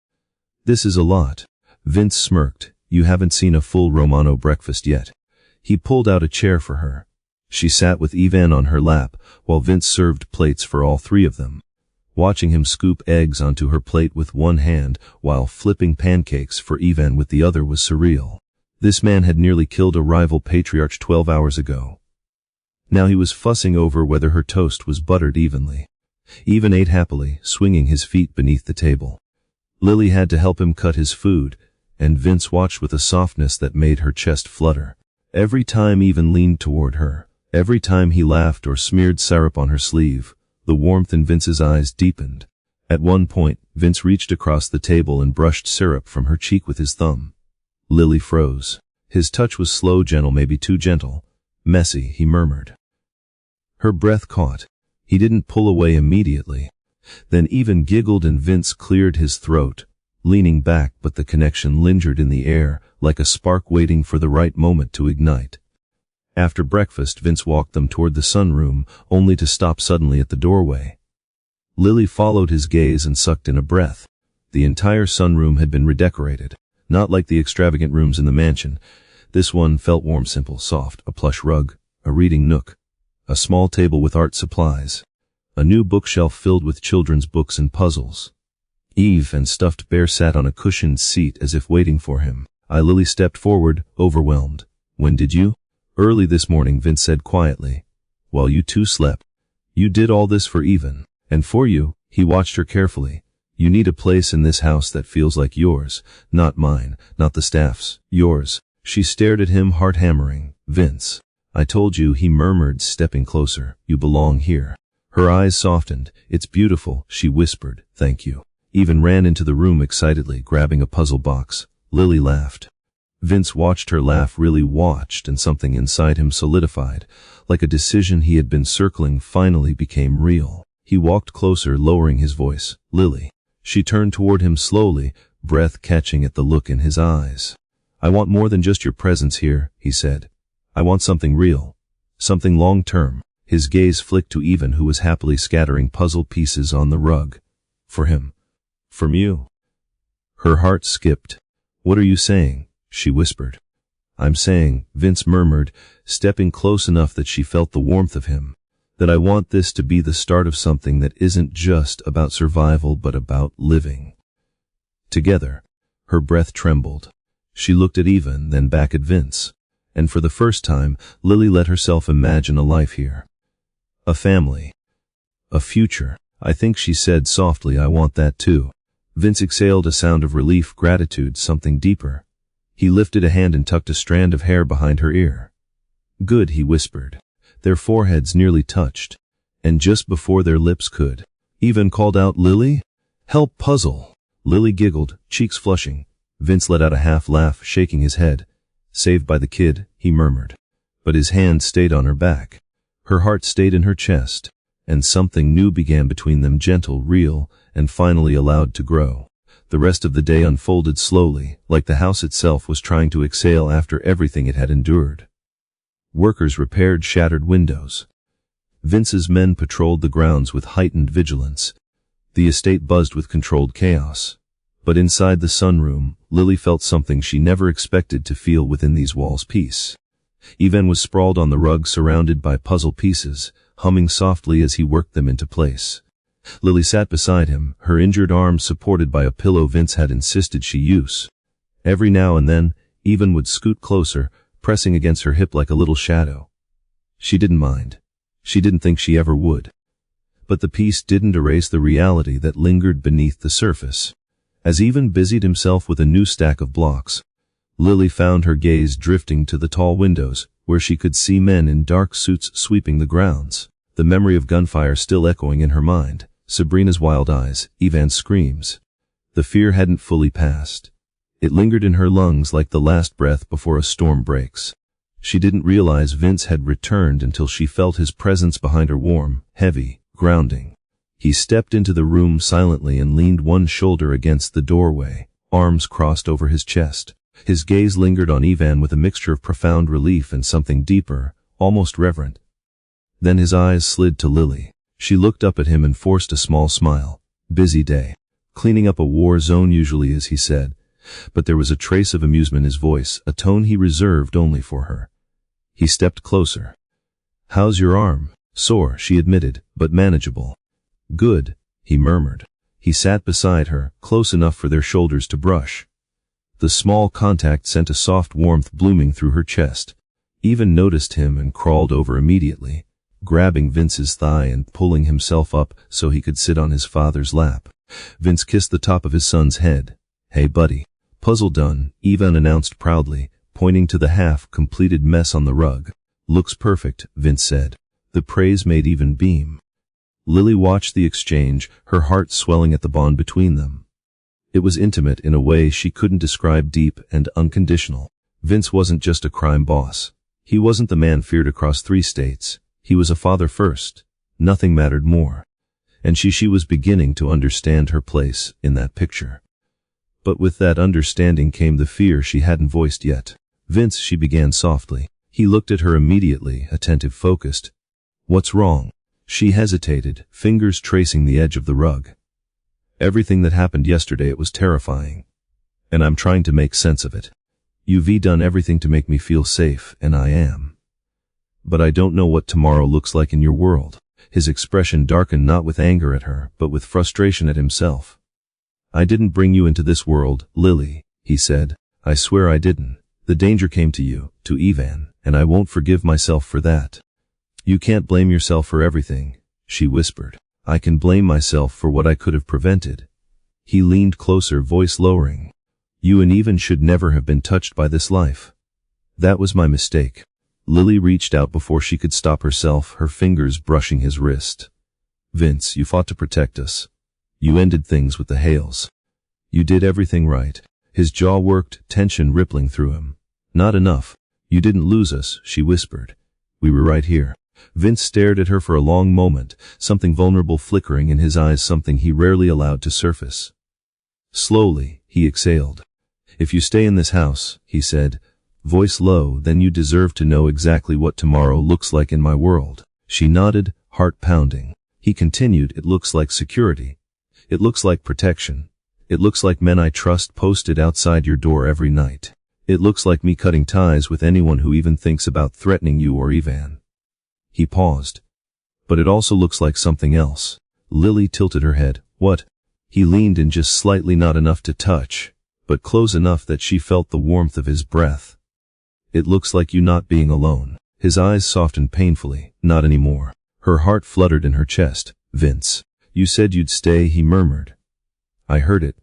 "This is a lot." Vince smirked. "You haven't seen a full Romano breakfast yet." He pulled out a chair for her. She sat with Ivan on her lap, while Vince served plates for all three of them. Watching him scoop eggs onto her plate with one hand while flipping pancakes for Ivan with the other was surreal. This man had nearly killed a rival patriarch 12 hours ago. Now he was fussing over whether her toast was buttered evenly. Ivan ate happily, swinging his feet beneath the table. Lily had to help him cut his food, and Vince watched with a softness that made her chest flutter. Every time Ivan leaned toward her, every time he laughed or smeared syrup on her sleeve, the warmth in Vince's eyes deepened. At one point, Vince reached across the table and brushed syrup from her cheek with his thumb. Lily froze. His touch was slow, gentle, maybe too gentle. "Messy," he murmured. Her breath caught. He didn't pull away immediately. Then Ivan giggled and Vince cleared his throat, leaning back, but the connection lingered in the air, like a spark waiting for the right moment to ignite. After breakfast, Vince walked them toward the sunroom, only to stop suddenly at the doorway. Lily followed his gaze and sucked in a breath. The entire sunroom had been redecorated, not like the extravagant rooms in the mansion. This one felt warm, simple, soft: a plush rug, a reading nook, a small table with art supplies, a new bookshelf filled with children's books and puzzles. Eve and stuffed bear sat on a cushioned seat as if waiting for him. Lily stepped forward, overwhelmed. "When did you?" "Early this morning," Vince said quietly. "While you two slept. You did all this for Ivan. And for you." He watched her carefully. "You need a place in this house that feels like yours, not mine, not the staff's, yours." She stared at him, heart hammering. "Vince, I told you," he murmured, stepping closer. "You belong here." Her eyes softened. "It's beautiful," she whispered. "Thank you." Ivan ran into the room excitedly, grabbing a puzzle box. Lily laughed. Vince watched her laugh, really watched, and something inside him solidified, like a decision he had been circling finally became real. He walked closer, lowering his voice. "Lily." She turned toward him slowly, breath catching at the look in his eyes. "I want more than just your presence here," he said. "I want something real. Something long-term." His gaze flicked to Ivan, who was happily scattering puzzle pieces on the rug. "For him. From you." Her heart skipped. "What are you saying?" she whispered. "I'm saying," Vince murmured, stepping close enough that she felt the warmth of him, "that I want this to be the start of something that isn't just about survival but about living." Together, her breath trembled. She looked at Eva, then back at Vince. And for the first time, Lily let herself imagine a life here. A family. A future. I think she said softly, I want that too. Vince exhaled a sound of relief, gratitude, something deeper. He lifted a hand and tucked a strand of hair behind her ear. Good, he whispered. Their foreheads nearly touched. And just before their lips could, Eva called out, Lily? Help, puzzle. Lily giggled, cheeks flushing. Vince let out a half laugh, shaking his head. Saved by the kid, he murmured. But his hand stayed on her back. Her heart stayed in her chest. And something new began between them, gentle, real, and finally allowed to grow. The rest of the day unfolded slowly, like the house itself was trying to exhale after everything it had endured. Workers repaired shattered windows. Vince's men patrolled the grounds with heightened vigilance. The estate buzzed with controlled chaos. But inside the sunroom, Lily felt something she never expected to feel within these walls: peace. Ivan was sprawled on the rug, surrounded by puzzle pieces, humming softly as he worked them into place. Lily sat beside him, her injured arm supported by a pillow Vince had insisted she use. Every now and then, Ivan would scoot closer, pressing against her hip like a little shadow. She didn't mind. She didn't think she ever would. But the peace didn't erase the reality that lingered beneath the surface. As Ivan busied himself with a new stack of blocks, Lily found her gaze drifting to the tall windows, where she could see men in dark suits sweeping the grounds. The memory of gunfire still echoing in her mind, Sabrina's wild eyes, Ivan's screams. The fear hadn't fully passed. It lingered in her lungs like the last breath before a storm breaks. She didn't realize Vince had returned until she felt his presence behind her, warm, heavy, grounding. He stepped into the room silently and leaned one shoulder against the doorway, arms crossed over his chest. His gaze lingered on Ivan with a mixture of profound relief and something deeper, almost reverent. Then his eyes slid to Lily. She looked up at him and forced a small smile. Busy day. Cleaning up a war zone usually, as he said. But there was a trace of amusement in his voice, a tone he reserved only for her. He stepped closer. How's your arm? Sore, she admitted, but manageable. Good, he murmured. He sat beside her, close enough for their shoulders to brush. The small contact sent a soft warmth blooming through her chest. Ivan noticed him and crawled over immediately, grabbing Vince's thigh and pulling himself up so he could sit on his father's lap. Vince kissed the top of his son's head. Hey buddy. Puzzle done, Ivan announced proudly, pointing to the half-completed mess on the rug. Looks perfect, Vince said. The praise made Ivan beam. Lily watched the exchange, her heart swelling at the bond between them. It was intimate in a way she couldn't describe, deep and unconditional. Vince wasn't just a crime boss. He wasn't the man feared across 3 states. He was a father first. Nothing mattered more. And she was beginning to understand her place in that picture. But with that understanding came the fear she hadn't voiced yet. Vince, she began softly. He looked at her immediately, attentive, focused. What's wrong? She hesitated, fingers tracing the edge of the rug. Everything that happened yesterday, it was terrifying. And I'm trying to make sense of it. You've done everything to make me feel safe, and I am. But I don't know what tomorrow looks like in your world. His expression darkened, not with anger at her, but with frustration at himself. I didn't bring you into this world, Lily, he said. I swear I didn't. The danger came to you, to Ivan, and I won't forgive myself for that. You can't blame yourself for everything, she whispered. I can blame myself for what I could have prevented. He leaned closer, voice lowering. You and Ivan should never have been touched by this life. That was my mistake. Lily reached out before she could stop herself, her fingers brushing his wrist. Vince, you fought to protect us. You ended things with the Hales. You did everything right. His jaw worked, tension rippling through him. Not enough. You didn't lose us, she whispered. We were right here. Vince stared at her for a long moment, something vulnerable flickering in his eyes, something he rarely allowed to surface. Slowly, he exhaled. If you stay in this house, he said, voice low, then you deserve to know exactly what tomorrow looks like in my world. She nodded, heart pounding. He continued, it looks like security. It looks like protection. It looks like men I trust posted outside your door every night. It looks like me cutting ties with anyone who even thinks about threatening you or Ivan. He paused. But it also looks like something else. Lily tilted her head. What? He leaned in just slightly, not enough to touch, but close enough that she felt the warmth of his breath. It looks like you not being alone. His eyes softened painfully. Not anymore. Her heart fluttered in her chest. Vince, you said you'd stay, he murmured. I heard it,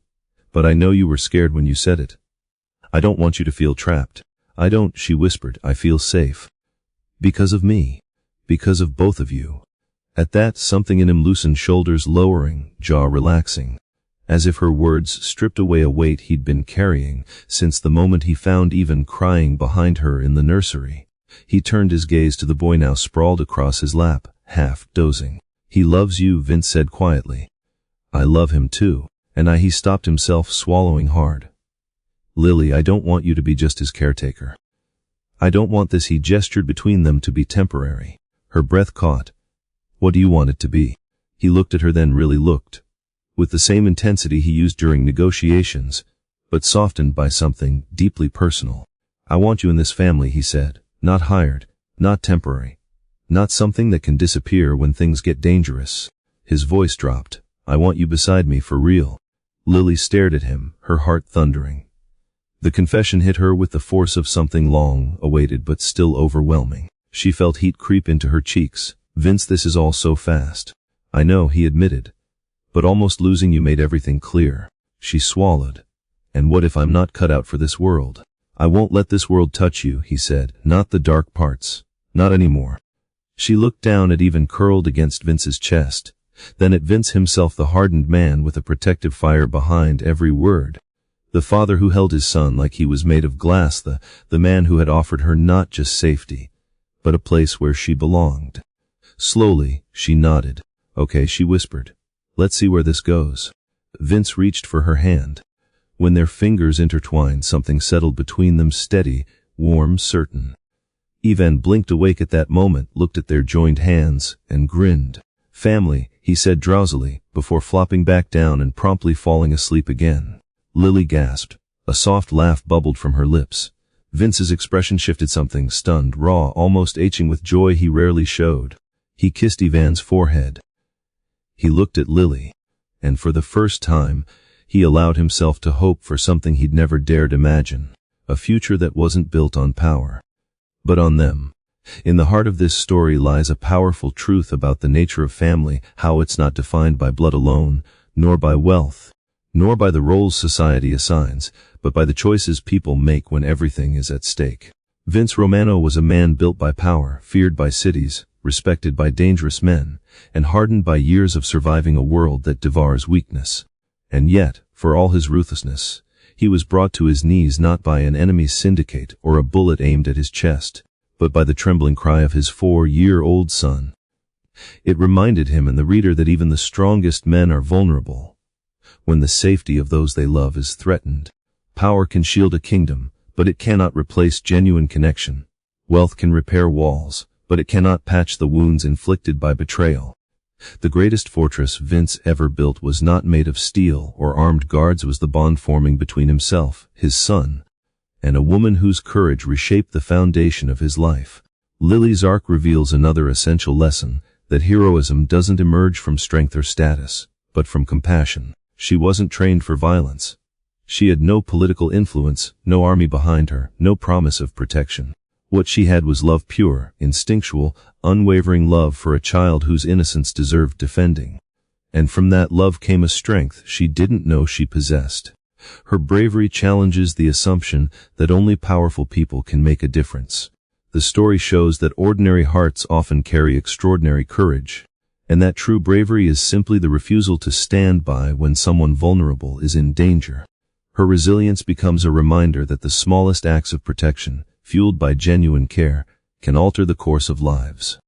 but I know you were scared when you said it. I don't want you to feel trapped. I don't, she whispered. I feel safe. Because of me. Because of both of you. At that, something in him loosened, shoulders lowering, jaw relaxing, as if her words stripped away a weight he'd been carrying since the moment he found Even crying behind her in the nursery. He turned his gaze to the boy now sprawled across his lap, half dozing. He loves you, Vince said quietly. I love him too. And he stopped himself, swallowing hard. Lily, I don't want you to be just his caretaker. I don't want this, he gestured between them, to be temporary. Her breath caught. What do you want it to be? He looked at her, then really looked, with the same intensity he used during negotiations, but softened by something deeply personal. I want you in this family, he said. Not hired, not temporary, not something that can disappear when things get dangerous. His voice dropped. I want you beside me for real. Lily stared at him, her heart thundering. The confession hit her with the force of something long awaited but still overwhelming. She felt heat creep into her cheeks. Vince, this is all so fast. I know, he admitted. But almost losing you made everything clear. She swallowed. And what if I'm not cut out for this world? I won't let this world touch you, he said. Not the dark parts. Not anymore. She looked down at Even curled against Vince's chest, then at Vince himself, the hardened man with a protective fire behind every word. The father who held his son like he was made of glass, the man who had offered her not just safety, but a place where she belonged. Slowly, she nodded. Okay, she whispered. Let's see where this goes. Vince reached for her hand. When their fingers intertwined, something settled between them, steady, warm, certain. Even blinked awake at that moment, looked at their joined hands, and grinned. Family, he said drowsily, before flopping back down and promptly falling asleep again. Lily gasped. A soft laugh bubbled from her lips. Vince's expression shifted, something stunned, raw, almost aching with joy he rarely showed. He kissed Ivan's forehead. He looked at Lily, and for the first time, he allowed himself to hope for something he'd never dared imagine. A future that wasn't built on power, but on them. In the heart of this story lies a powerful truth about the nature of family, how it's not defined by blood alone, nor by wealth, nor by the roles society assigns, but by the choices people make when everything is at stake. Vince Romano was a man built by power, feared by cities, respected by dangerous men, and hardened by years of surviving a world that devours weakness. And yet, for all his ruthlessness, he was brought to his knees not by an enemy's syndicate or a bullet aimed at his chest, but by the trembling cry of his 4-year-old son. It reminded him and the reader that even the strongest men are vulnerable when the safety of those they love is threatened. Power can shield a kingdom, but it cannot replace genuine connection. Wealth can repair walls, but it cannot patch the wounds inflicted by betrayal. The greatest fortress Vince ever built was not made of steel or armed guards, was the bond forming between himself, his son, and a woman whose courage reshaped the foundation of his life. Lily's arc reveals another essential lesson, that heroism doesn't emerge from strength or status, but from compassion. She wasn't trained for violence. She had no political influence, no army behind her, no promise of protection. What she had was love, pure, instinctual, unwavering love for a child whose innocence deserved defending. And from that love came a strength she didn't know she possessed. Her bravery challenges the assumption that only powerful people can make a difference. The story shows that ordinary hearts often carry extraordinary courage, and that true bravery is simply the refusal to stand by when someone vulnerable is in danger. Her resilience becomes a reminder that the smallest acts of protection, fueled by genuine care, can alter the course of lives.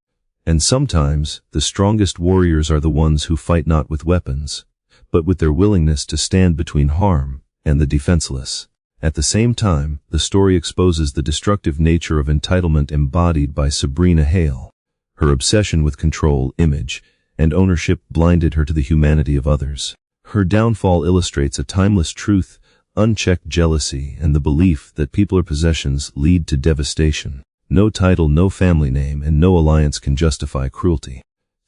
And sometimes, the strongest warriors are the ones who fight not with weapons, but with their willingness to stand between harm and the defenseless. At the same time, the story exposes the destructive nature of entitlement embodied by Sabrina Hale. Her obsession with control, image, and ownership blinded her to the humanity of others. Her downfall illustrates a timeless truth: unchecked jealousy and the belief that people or possessions lead to devastation. No title, no family name, and no alliance can justify cruelty.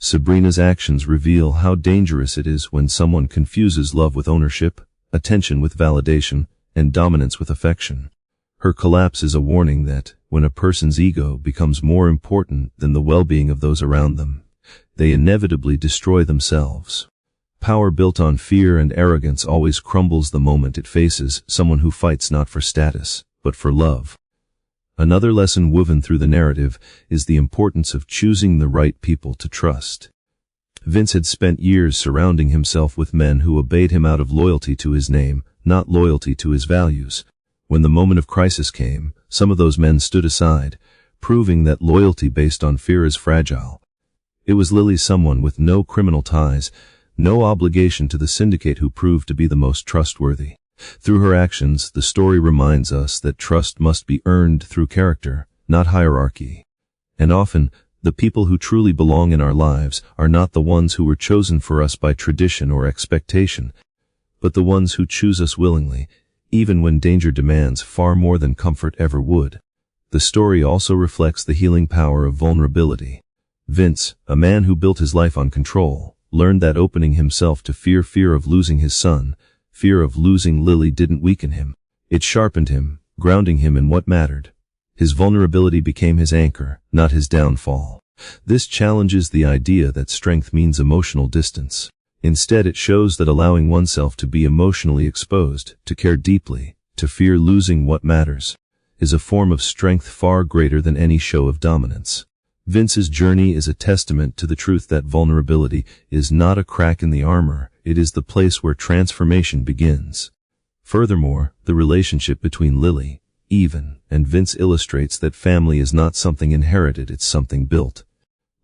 Sabrina's actions reveal how dangerous it is when someone confuses love with ownership, attention with validation, and dominance with affection. Her collapse is a warning that, when a person's ego becomes more important than the well-being of those around them, they inevitably destroy themselves. Power built on fear and arrogance always crumbles the moment it faces someone who fights not for status, but for love. Another lesson woven through the narrative is the importance of choosing the right people to trust. Vince had spent years surrounding himself with men who obeyed him out of loyalty to his name, not loyalty to his values. When the moment of crisis came, some of those men stood aside, proving that loyalty based on fear is fragile. It was Lily, someone with no criminal ties, no obligation to the syndicate, who proved to be the most trustworthy. Through her actions, the story reminds us that trust must be earned through character, not hierarchy. And often, the people who truly belong in our lives are not the ones who were chosen for us by tradition or expectation, but the ones who choose us willingly, even when danger demands far more than comfort ever would. The story also reflects the healing power of vulnerability. Vince, a man who built his life on control, learned that opening himself to fear of losing his son, fear of losing Lily, didn't weaken him. It sharpened him, grounding him in what mattered. His vulnerability became his anchor, not his downfall. This challenges the idea that strength means emotional distance. Instead, it shows that allowing oneself to be emotionally exposed, to care deeply, to fear losing what matters, is a form of strength far greater than any show of dominance. Vince's journey is a testament to the truth that vulnerability is not a crack in the armor, it is the place where transformation begins. Furthermore, the relationship between Lily, Even, and Vince illustrates that family is not something inherited, it's something built.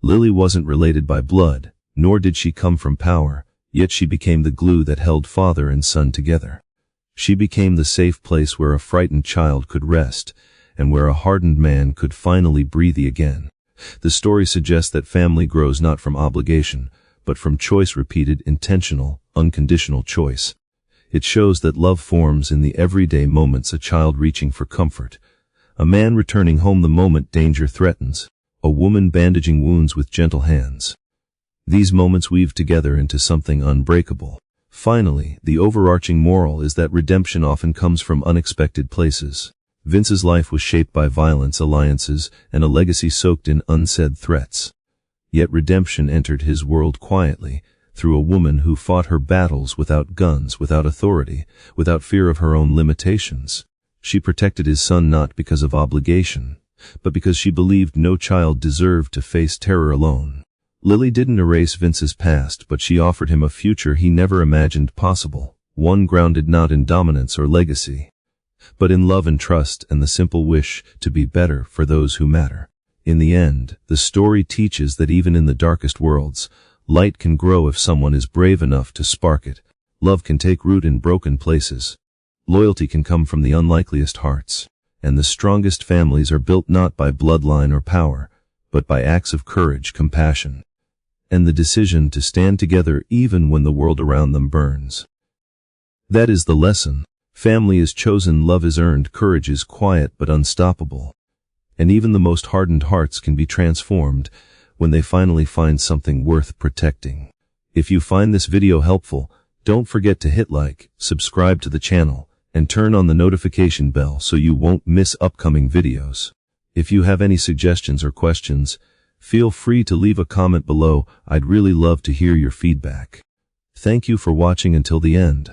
Lily wasn't related by blood, nor did she come from power, yet she became the glue that held father and son together. She became the safe place where a frightened child could rest, and where a hardened man could finally breathe again. The story suggests that family grows not from obligation, but from choice, repeated, intentional, unconditional choice. It shows that love forms in the everyday moments: a child reaching for comfort, a man returning home the moment danger threatens, a woman bandaging wounds with gentle hands. These moments weave together into something unbreakable. Finally, the overarching moral is that redemption often comes from unexpected places. Vince's life was shaped by violence, alliances, and a legacy soaked in unsaid threats. Yet redemption entered his world quietly, through a woman who fought her battles without guns, without authority, without fear of her own limitations. She protected his son not because of obligation, but because she believed no child deserved to face terror alone. Lily didn't erase Vince's past, but she offered him a future he never imagined possible, one grounded not in dominance or legacy, but in love and trust and the simple wish to be better for those who matter. In the end, the story teaches that even in the darkest worlds, light can grow if someone is brave enough to spark it. Love can take root in broken places. Loyalty can come from the unlikeliest hearts. And the strongest families are built not by bloodline or power, but by acts of courage, compassion, and the decision to stand together even when the world around them burns. That is the lesson. Family is chosen, love is earned, courage is quiet but unstoppable. And even the most hardened hearts can be transformed when they finally find something worth protecting. If you find this video helpful, don't forget to hit like, subscribe to the channel, and turn on the notification bell so you won't miss upcoming videos. If you have any suggestions or questions, feel free to leave a comment below. I'd really love to hear your feedback. Thank you for watching until the end.